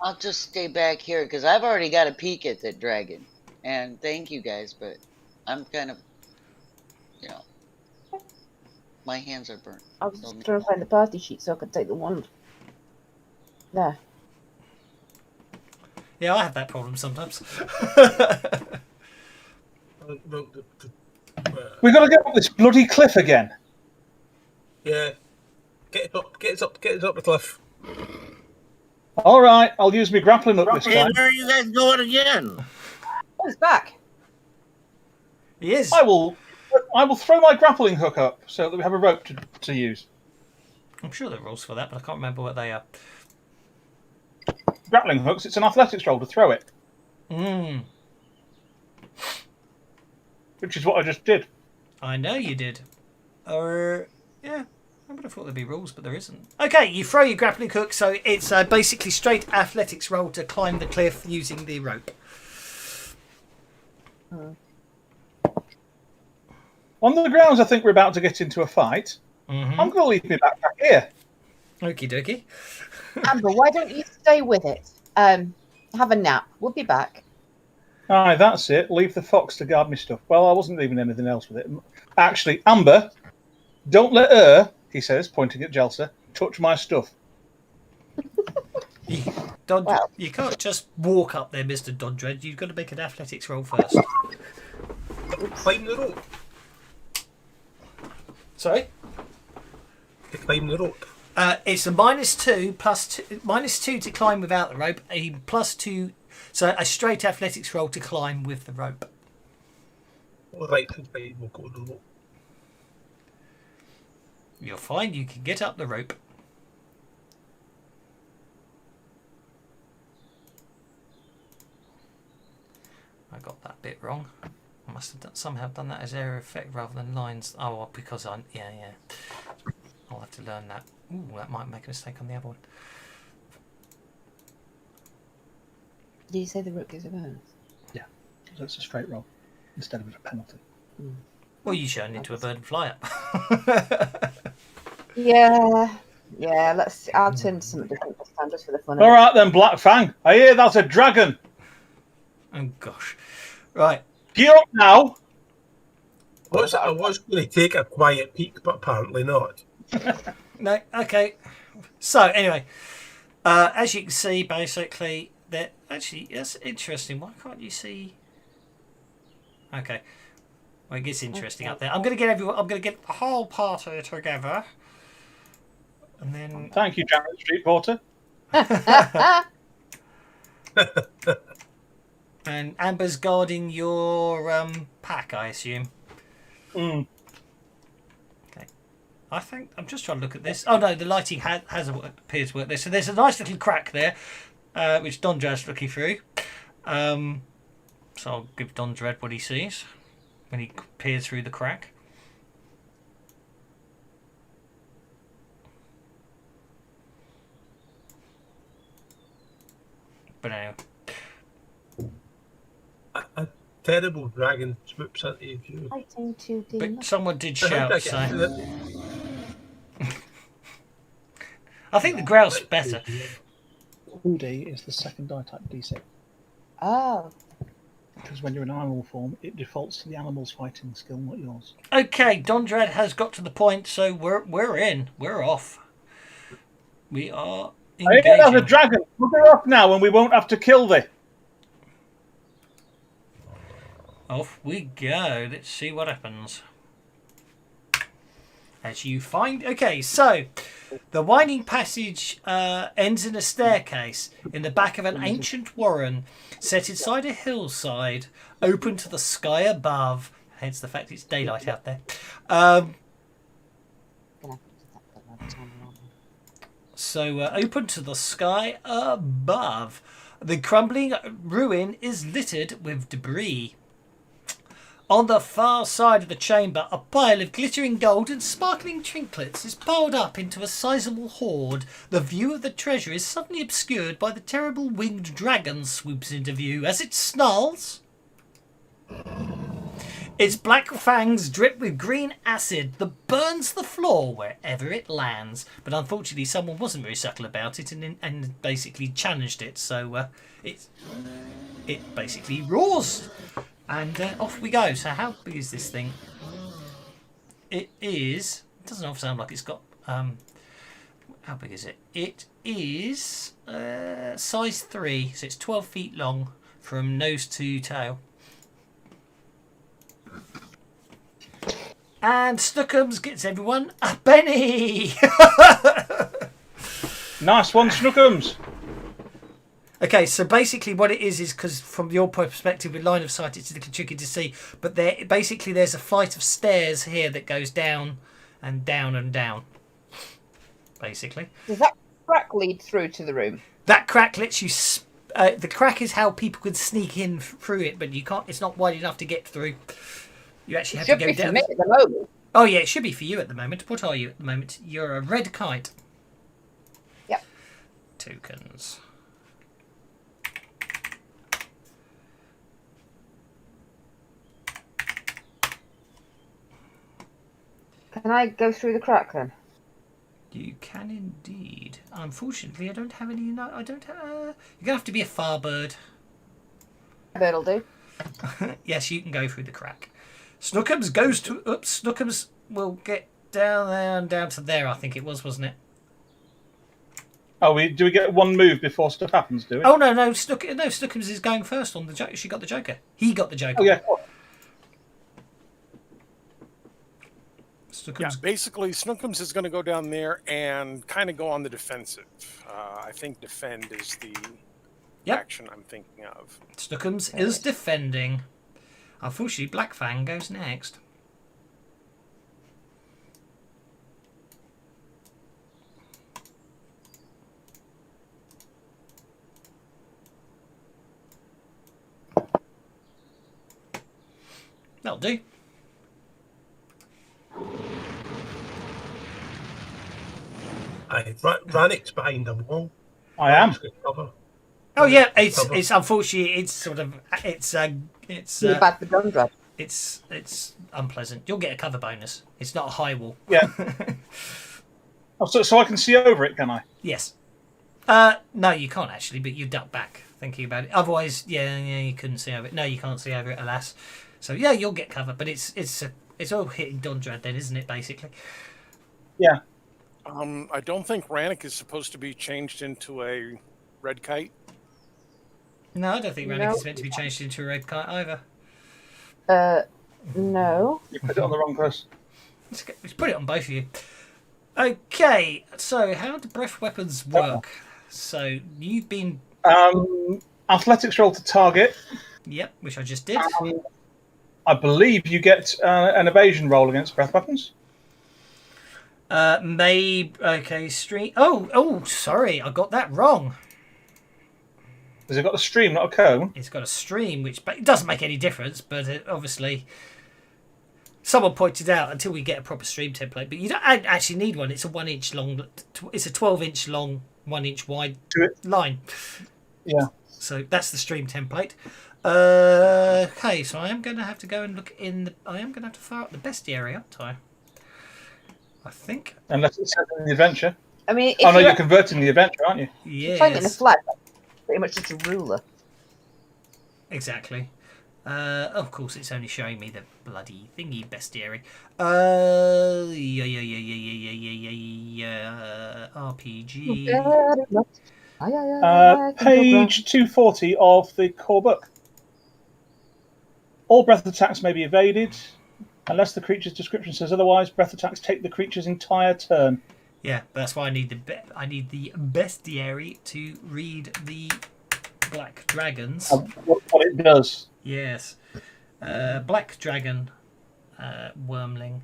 I'll just stay back here because I've already got a peek at the dragon. And thank you guys, but I'm kind of, my hands are burnt. I was just trying to find the party sheet so I could take the wand. There. Yeah, I have that problem sometimes. We've got to get up this bloody cliff again. Yeah. Get us up the cliff. All right, I'll use my grappling hook this Hey, time. where are you guys going again? Oh, it's back. He is. I will throw my grappling hook up so that we have a rope to use. I'm sure there are rules for that, but I can't remember what they are. Grappling hooks, it's an athletics roll to throw it, which is what I just did. I know you did. Yeah. I would have thought there'd be rules, but there isn't. Okay, you throw your grappling hook, so it's basically straight athletics roll to climb the cliff using the rope. On the grounds, I think we're about to get into a fight. Mm-hmm. I'm going to leave my backpack here. Okie dokie. Amber, why don't you stay with it? Have a nap. We'll be back. Aye, that's it. Leave the fox to guard my stuff. Well, I wasn't leaving anything else with it. Actually, Amber, don't let her, he says, pointing at Jelsa, touch my stuff. You can't just walk up there, Mr. Dodred. You've got to make an athletics roll first. Climb the rope. Sorry? To climb the rope. It's a -2 plus two, -2 to climb without the rope, a +2 So a straight athletics roll to climb with the rope. All right, we'll go to the rope. You'll find you can get up the rope. I got that bit wrong. I must have somehow done that as area effect rather than lines. Oh, well, because yeah. I'll have to learn that. Ooh, that might make a mistake on the other one. Did you say the rook is a bonus? Yeah, so it's a straight roll instead of a penalty. Well, you turned into a bird and fly up. Yeah. I'll turn to something different this time, just for the fun of All it. right then, Black Fang. I hear that's a dragon. Oh gosh. Right. Get up now. I was going to take a quiet peek, but apparently not. No. Okay. So anyway, as you can see, basically, that actually that's interesting. Why can't you see? Okay. Well, it gets interesting up there. I'm going to get the whole party together, and then. Thank you, Jared Street Porter. And Amber's guarding your pack, I assume. Mm. Okay. I think I'm just trying to look at this. Oh no, the lighting appears to work there. So there's a nice little crack there, which Don Dread's looking through. So I'll give Don Dread what he sees when he peers through the crack. But anyway. A terrible dragon swoops into view. Fighting to But someone did So how shout, did I so get to it? I think the grouse better. Woody is the second die type D6. Oh. Because when you're in animal form, it defaults to the animal's fighting skill, not yours. Okay, Don Dread has got to the point, so we're in. We're off. We are I hear there's a engaging. dragon. Look her off now and we won't have to kill thee. Off we go. Let's see what happens. As you find... Okay, so the winding passage ends in a staircase in the back of an ancient warren set inside a hillside, open to the sky above, hence the fact it's daylight out there. So open to the sky above. The crumbling ruin is littered with debris. On the far side of the chamber, a pile of glittering gold and sparkling trinkets is piled up into a sizable hoard. The view of the treasure is suddenly obscured by the terrible winged dragon swoops into view as it snarls. Its black fangs drip with green acid that burns the floor wherever it lands. But unfortunately, someone wasn't very subtle about it and basically challenged it. So it basically roars. And off we go. So how big is this thing? It doesn't sound like it's got... how big is it? It is size 3. So it's 12 feet long from nose to tail. And Snookums gets everyone a penny! Nice one, Snookums. Okay, so basically what it is because from your perspective with line of sight it's a little tricky to see, but there's a flight of stairs here that goes down and down and down, basically. Does that crack lead through to the room? That crack lets you... the crack is how people can sneak in through it, but you can't. It's not wide enough to get through. You actually have to go down. It should be for me at the moment. Oh yeah, it should be for you at the moment. What are you at the moment? You're a red kite. Yep. Tokens. Can I go through the crack then? You can indeed. Unfortunately, I don't have any. No, I don't have. You're gonna have to be a farbird. That'll do. Yes, you can go through the crack. Snookums goes to. Oops, Snookums will get down there and down to there. I think it was, wasn't it? Oh, do we get one move before stuff happens? Do we? Oh no, Snookums is going first on the joke. She got the Joker. He got the Joker. Oh yeah. Yeah, basically, Snookums is going to go down there and kind of go on the defensive. I think defend is the Yep. action I'm thinking of. Snookums is defending. Unfortunately, Black Fang goes next. That'll do. Rannick's behind the wall. I am. Cover. Oh yeah, it's Cover. it's unfortunately it's sort of it's You're bad for Dundra. it's unpleasant. You'll get a cover bonus. It's not a high wall. Yeah. Oh, so I can see over it, can I? Yes. No, you can't actually, but you duck back thinking about it. Otherwise, yeah, you couldn't see over it. No, you can't see over it, alas. So yeah, you'll get cover, but it's all hitting Dondrad then, isn't it? Basically. Yeah. I don't think Rannick is supposed to be changed into a red kite. No, I don't think Rannick No. is meant to be changed into a red kite either. No. You put it on the wrong person. Let's put it on both of you. Okay, so how do breath weapons work? So you've been... Athletics roll to target. Yep, which I just did. I believe you get an evasion roll against breath weapons. Maybe... Okay, stream... Oh, sorry, I got that wrong. Has it got a stream, not a cone? It's got a stream, which it doesn't make any difference, but obviously... Someone pointed out until we get a proper stream template, but you don't actually need one. It's a 1 inch long... It's a 12-inch long, 1 inch wide line. Yeah. So that's the stream template. Okay, so I am going to have to go and look in the... I am going to have to fire up the bestiary, aren't I think. Unless it's set in the adventure. I mean, if Oh no, you're you're converting the adventure, aren't you? playing it in a Yes, flag, that's pretty much just a ruler. exactly. Of course, it's only showing me the bloody thingy bestiary. RPG. Page 240 of the core book. All breath attacks may be evaded. Unless the creature's description says otherwise, breath attacks take the creature's entire turn. Yeah, but that's why I need the bestiary to read the black dragons. What it does. Yes. Black dragon, wormling.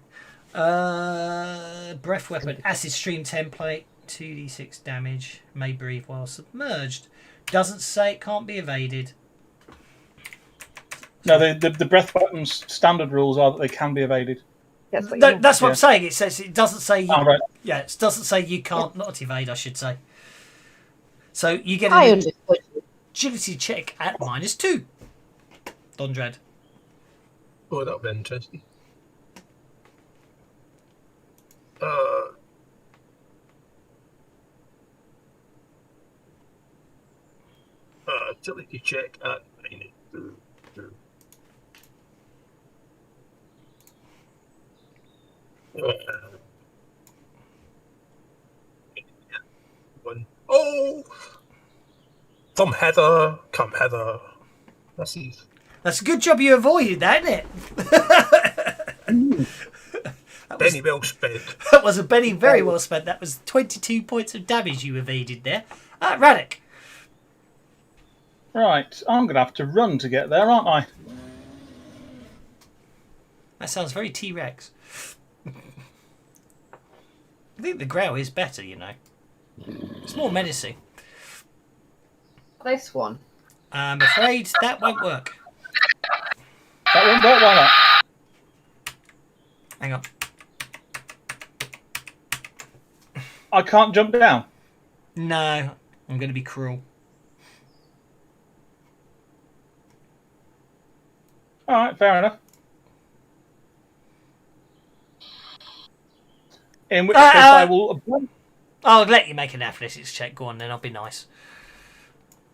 Breath weapon, acid stream template, 2d6 damage, may breathe while submerged. Doesn't say it can't be evaded. No, the breath weapons standard rules are that they can be evaded. That's what, That's what Yeah. I'm saying. It says it doesn't say. Oh, right. Yeah, it doesn't say you can't not evade. I should say. So you get I an understood you. agility check at -2. Dondrad. Oh, that'll be interesting. Agility check at -2. One. Oh! Come hither, come hither. That's easy. That's a good job you avoided that, isn't it? Penny well spent. That was a Benny very well spent. That was 22 points of damage you evaded there. Radek. Right, I'm going to have to run to get there, aren't I? That sounds very T-Rex. I think the growl is better, you know. It's more menacing. This one. I'm afraid that won't work. That won't work, why not? Hang on. I can't jump down. No, I'm going to be cruel. Alright, fair enough. In which case I will... I'll let you make an athletics check. Go on, then I'll be nice.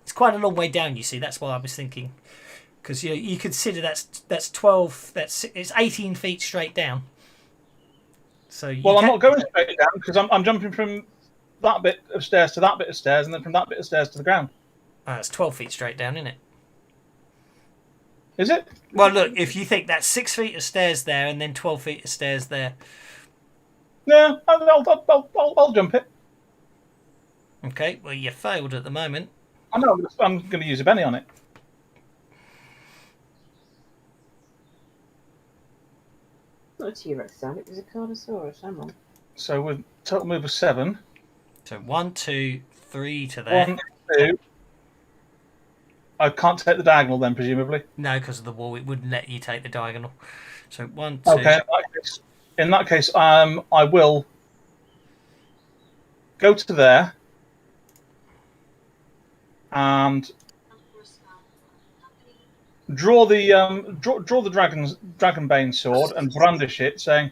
It's quite a long way down, you see. That's why I was thinking, because you consider that's 12. It's 18 feet straight down. So Well, I'm not going straight down because I'm jumping from that bit of stairs to that bit of stairs and then from that bit of stairs to the ground. It's 12 feet straight down, isn't it? Is it? Well, look, if you think that's 6 feet of stairs there and then 12 feet of stairs there. Yeah, I'll jump it. Okay, well, you failed at the moment. I know. I'm going to use a Benny on it. Not a T-Rex sound, it was a Carnosaurus. Hang on. So with total move of 7. So 1, 2, 3 to there. 1, 2. I can't take the diagonal then, presumably. No, because of the wall, it wouldn't let you take the diagonal. So 1, 2. Okay. In that case, I will go to there and draw the draw the dragonbane sword and brandish it, saying,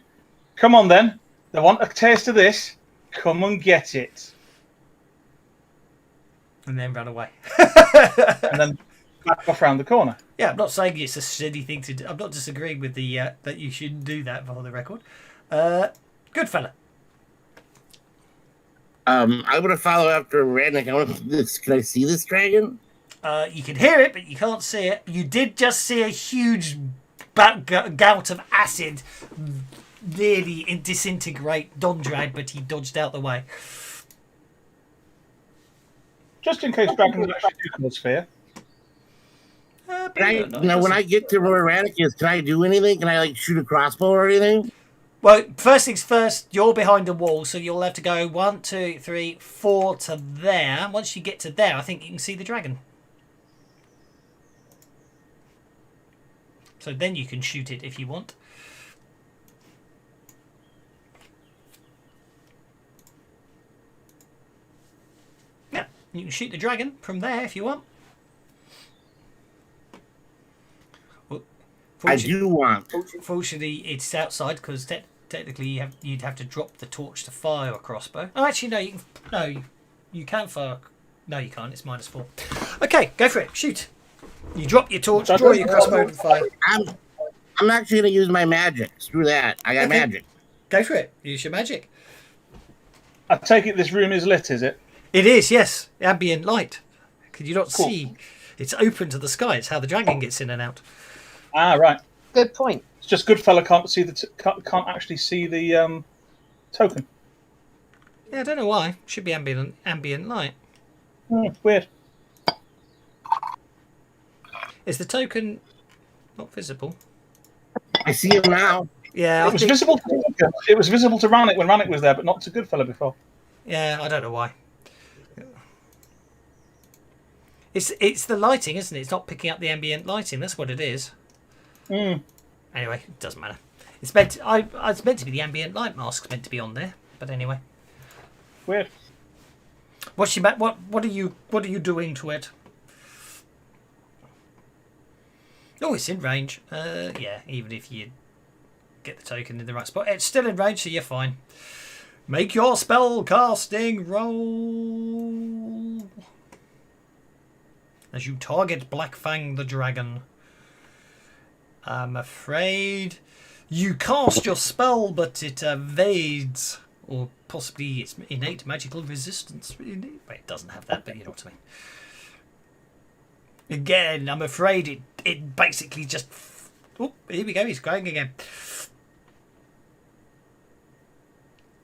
"Come on, then. They want a taste of this. Come and get it." And then run away. And then back off round the corner. Yeah, I'm not saying it's a silly thing to do. I'm not disagreeing with the that you shouldn't do that for the record. Good fella. I'm gonna follow after Redneck. Can I see this dragon? You can hear it, but you can't see it. You did just see a huge gout of acid nearly disintegrate Dondrad, but he dodged out the way. Just in case dragons actually do cause fear. When I get to where Redneck is, can I do anything? Can I like shoot a crossbow or anything? Well, first things first, you're behind a wall, so you'll have to go 1, 2, 3, 4 to there. Once you get to there, I think you can see the dragon. So then you can shoot it if you want. Yeah, you can shoot the dragon from there if you want. Well, I do want. Fortunately, it's outside because technically you'd have to drop the torch to fire a crossbow. Oh, actually, no, you can fire. No, you can't. It's -4. Okay, go for it. Shoot. You drop your torch, draw your crossbow, and fire. I'm actually going to use my magic. Screw that. I got magic. Go for it. Use your magic. I take it this room is lit, is it? It is, yes. Ambient light. Could you not see? It's open to the sky. It's how the dragon gets in and out. Ah, right. Good point. It's just Goodfella can't see can't actually see the token. Yeah, I don't know why. Should be ambient light. Weird. Is the token not visible? I see him now. Yeah, It was visible to Rannick when Rannick was there, but not to Goodfella before. Yeah, I don't know why. It's the lighting, isn't it? It's not picking up the ambient lighting. That's what it is. Mm. Anyway, it doesn't matter. It's meant to be the ambient light mask's meant to be on there. But anyway, Weird. what are you doing to it? Oh, it's in range. Yeah, even if you get the token in the right spot, it's still in range, so you're fine. Make your spell casting roll as you target Black Fang the dragon. I'm afraid you cast your spell, but it evades, or possibly it's innate magical resistance. Wait, it doesn't have that, but you know what I mean. Again, I'm afraid it basically just... Oh, here we go, he's going again.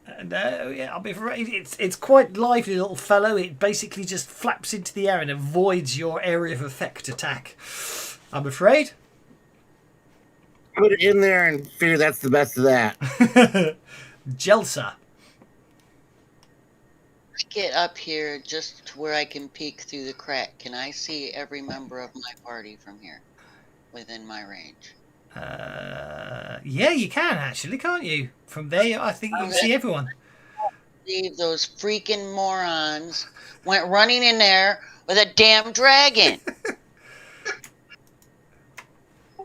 And yeah, I'm afraid it's quite lively, little fellow. It basically just flaps into the air and avoids your area of effect attack. I'm afraid. Put it in there and figure that's the best of that. Jelsa. Get up here just to where I can peek through the crack. Can I see every member of my party from here within my range? Yeah, you can actually, can't you? From there, I think you can see everyone. Those freaking morons went running in there with a damn dragon.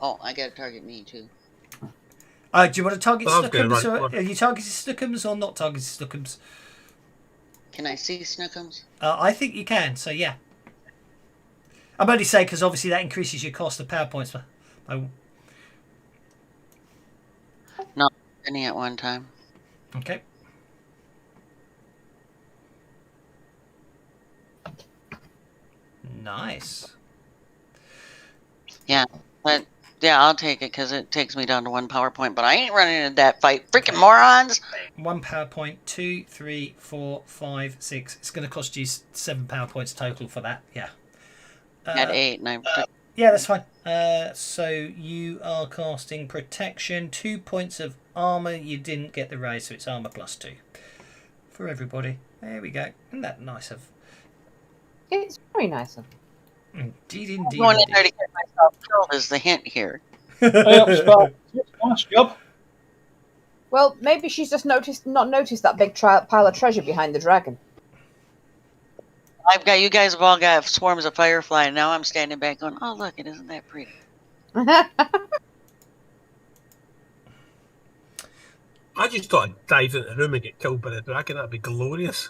Oh, I gotta target me too. Do you want to target Snookums? Are you targeting Snookums or not targeting Snookums? Can I see Snookums? I think you can, so yeah. I'm only saying because obviously that increases your cost of power points. Not any at one time. Okay. Nice. Yeah, but Yeah, I'll take it because it takes me down to 1 PowerPoint. But I ain't running into that fight. Freaking morons! 1 PowerPoint, 2, 3, 4, 5, 6. It's going to cost you 7 PowerPoints total for that. Yeah. At 8, and Yeah, that's fine. So you are casting protection, 2 points of armor. You didn't get the raise, so it's armor plus 2 for everybody. There we go. Isn't that nice of? It's very nice of Indeed, indeed. going in there to get myself killed is the hint here. Nice job. Well, maybe she's just not noticed that big pile of treasure behind the dragon. I've got you guys have all got swarms of firefly, and now I'm standing back going, "Oh look, it isn't that pretty." I just thought I'd dive into the room and get killed by the dragon. That'd be glorious.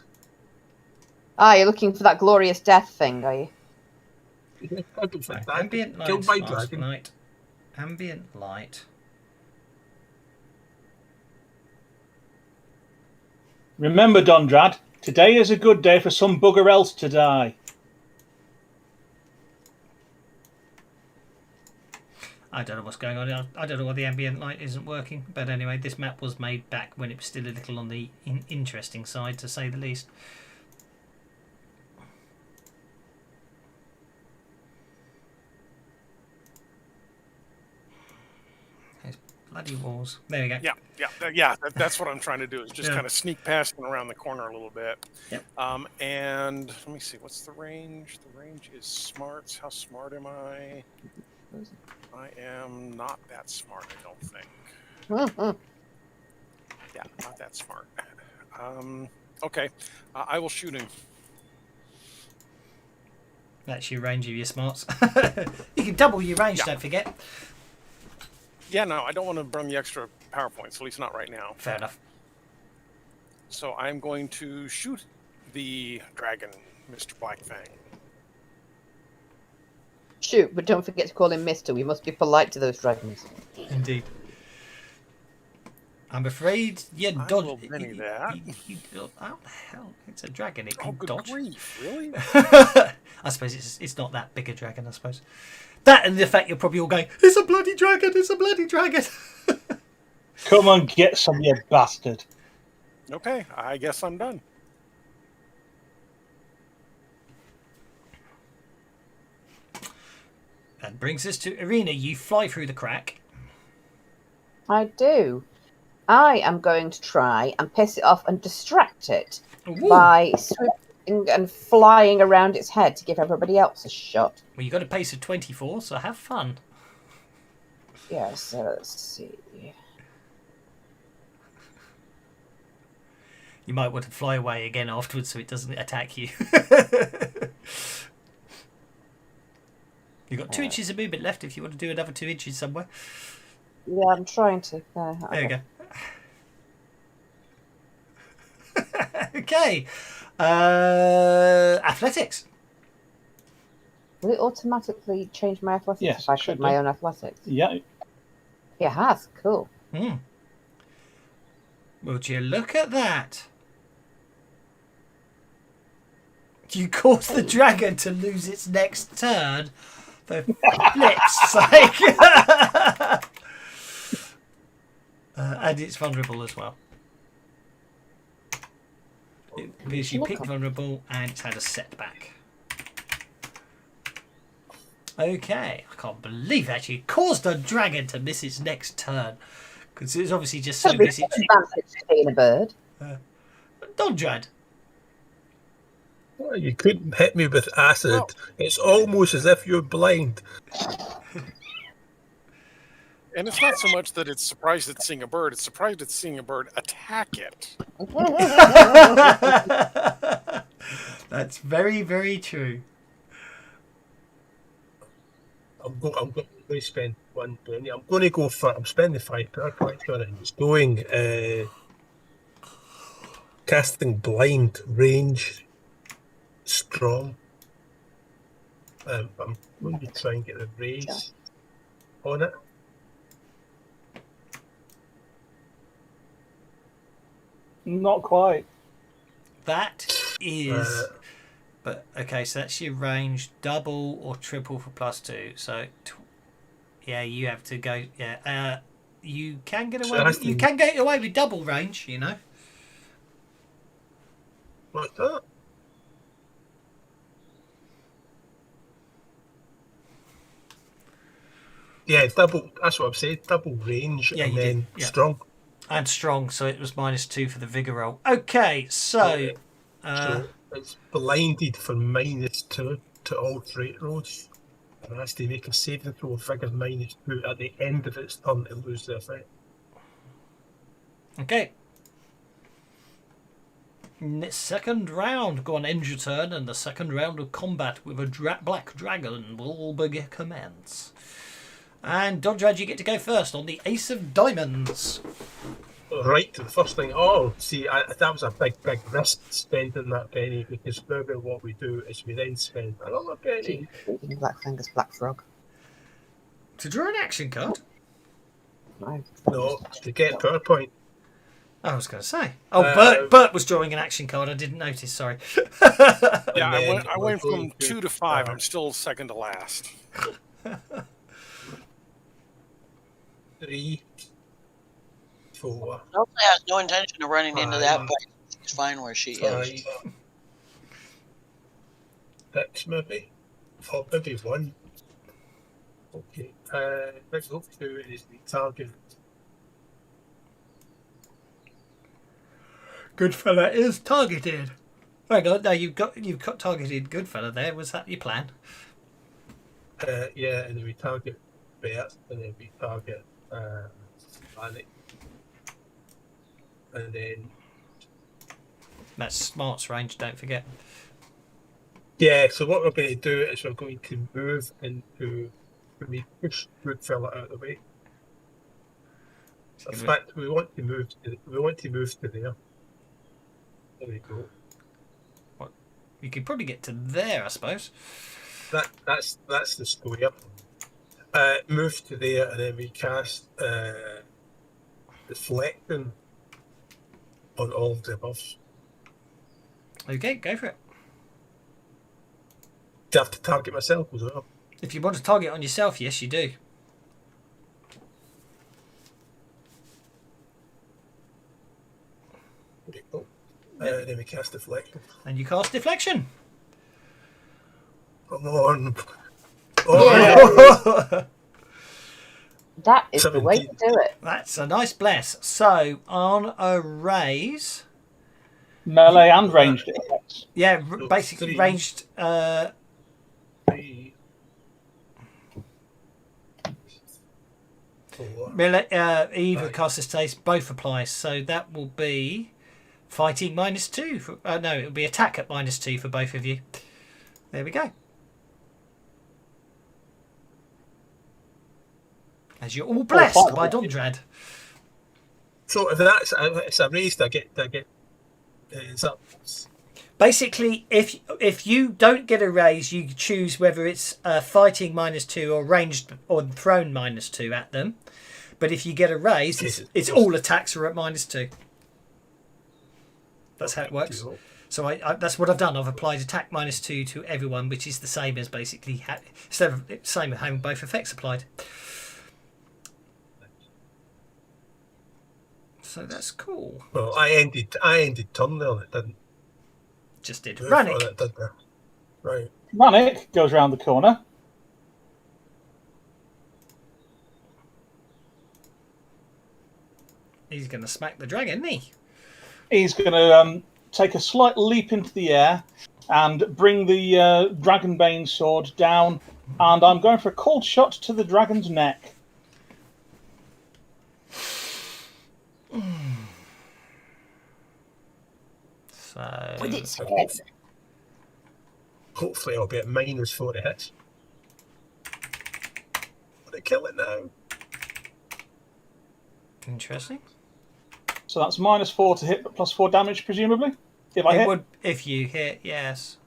Ah, you're looking for that glorious death thing, are you? Yeah, that'd be Right, fantastic. ambient light, Killed by mask dragon. light, ambient light. Remember, Dondrad, today is a good day for some bugger else to die. I don't know what's going on. I don't know why the ambient light isn't working. But anyway, this map was made back when it was still a little on the interesting side, to say the least. There's bloody walls. There we go. That's what I'm trying to do is just kind of sneak past and around the corner a little bit. Yep. And let me see, what's the range? The range is smarts. How smart am I? I am not that smart, I don't think. Yeah, not that smart. Okay, I will shoot him. That's your range of your smarts. You can double your range, don't forget. Yeah, no, I don't want to burn the extra PowerPoints, at least not right now. Fair enough. So I'm going to shoot the dragon, Mr. Black Fang. Shoot, but don't forget to call him Mister. We must be polite to those dragons. Indeed. I'm afraid you I dodge. will Benny that. How the hell? It's a dragon. It Oh, can good dodge. grief, really? I suppose it's not that big a dragon. I suppose that and the fact you're probably all going, "It's a bloody dragon! It's a bloody dragon!" Come on, get some, you bastard. Okay, I guess I'm done. That brings us to Arena. You fly through the crack. I do. I am going to try and piss it off and distract it Ooh. by swooping and flying around its head to give everybody else a shot. Well, you got a pace of 24, so have fun. Yeah, so let's see. You might want to fly away again afterwards so it doesn't attack you. You've got 2 inches of movement left if you want to do another 2 inches somewhere. Yeah, I'm trying to. There we go. Okay. Athletics. Will it automatically change my athletics Yes, if I it pick should my do. own athletics? Yeah. It has. Cool. Would you look at that? You cause the dragon to lose its next turn. For flip's sake. And it's vulnerable as well. Because you picked vulnerable and it's had a setback. Okay, I can't believe that you caused a dragon to miss its next turn. Because it's obviously just so busy. Advantage to being a bird. Dondrad. Oh, you couldn't hit me with acid. Well- It's almost as if you're blind. And it's not so much that it's surprised at seeing a bird, it's surprised at seeing a bird attack it. That's very, very true. I'm going to spend 1 penny. I'm going to go for. I'm spending 5 power points on it. It's going casting blind range strong. I'm going to try and get a raise on it. Not quite. That is. But okay, so that's your range double or triple for +2. So Yeah, you have to go. Yeah, you can get So away. it has You to- can get away with double range. You know. Like that. Yeah, double. That's what I've said. Double range Yeah, and you did, then yeah. strong. And strong, so it was -2 for the vigor roll. Okay, so So it's blinded for -2 to all trait rolls. And it has to make a saving throw of vigor -2 at the end of its turn to lose the effect. okay. Second round, go on, end your turn, and the second round of combat with a black dragon will commence. And Dondrad, you get to go first on the Ace of Diamonds. Right to the first thing. Oh, see, that was a big risk spending that penny, because maybe what we do is we then spend another penny. Blackfinger's Black Frog. To draw an action card? No, to get PowerPoint. I was going to say. Oh, Bert was drawing an action card. I didn't notice. Sorry. Yeah, I then went we're from going 2 to 5. I'm still second to last. 3, 4, Hopefully has no intention of running into that, Fine. but she's fine where she 5, is. 6 maybe. Or maybe 1. Okay. Next up to is the target. Goodfella is targeted. Hang on, no, you've got targeted Goodfella there. Was that your plan? Yeah, and then we target Bert, and then we target Panic. And then That's Smart's range, don't forget. yeah, so what we're going to do is we're going to move into when we push Goodfella out of the way. In fact, we want to move to there. There we go. You could probably get to there, I suppose. That's the square. Move to there, and then we cast deflecting on all of the above. Okay, go for it. Do I have to target myself as well? If you want to target on yourself, yes, you do. There we go. Then we cast deflecting. And you cast deflection. Come on. That is the way to 17. do it. That's a nice bless. So on a raise, Melee and ranged effects. yeah, basically three. ranged. 3, 4. Either caster's taste, both applies. So that will be fighting -2. For, no, it will be attack at -2 for both of you. There we go. As you're all blessed by Dondrad. So if that's it's a raised, I get it's up. Basically, if you don't get a raise, you choose whether it's fighting -2 or ranged or thrown -2 at them. But if you get a raise, it's all attacks are at -2. That's how it works. So I that's what I've done. I've applied attack -2 to everyone, which is the same as basically same as having both effects applied. So that's cool. Well, I ended turn there, and it didn't. Just did. move, Run or it. it did there. Right. Manic goes round the corner. He's going to smack the dragon, isn't he? He's going to take a slight leap into the air and bring the Dragonbane sword down. And I'm going for a cold shot to the dragon's neck. So With its head. Hopefully, I'll be at -4 to hit. Want to kill it now? interesting. So that's -4 to hit, but +4 damage, presumably. If I It hit, would if you hit, yes.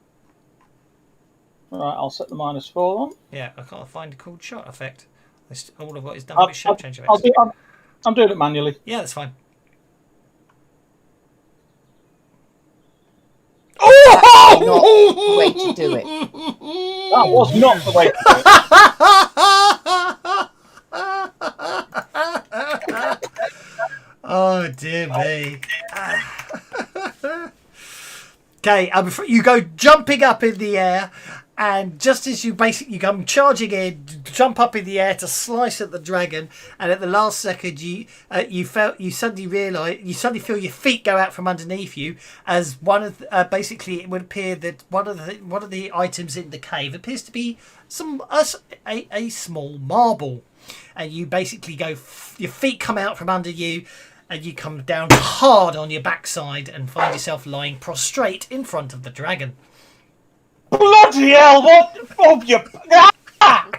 right, I'll set the -4 on. Yeah, I can't find a cold shot effect. All of what is done with shape change effects. I'm doing it manually. Yeah, that's fine. Not the way to do it. That was not the way to do Oh dear me. Okay, you go jumping up in the air, and just as you basically come charging in, jump up in the air to slice at the dragon, and at the last second you suddenly feel your feet go out from underneath you as one of basically it would appear that one of the items in the cave appears to be a small marble, and you basically go your feet come out from under you. And you come down hard on your backside and find yourself lying prostrate in front of the dragon. Bloody hell! What? Oh, you... Ah!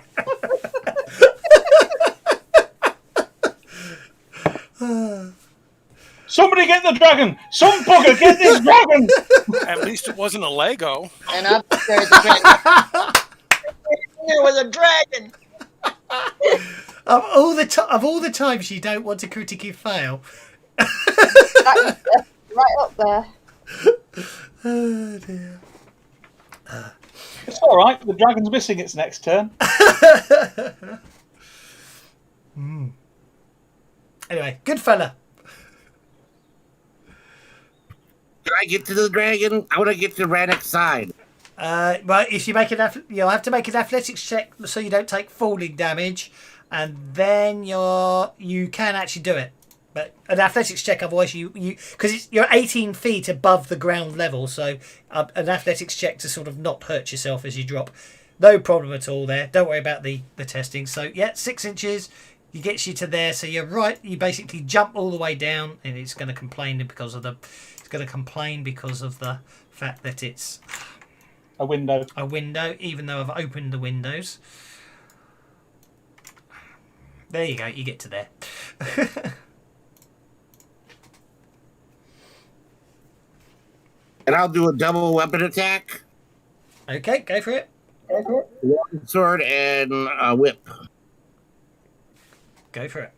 Somebody get the dragon! Some bugger get this dragon! At least it wasn't a Lego. And up there's a dragon. There was a dragon. Of all the times you don't want to critically fail. Right up there. Oh dear. It's all right. The dragon's missing its next turn. Anyway, good fella. Can I get to the dragon? I want to get to Rannoch's side. Right, if you make you'll have to make an athletics check so you don't take falling damage, and then you can actually do it. But an athletics check, otherwise because you're 18 feet above the ground level, so an athletics check to sort of not hurt yourself as you drop. No problem at all there. Don't worry about the testing. So yeah, 6 inches, gets you to there. So you're right. You basically jump all the way down, and it's going to complain because of the fact that it's a window. Even though I've opened the windows. There you go. You get to there. And I'll do a double weapon attack. Okay, go for it. Sword and a whip. Go for it.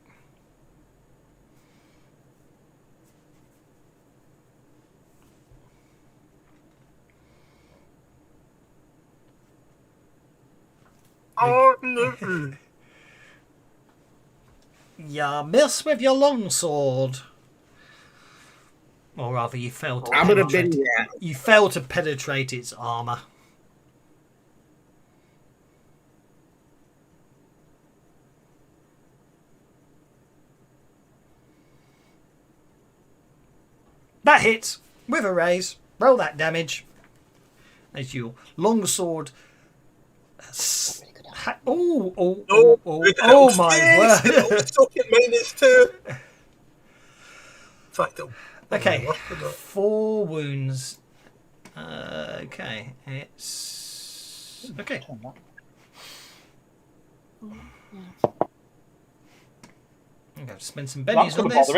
You miss with your longsword. Or rather, you fail to You fail to penetrate its armour. That hits with a raise. Roll that damage. As your longsword. Oh my word! -2. In fact, okay, 4 wounds. Okay, it's okay. I'm going to spend some bennies on this.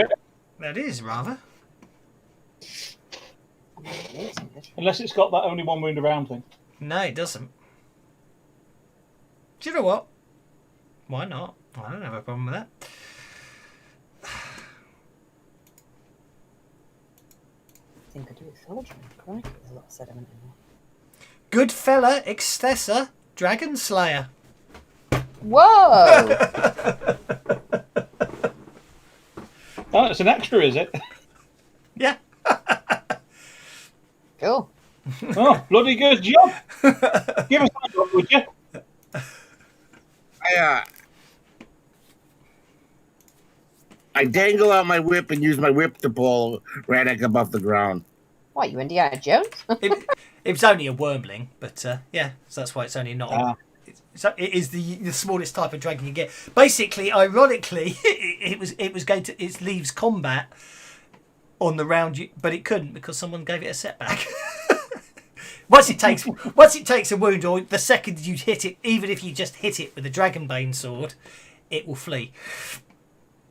That is rather. Unless it's got that only 1 wound around thing. No, it doesn't. Do you know what? Why not? I don't have a problem with that. I think I do it soldier. Crikey, there's a lot of sediment in there. Good fella, Extessa, Dragon Slayer. Whoa! Oh, it's an extra, is it? Yeah. Cool. Oh, bloody good job. Give us that one, would you? I dangle out my whip and use my whip to pull Rannoch above the ground. What, you Indiana Jones? it was only a wormling, but yeah, so that's why it's only not. It is the smallest type of dragon you get. Basically, ironically, it leaves combat on the round, but it couldn't because someone gave it a setback. Once it takes a wound, or the second you hit it, even if you just hit it with a Dragonbane sword, it will flee.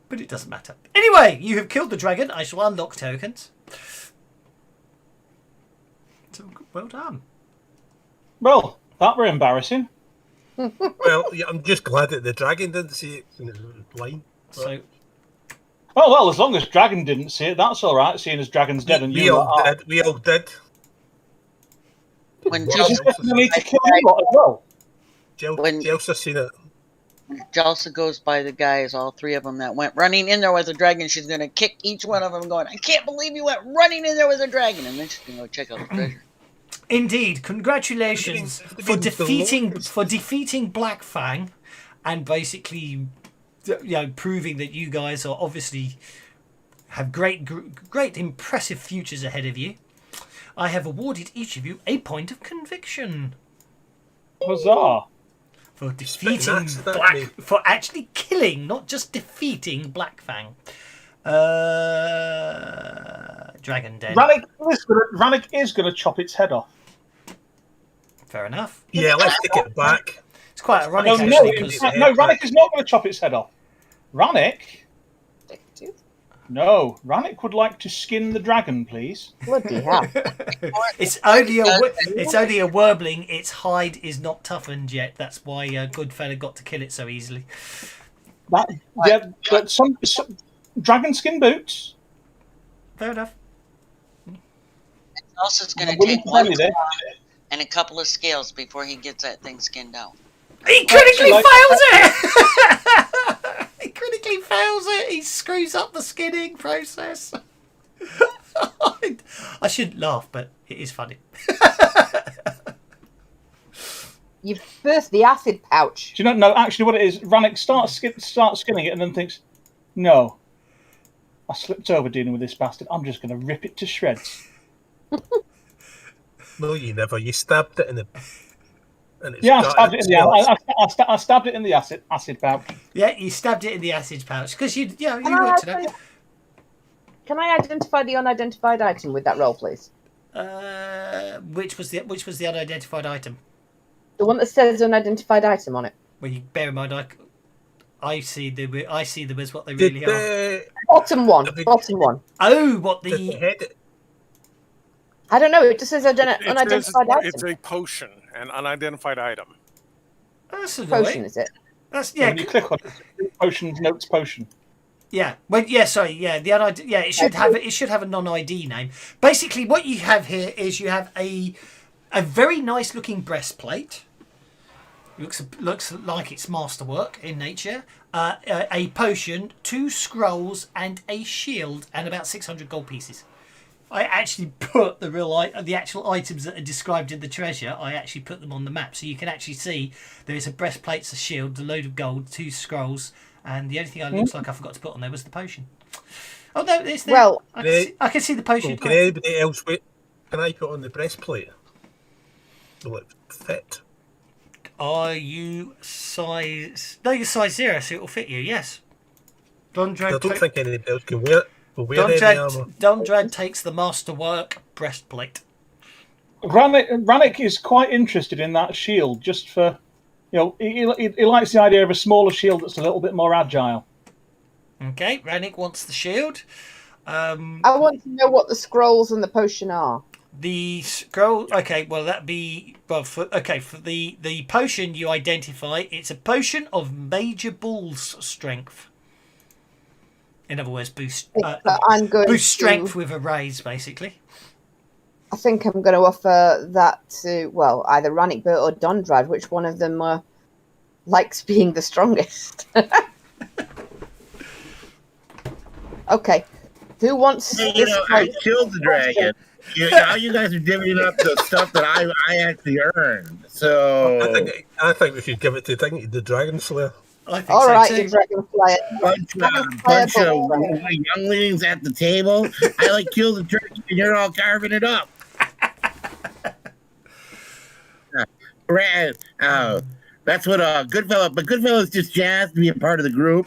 But it doesn't matter. Anyway, you have killed the dragon. I shall unlock tokens. So, well done. Well, that were embarrassing. Well, yeah, I'm just glad that the dragon didn't see it and it was blind. So, oh well, as long as Dragon didn't see it, that's all right. Seeing as Dragon's dead and we all did. We all did. When you need to kill you lot as well. Jelsa's seen it. Jalsa goes by the guys, all three of them that went running in there with a dragon. She's going to kick each one of them, going, I can't believe you went running in there with a dragon. And then she's going to go check out the treasure. Indeed, congratulations for defeating Black Fang, and basically, proving that you guys are obviously have great, impressive futures ahead of you. I have awarded each of you a point of conviction. Huzzah! For defeating for actually killing, not just defeating Black Fang. Dragon Den. Rannick is going to chop its head off. Fair enough. Yeah, let's take it back. It's quite ironic, No, Rannick is not going to chop its head off. Rannick? No, Rannick would like to skin the dragon, please. Bloody hell. It's only a warbling. Its hide is not toughened yet. That's why Goodfella got to kill it so easily. But some dragon skin boots. Fair enough. Jalsa's going to take one and a couple of scales before he gets that thing skinned out. He critically fails it! He critically fails it. He screws up the skinning process. I shouldn't laugh, but it is funny. You've burst the acid pouch. Do you know? No, actually, what it is, Rannick starts skinning it and then thinks, "No, I slipped over dealing with this bastard. I'm just going to rip it to shreds." No, you never. You stabbed it in the. And it's I stabbed it in the I stabbed it in the acid pouch. Yeah, you stabbed it in the acid pouch because you worked it out. Can I identify the unidentified item with that roll, please? Which was the unidentified item? The one that says unidentified item on it. Well, you bear in mind, I see them as what they really are. Bottom one. Oh, what the? I don't know. It just says unidentified item. It's a potion, an unidentified item. That's annoying. Potion, is it? That's When you click on it, potions notes potion. Yeah. Well, yeah. Sorry. Yeah. It should have a non-ID name. Basically, what you have here is you have a very nice looking breastplate. Looks like it's masterwork in nature. A potion, 2 scrolls, and a shield, and about 600 gold pieces. I actually put the actual items that are described in the treasure. I actually put them on the map, so you can actually see there is a breastplate, a shield, a load of gold, 2 scrolls, and the only thing looks like I forgot to put on there was the potion. Oh no, it's there. Well, I can see the potion. Can anybody else wait? Can I put on the breastplate? Will it fit? Are you size? No, you're size 0, so it will fit you. Yes. I don't think anybody else can wear it. Dondrad takes the masterwork breastplate. Rannick is quite interested in that shield, just for, he likes the idea of a smaller shield that's a little bit more agile. Okay, Rannick wants the shield. I want to know what the scrolls and the potion are. The scroll. Okay, well that'd be for the potion you identify. It's a potion of Major Bull's strength. In other words, boost strength with a raise, basically. I think I'm going to offer that to, either Rannick Burt or Dondrad. Which one of them likes being the strongest? Okay. Who wants this? I killed the dragon. Now you guys are divvying up the stuff that I actually earned. So I think we should give it to the Dragon Slayer. I think all right, too. Dragon Slayer. Bunch of younglings at the table. I kill the turkey and you're all carving it up. That's what Goodfellow. But Goodfellow's just jazzed to be a part of the group.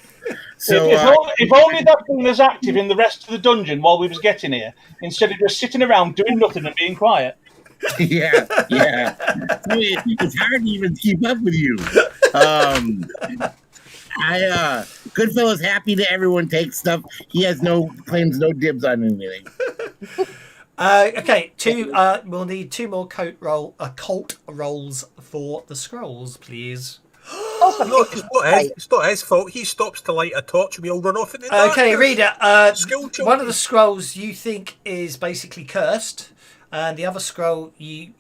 So if only that thing was active in the rest of the dungeon while we was getting here, instead of just sitting around doing nothing and being quiet. Yeah. It's hard to even keep up with you. Goodfellow's happy that everyone takes stuff. He has claims no dibs on anything. Okay, we'll need 2 more cult rolls for the scrolls, please. No, it's not his fault. He stops to light a torch and we all run off in the dark. Okay, reader. One of the scrolls you think is basically cursed, and the other scroll you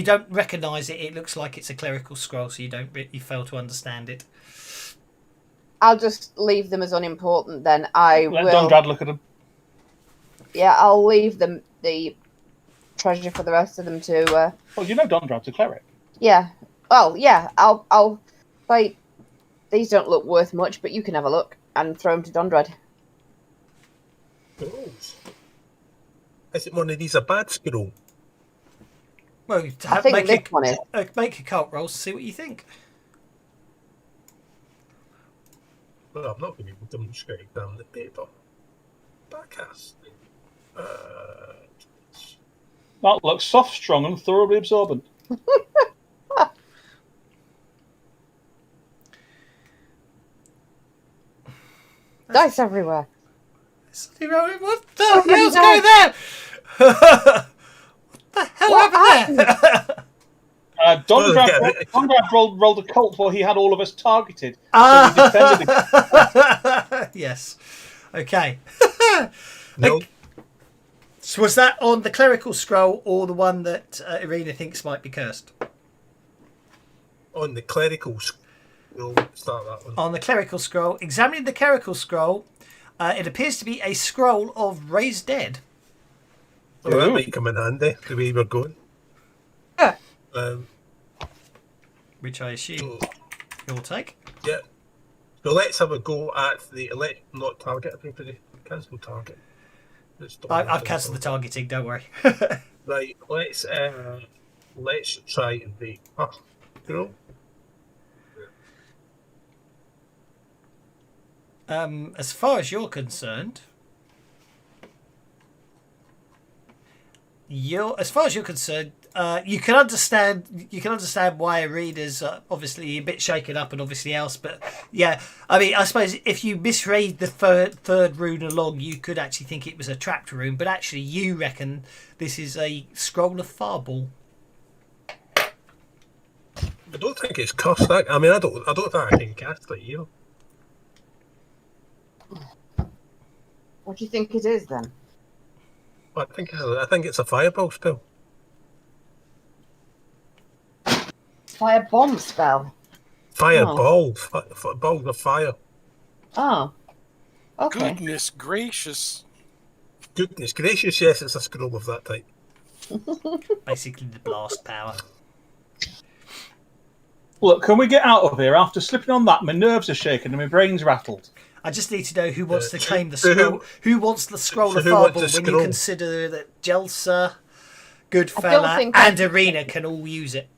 don't recognise it. It looks like it's a clerical scroll, so you fail to understand it. I'll just leave them as unimportant then. I Let will. Dondrad look at them. Yeah, I'll leave them the treasure for the rest of them to. Well, you know Dondrad's a cleric. Yeah. Well, yeah. I'll like. These don't look worth much, but you can have a look and throw them to Dondrad. Oh. Is it one of these a bad scroll? Well, I think this one is. Make a cult roll to see what you think. Well, I'm not going to be able to demonstrate down the paper. Backcast. That looks soft, strong, and thoroughly absorbent. Dice everywhere. What the hell's going there? What the hell happened there? Dondrad rolled a cult while he had all of us targeted. So we defended against. Yes. Okay. No. So was that on the clerical scroll or the one that Irina thinks might be cursed? On the clerical scroll. Start that one. On the clerical scroll, examining the clerical scroll, it appears to be a scroll of raised dead. Well, that might come in handy, the way we're going. Yeah. Which I assume you'll take. Yeah. So let's have a go at the elect, not target everybody. Cancel target. I've cancelled the targeting, don't worry. Right, let's try the scroll. As far as you're concerned, you can understand why Irina's obviously a bit shaken up and obviously else, but yeah, I mean, I suppose if you misread the third rune along, you could actually think it was a trapped rune, but actually you reckon this is a scroll of Fireball. I don't think it's cursed. I mean, I don't think I can cast it either. What do you think it is then? Well, I think it's a fireball spell. Fire bomb spell. Fireball, balls of fire. Oh. Okay. Goodness gracious. Goodness gracious, yes, it's a scroll of that type. Basically the blast power. Look, can we get out of here? After slipping on that, my nerves are shaking and my brain's rattled. I just need to know who wants to claim the scroll. Who wants the scroll of who wants Fireball the when you scroll? consider that Jelsa, Goodfella, and Irina can all use it?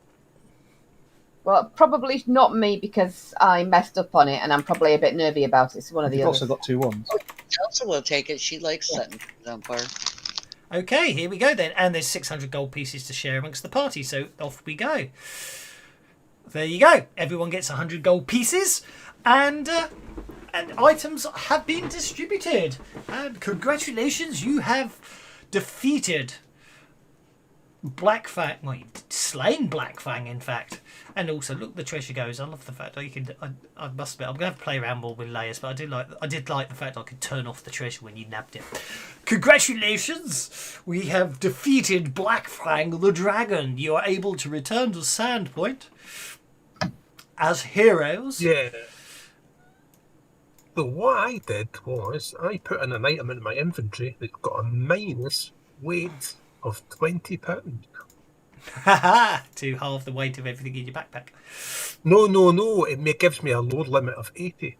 Well, probably not me because I messed up on it and I'm probably a bit nervy about it. It's one of the You've others. also got 2 ones. Elsa will take it. She likes setting things on fire. Okay, here we go then. And there's 600 gold pieces to share amongst the party, so off we go. There you go. Everyone gets 100 gold pieces, and items have been distributed. And congratulations, you have defeated Black Fang. Well, you slain Black Fang, in fact. And also, look, the treasure goes. I love the fact that you can. I must admit, I'm gonna have to play around more with layers, but I did like the fact that I could turn off the treasure when you nabbed it. Congratulations! We have defeated Black Fang the dragon. You are able to return to Sandpoint as heroes. Yeah. So what I did was I put in an item in my inventory that's got a minus weight of £20. Haha! To halve the weight of everything in your backpack. No. It gives me a load limit of 80.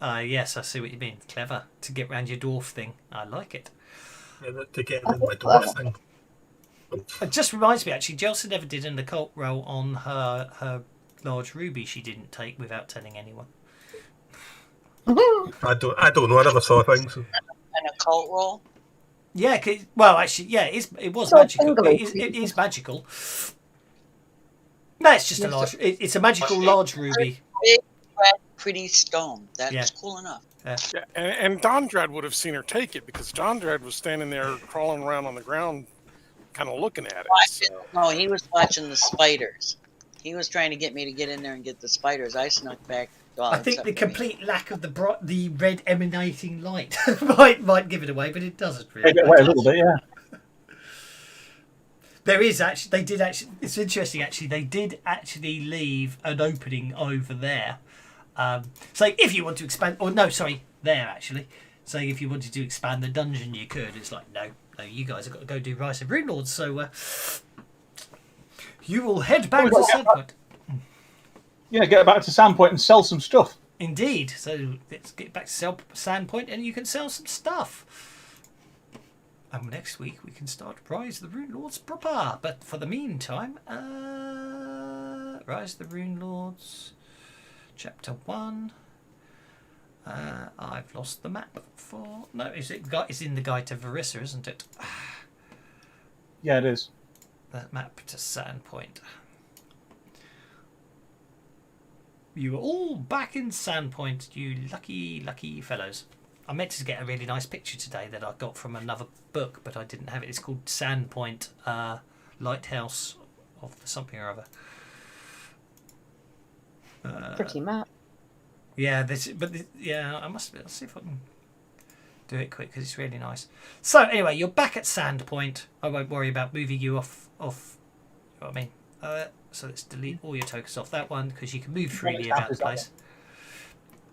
Yes, I see what you mean. Clever. To get round your dwarf thing. I like it. To get in my dwarf thing. It just reminds me, actually, Jelsa never did an occult roll on her large ruby she didn't take without telling anyone. I don't know. I never saw things. An occult roll? Yeah, well, actually, yeah, it was So magical. tingly. It is magical. No, it's just a large. It's a magical large ruby. Big, red, pretty stone. That's Yeah. cool enough. Yeah, and Dondrad would have seen her take it because Dondrad was standing there crawling around on the ground, kind of looking at it. So. No, he was watching the spiders. He was trying to get me to get in there and get the spiders. I snuck back. Well, I think except the for me. complete lack of the red emanating light might give it away, but it doesn't really. Take it away a little bit, yeah. There is actually, it's interesting actually, they did actually leave an opening over there Saying if you want to expand, or no, sorry, there actually. Saying if you wanted to expand the dungeon, you could. It's like, no, you guys have got to go do Rise of Rune Lords, so you will head back to Sandpoint. Yeah, get back to Sandpoint and sell some stuff. Indeed. So let's get back to Sandpoint, and you can sell some stuff. And next week we can start Rise of the Rune Lords proper. But for the meantime, Rise of the Rune Lords, Chapter 1. I've lost the map for... No, it's in the Guide to Verissa, isn't it? Yeah, it is. That map to Sandpoint. You are all back in Sandpoint, you lucky, lucky fellows. I meant to get a really nice picture today that I got from another book, but I didn't have it. It's called Sandpoint Lighthouse of something or other. Pretty map. Yeah, I must. Let's see if I can do it quick because it's really nice. So anyway, you're back at Sandpoint. I won't worry about moving you off. You know what I mean? So let's delete all your tokens off that one because you can move freely about the place.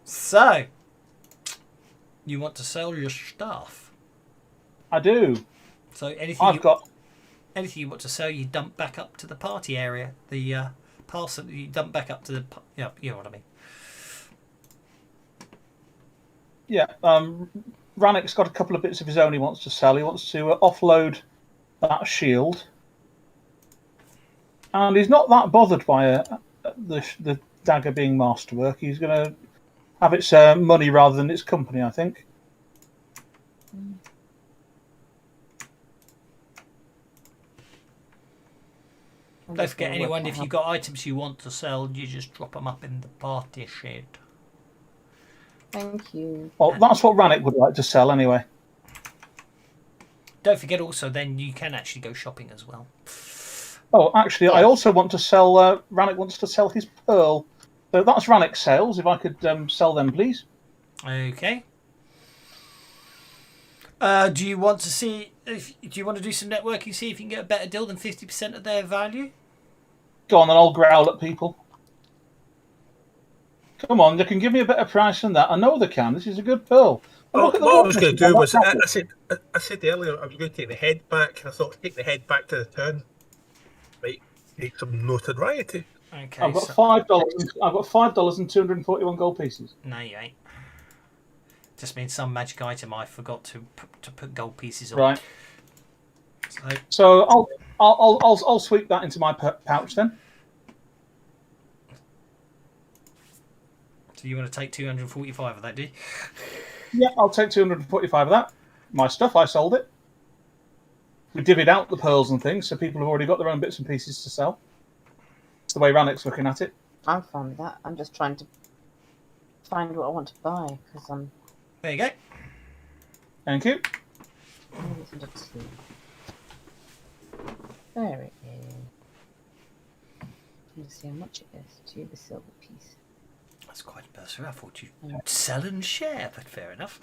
So you want to sell your stuff? I do. So anything anything you want to sell, you dump back up to the party area. The parcel you dump back up to the. You know what I mean. Yeah, Rannick's got a couple of bits of his own he wants to sell. He wants to offload that shield. And he's not that bothered by the dagger being masterwork. He's going to have its money rather than its company, I think. Don't forget, anyone, if you've got items you want to sell, you just drop them up in the party shed. Thank you. Well, that's what Rannick would like to sell anyway. Don't forget also, then you can actually go shopping as well. Oh, actually, I also want to sell... Rannick wants to sell his pearl. So that's Rannick's sales. If I could sell them, please. Okay. Do you want to see... Do you want to do some networking, see if you can get a better deal than 50% of their value? Go on, then I'll growl at people. Come on, they can give me a better price than that. I know they can. This is a good pearl. Well, what I was going to do was, I said earlier I was going to take the head back, and I thought take the head back to the town might make some notoriety. Okay. I've got $5. I've got $5 and 241 gold pieces. No, you ain't. Just means some magic item I forgot to put gold pieces on. Right. So I'll sweep that into my pouch then. So you want to take 245 of that, do you? Yeah, I'll take 245 of that. My stuff, I sold it. We divvied out the pearls and things, so people have already got their own bits and pieces to sell. It's the way Rannick's looking at it. I'm fine with that. I'm just trying to find what I want to buy because I'm. There you go. Thank you. There it is. Let's see how much it is. To the silver piece. That's quite impressive. I thought you'd sell and share, but fair enough.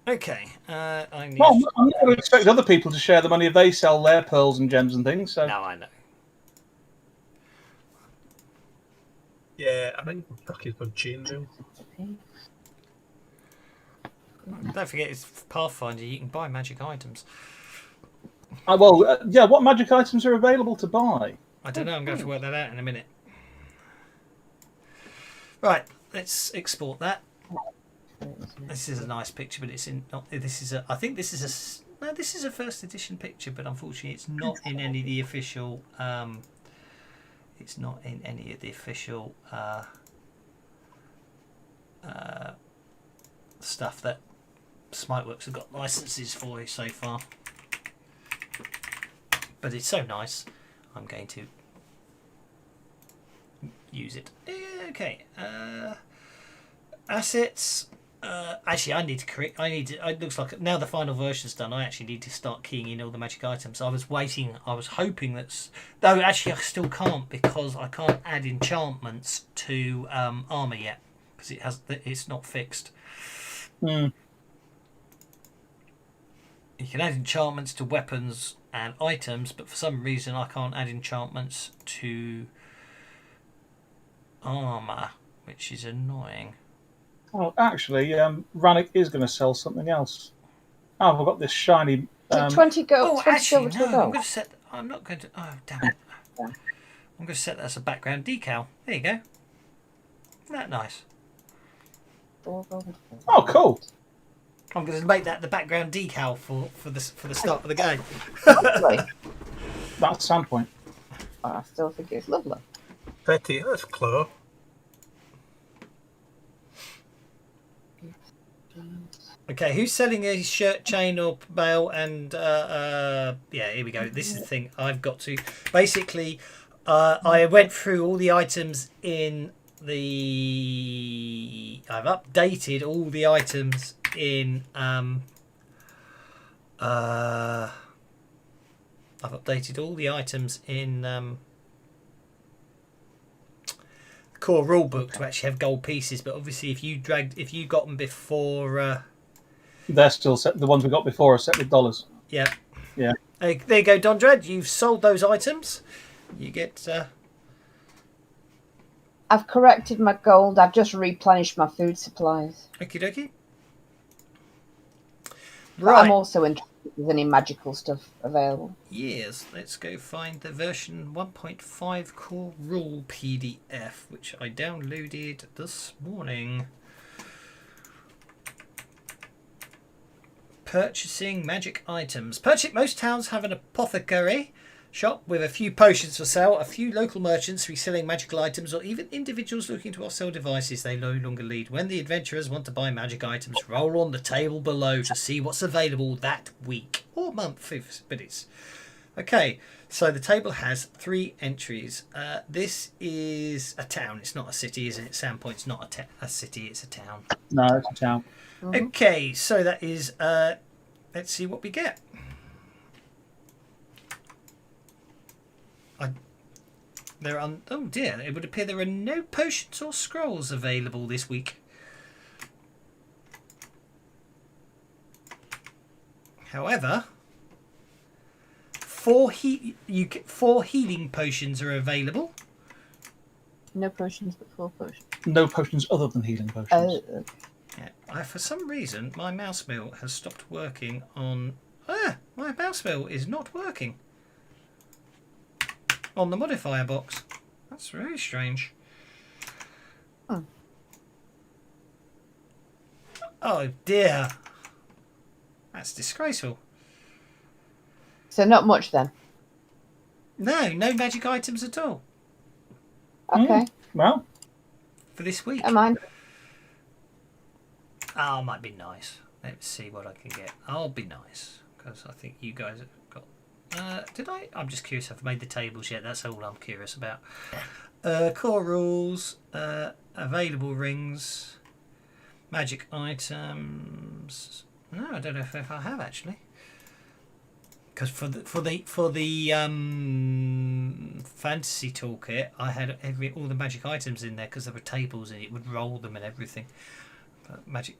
Okay. I need... Well, I'm not going to expect other people to share the money if they sell their pearls and gems and things. So. No, I know. Yeah, I think Bucky's on chain now. Don't forget, it's Pathfinder. You can buy magic items. Yeah. What magic items are available to buy? I don't know. I'm going to have to work that out in a minute. Right. Let's export that. This is a nice picture, but it's in. Not, this is a. I think this is a. No, this is a first edition picture, but unfortunately, it's not in any of the official. It's not in any of the official stuff that Smiteworks have got licenses for so far. But it's so nice, I'm going to use it. Okay, assets. Actually, I need to create. It looks like now the final version's done. I actually need to start keying in all the magic items. I was waiting. I was hoping that's. Though actually, I still can't because I can't add enchantments to armor yet because it's not fixed. Hmm. You can add enchantments to weapons and items, but for some reason I can't add enchantments to armor, which is annoying. Oh, actually, Rannick is going to sell something else. Oh, I've got this shiny. 20 go. Oh, 20 actually, silver to no. a I'm gold. going to set. I'm not going to. Oh, damn it! I'm going to set that as a background decal. There you go. Isn't that nice? 4 gold. Oh, cool. I'm going to make that the background decal for the start of the game. Lovely. That's Sandpoint. I still think it's lovely. Pretty. That's clever. Okay, who's selling a shirt, chain, or bale? And yeah, here we go. This is the thing. I've got to basically. I went through all the items in the. I've updated all the items in. I've updated all the items in. Core rulebook to actually have gold pieces, but obviously if you got them before. They're still set. The ones we got before are set with dollars. Yeah. Yeah. There you go, Don Dread. You've sold those items. You get. I've corrected my gold. I've just replenished my food supplies. Okie dokie. But Right. I'm also interested if there's any magical stuff available. Yes. Let's go find the version 1.5 core rule PDF, which I downloaded this morning. Purchasing magic items. Most towns have an apothecary shop with a few potions for sale, a few local merchants reselling magical items, or even individuals looking to sell devices they no longer need. When the adventurers want to buy magic items, roll on the table below to see what's available that week or month if it's. Okay, so the table has 3 entries. This is a town. It's not a city, is it? Sandpoint's not a city, it's a town. No, it's a town. Mm-hmm. Okay, so that is. Let's see what we get. Oh dear! It would appear there are no potions or scrolls available this week. However, 4 healing potions are available. No potions, but 4 potions. No potions other than healing potions. Oh, Yeah, for some reason, my mouse wheel has stopped working on. My mouse wheel is not working on the modifier box. That's very strange. Hmm. Oh dear. That's disgraceful. so not much then. No magic items at all Okay, Well, for this week. never mind. Oh, might be nice. Let's see what I can get. I'll be nice because I think you guys have got. Did I? I'm just curious if I've made the tables yet. That's all I'm curious about. Core rules, available rings, magic items. No, I don't know if I have actually. Because for the fantasy toolkit, I had all the magic items in there because there were tables and it would roll them and everything. But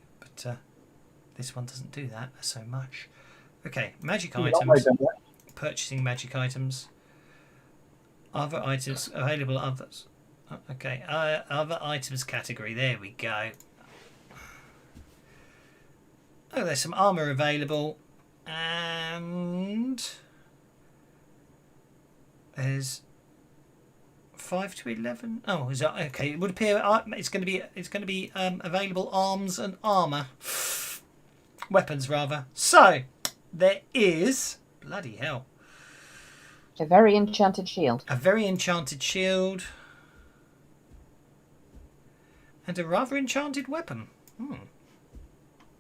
this one doesn't do that so much. Okay, magic items. Purchasing magic items. Other items available. Others. Okay, other items category. There we go. Oh, there's some armor available, and there's 5 to 11. Oh, is that okay? It would appear it's going to be available arms and armor, weapons rather. So there is bloody hell. A very enchanted shield. A very enchanted shield. And a rather enchanted weapon.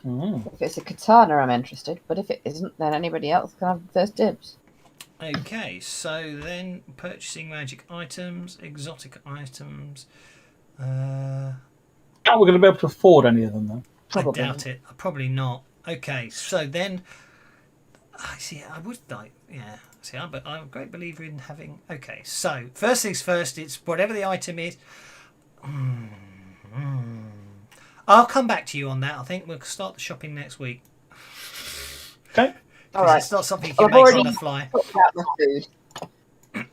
If it's a katana, I'm interested. But if it isn't, then anybody else can have first dibs. Okay, so then purchasing magic items, exotic items. We're going to be able to afford any of them, though. Probably. I doubt it. Probably not. Okay, so then. I see. I would like. Yeah. See, I'm a great believer in having. Okay, so first things first. It's whatever the item is. I'll come back to you on that. I think we'll start the shopping next week. Okay. All Because right. it's not something you Well, can I've make on already the fly. cooked out my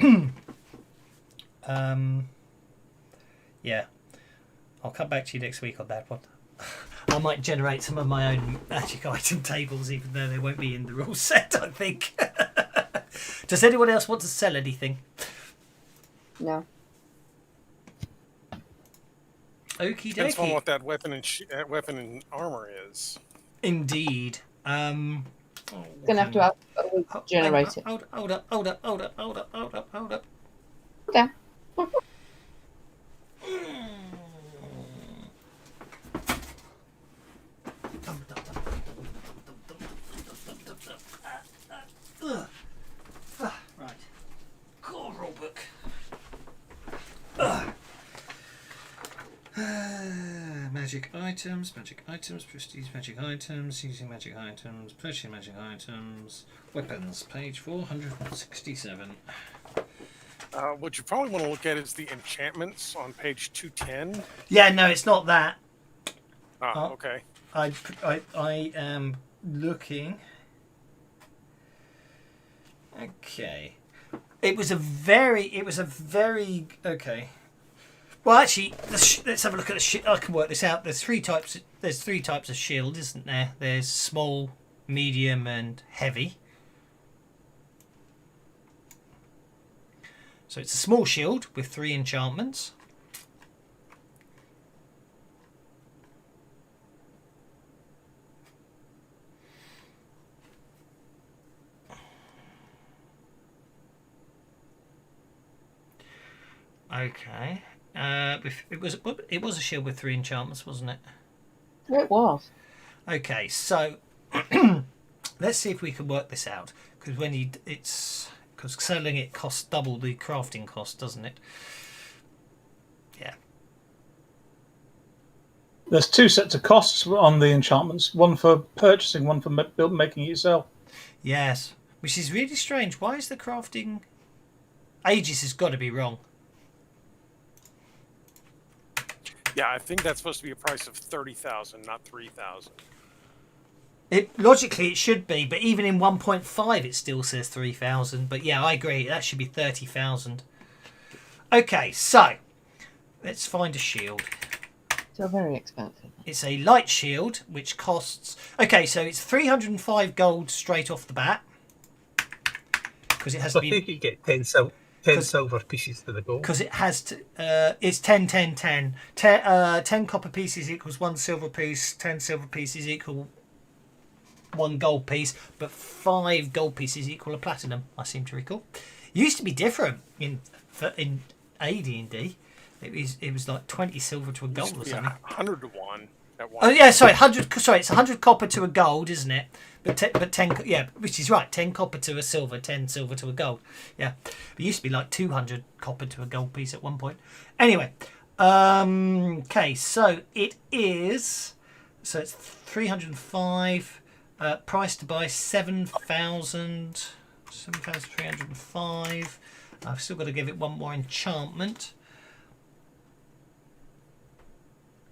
food. Yeah. I'll come back to you next week on that one. I might generate some of my own magic item tables, even though they won't be in the rule set, I think. Does anyone else want to sell anything? No. Okie Depends on dokie. what that weapon and armor is. Indeed. Gonna have to generate it. Hold up. Okay. Right. Core rule book. Magic items, prestige magic items, using magic items, purchasing magic items, weapons, page 467. What you probably want to look at is the enchantments on page 210. Yeah, no, it's not that. Okay. I am looking. Okay. It was a very okay. Well, actually, let's have a look at the shield. I can work this out. There's three types of shield, isn't there? There's small, medium, and heavy. So it's a small shield with 3 enchantments. Okay. It was a shield with 3 enchantments, wasn't it? It was. Okay, so let's see if we can work this out. Because because selling it costs double the crafting cost, doesn't it? Yeah. There's 2 sets of costs on the enchantments. One for purchasing, one for making it yourself. Yes, which is really strange. Why is the crafting? Aegis has got to be wrong. Yeah, I think that's supposed to be a price of 30,000, not 3,000. Logically it should be, but even in 1.5 it still says 3,000. But yeah, I agree. That should be 30,000. Okay, so let's find a shield. So very expensive. It's a light shield, which costs. Okay, so it's 305 gold straight off the bat, because it has So to you be. could get 10 silver pieces to the gold. Because it has to. It's 10, 10, 10. 10 copper pieces equals 1 silver piece. 10 silver pieces equal 1 gold piece, but 5 gold pieces equal a platinum. I seem to recall. It used to be different in AD&D. It was like 20 silver to a gold or something. 100 to 1 at one. Oh yeah, sorry, 100. Sorry, it's 100 copper to a gold, isn't it? But 10. Yeah, which is right. 10 copper to a silver, 10 silver to a gold. Yeah, it used to be like 200 copper to a gold piece at one point. Anyway, okay, so it is. So it's 305. Price to buy 7,000. 7,305. I've still got to give it one more enchantment,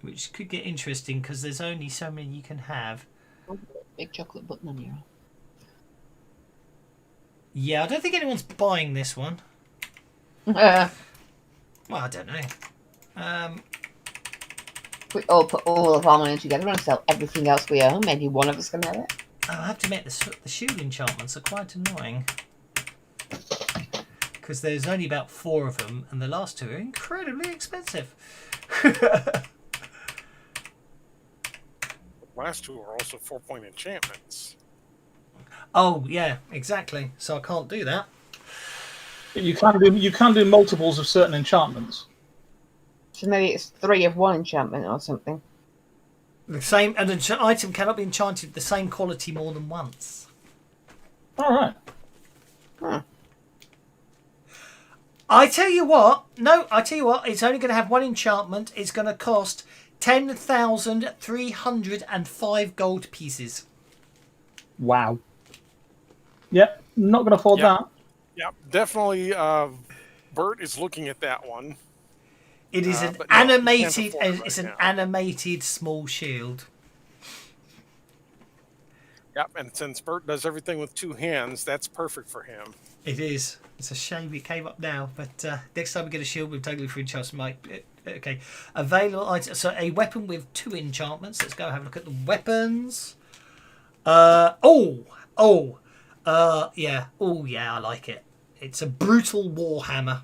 which could get interesting because there's only so many you can have. Big chocolate button on your arm. Yeah, I don't think anyone's buying this one. Well, I don't know. We all put all of our money together and sell everything else we own. Maybe one of us can have it. I have to admit, the shield enchantments are quite annoying. Because there's only about 4 of them, and the last 2 are incredibly expensive. Last 2 are also 4-point enchantments. Oh, yeah, exactly. So I can't do that. You can do multiples of certain enchantments. So maybe it's 3 of one enchantment or something. The same, an item cannot be enchanted with the same quality more than once. All right. Huh. I tell you what, it's only going to have 1 enchantment. It's going to cost 10,305 gold pieces. Wow. Yep, not going to afford that. Yeah, definitely. Bert is looking at that one. It is an but no, you can't animated. afford it It's right an now. animated small shield. Yep, and since Bert does everything with 2 hands, that's perfect for him. It is. It's a shame it came up now, but next time we get a shield with totally free chance, Mike. Okay. Available items. So a weapon with 2 enchantments. Let's go have a look at the weapons. Yeah. Oh, yeah, I like it. It's a brutal warhammer.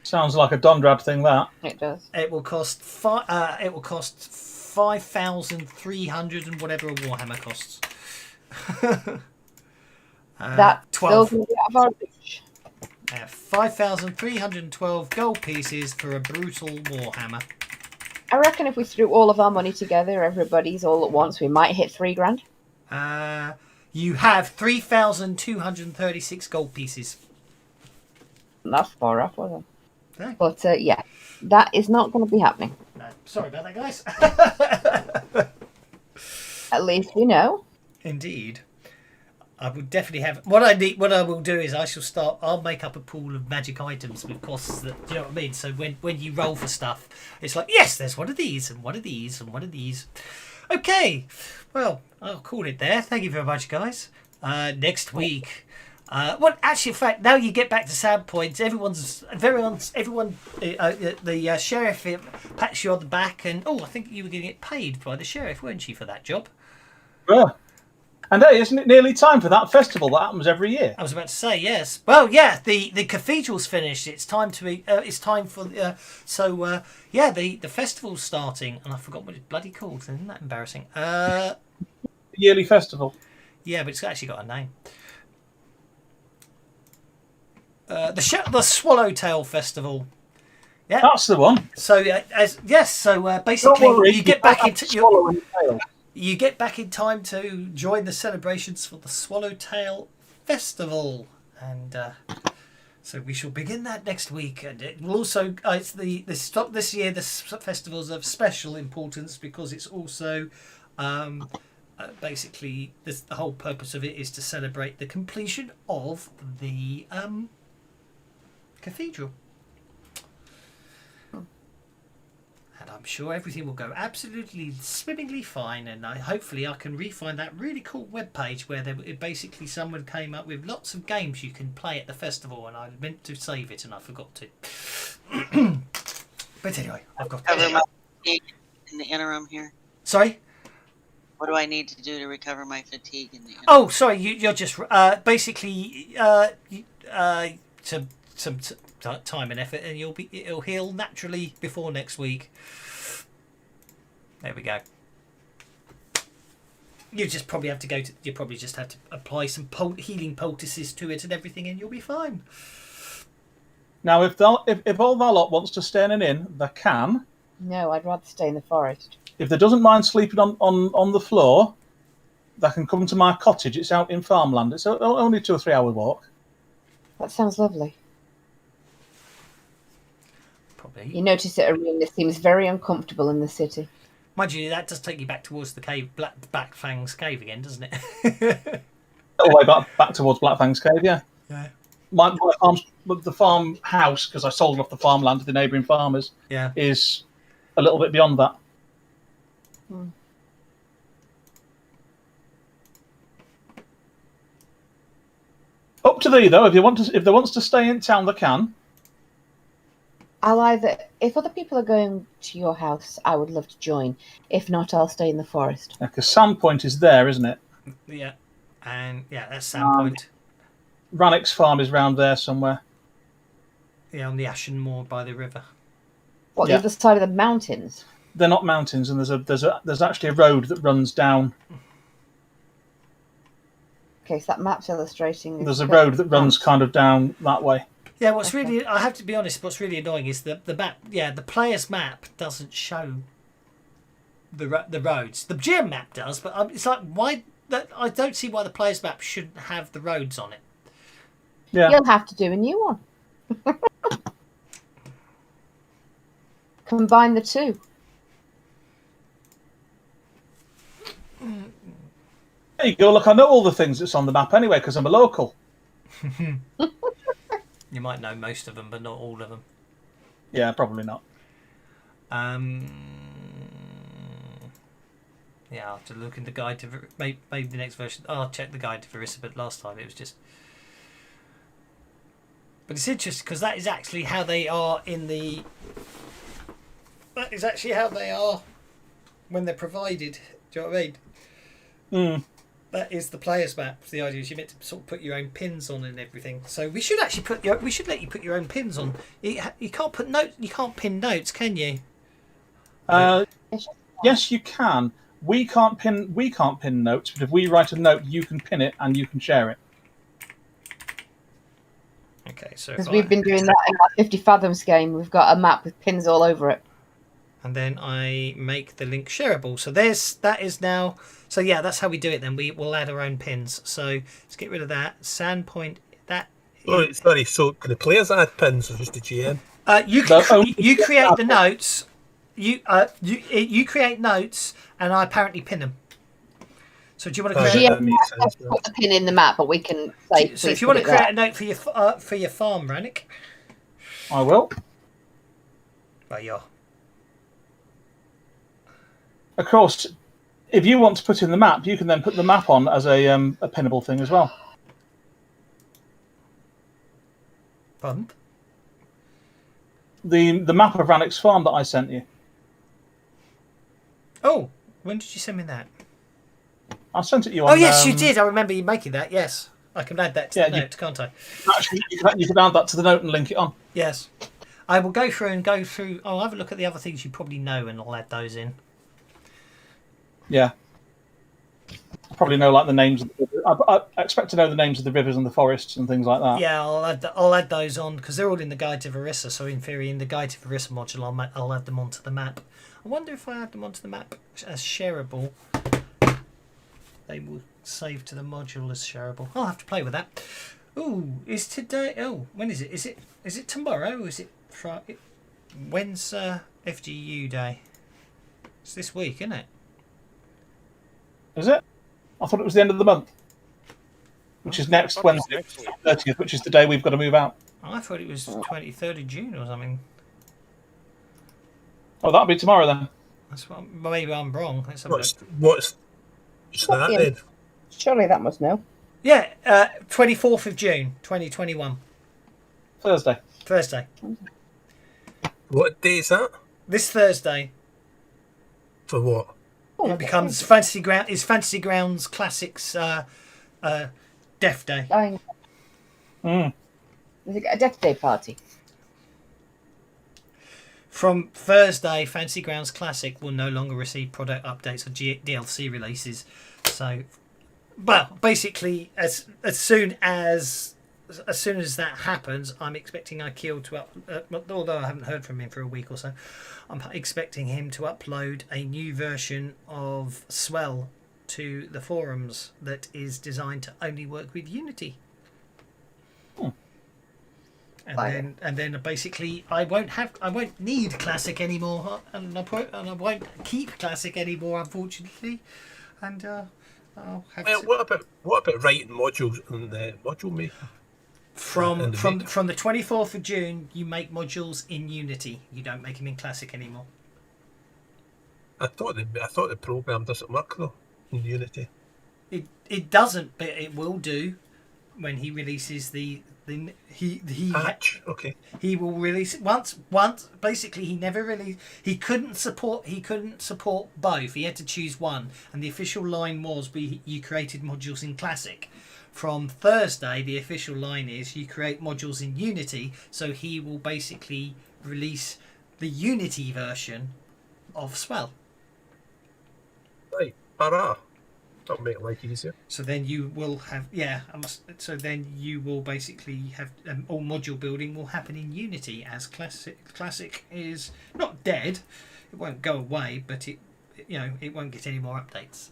Sounds like a Dondrad thing, that. It does. It will cost 5,300 and whatever a warhammer costs. That 12. still be out of our reach. 5,312 gold pieces for a brutal warhammer. I reckon if we threw all of our money together, everybody's all at once, we might hit $3,000. You have 3,236 gold pieces. Not far off, was it? Okay. But yeah, that is not going to be happening. Sorry about that, guys. At least we know. Indeed. I would definitely have. What I will do is I'll make up a pool of magic items with costs that, do you know what I mean? So when you roll for stuff, it's like, yes, there's one of these and one of these and one of these. Okay. Well, I'll call it there. Thank you very much, guys. Next week. Actually, in fact, now you get back to sound points. Everyone. The sheriff pats you on the back, and I think you were going to get paid by the sheriff, weren't you, for that job? Yeah. And hey, isn't it nearly time for that festival that happens every year? I was about to say yes. Well, yeah, the cathedral's finished. It's time to be. It's time for. The festival's starting, and I forgot what it's bloody called. Isn't that embarrassing? Yearly festival. Yeah, but it's actually got a name. The Swallowtail Festival. Yeah, That's the one. So basically, you get back into you get back in time to join the celebrations for the Swallowtail Festival, and so we shall begin that next week. And it will also it's this year the festival's of special importance because it's also basically the whole purpose of it is to celebrate the completion of the cathedral. And I'm sure everything will go absolutely swimmingly fine, and hopefully I can re-find that really cool webpage where basically someone came up with lots of games you can play at the festival, and I meant to save it and I forgot to. But anyway, I've got Cover my fatigue in the interim here. Sorry? What do I need to do to recover my fatigue in the interim? Oh, sorry, you're just basically some time and effort, and it'll heal naturally before next week. There we go. You just probably have to apply some healing poultices to it and everything, and you'll be fine. Now, if all their lot wants to stay in an inn, they can. No, I'd rather stay in the forest. If they doesn't mind sleeping on the floor, they can come to my cottage. It's out in farmland. It's only 2 or 3 hour walk. That sounds lovely. Probably. You notice that Arena seems very uncomfortable in the city. Mind you, that does take you back towards the cave, Black Fang's cave again, doesn't it? All the way back towards Black Fang's cave, yeah. Yeah. My the farmhouse, because I sold off the farmland to the neighbouring farmers, is a little bit beyond that. Up to thee, though. If they want to stay in town, they can. If other people are going to your house, I would love to join. If not, I'll stay in the forest. Because Sandpoint is there, isn't it? Yeah, and that's Sandpoint. Rannick's farm is round there somewhere. Yeah, on the Ashen Moor by the river. What, the other side of the mountains? They're not mountains, and there's actually a road that runs down. Okay, so that map's illustrating. There's a road that runs kind of down that way. Yeah, I have to be honest, what's really annoying is the map. Yeah, the player's map doesn't show the roads. The GM map does, but it's like why? I don't see why the player's map shouldn't have the roads on it. Yeah, you'll have to do a new one. Combine the two. There you go. Look, I know all the things that's on the map anyway because I'm a local. You might know most of them, but not all of them. Yeah, probably not. Yeah, I'll have to look in the guide to maybe the next version. I'll check the guide to Verissa, but last time it was just. But it's interesting because that is actually how they are in the. That is actually how they are when they're provided. Do you know what I mean? Mm. That is the player's map. The idea is you're meant to sort of put your own pins on and everything. So we should actually we should let you put your own pins on. You can't put notes. You can't pin notes, can you? Yes, you can. We can't pin notes, but if we write a note, you can pin it and you can share it. Okay, so Because we've been doing that in our 50 Fathoms game. We've got a map with pins all over it. And then I make the link shareable. So that is now. So yeah, that's how we do it. Then we'll add our own pins. So let's get rid of that Sandpoint. That. Oh, sorry. So can the players add pins or just the GM? You create the notes. You create notes, and I apparently pin them. So do you want to create? GM has to put the pin in the map, but we can say. So if you want to create a note for your farm, Rannick, I will. Well, you're. Of course, if you want to put in the map, you can then put the map on as a pinnable thing as well. Pardon? The map of Rannick's farm that I sent you. Oh, when did you send me that? I sent it you on. Oh yes, you did. I remember you making that. Yes, I can add that to the note, can't I? Actually, you can add that to the note and link it on. Yes, I will go through. I'll have a look at the other things you probably know, and I'll add those in. Yeah. I probably know like the names. I expect to know the names of the rivers and the forests and things like that. Yeah, I'll add those on because they're all in the guide to Verissa. So in theory, in the guide to Verissa module, I'll add them onto the map. I wonder if I add them onto the map as shareable, they will save to the module as shareable. I'll have to play with that. Ooh, is today? Oh, when is it? Is it tomorrow? Or is it Friday? When's FGU day? It's this week, isn't it? Is it? I thought it was the end of the month, which is next Wednesday, 30th, which is the day we've got to move out. I thought it was 23rd of June or something. Oh, that'll be tomorrow then. That's what. Maybe I'm wrong. Let's have What's that then? Surely that must know. Yeah, 24th of June, 2021. Thursday. What day is that? This Thursday. For what? It becomes Fantasy Grounds Classics Death Day. Mm. Is it a Death Day party? From Thursday, Fantasy Grounds Classic will no longer receive product updates or DLC releases. So, well, basically, as soon as that happens, I'm expecting IKEA to although I haven't heard from him for a week or so, I'm expecting him to upload a new version of Swell to the forums that is designed to only work with Unity. And then basically I won't need Classic anymore, and I won't keep Classic anymore, unfortunately. And I'll have Well, what about writing modules in the module maker? From the 24th of June, you make modules in Unity. You don't make them in Classic anymore. I thought the program doesn't work though in Unity. It doesn't, but it will do when he releases the patch. Okay. He will release it once. Basically, he never released. He couldn't support both. He had to choose one, and the official line was you created modules in Classic. From Thursday, the official line is you create modules in Unity. So he will basically release the Unity version of Swell. Right. Hurrah. That'll make life easier. So then you will have So then you will basically have all module building will happen in Unity as Classic is not dead. It won't go away, but it won't get any more updates.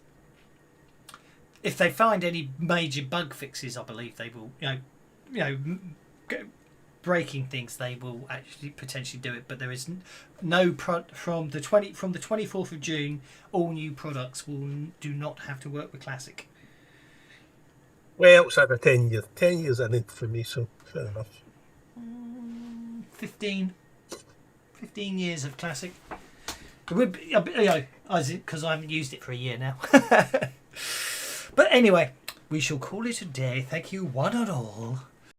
If they find any major bug fixes, I believe they will. Breaking things, they will actually potentially do it. But there is no from the 24th of June. All new products do not have to work with Classic. Well, it's over 10 years. 10 years, I think, for me. So fair enough. 15 years of Classic. It would be, Because I haven't used it for a year now. But anyway, we shall call it a day. Thank you one and all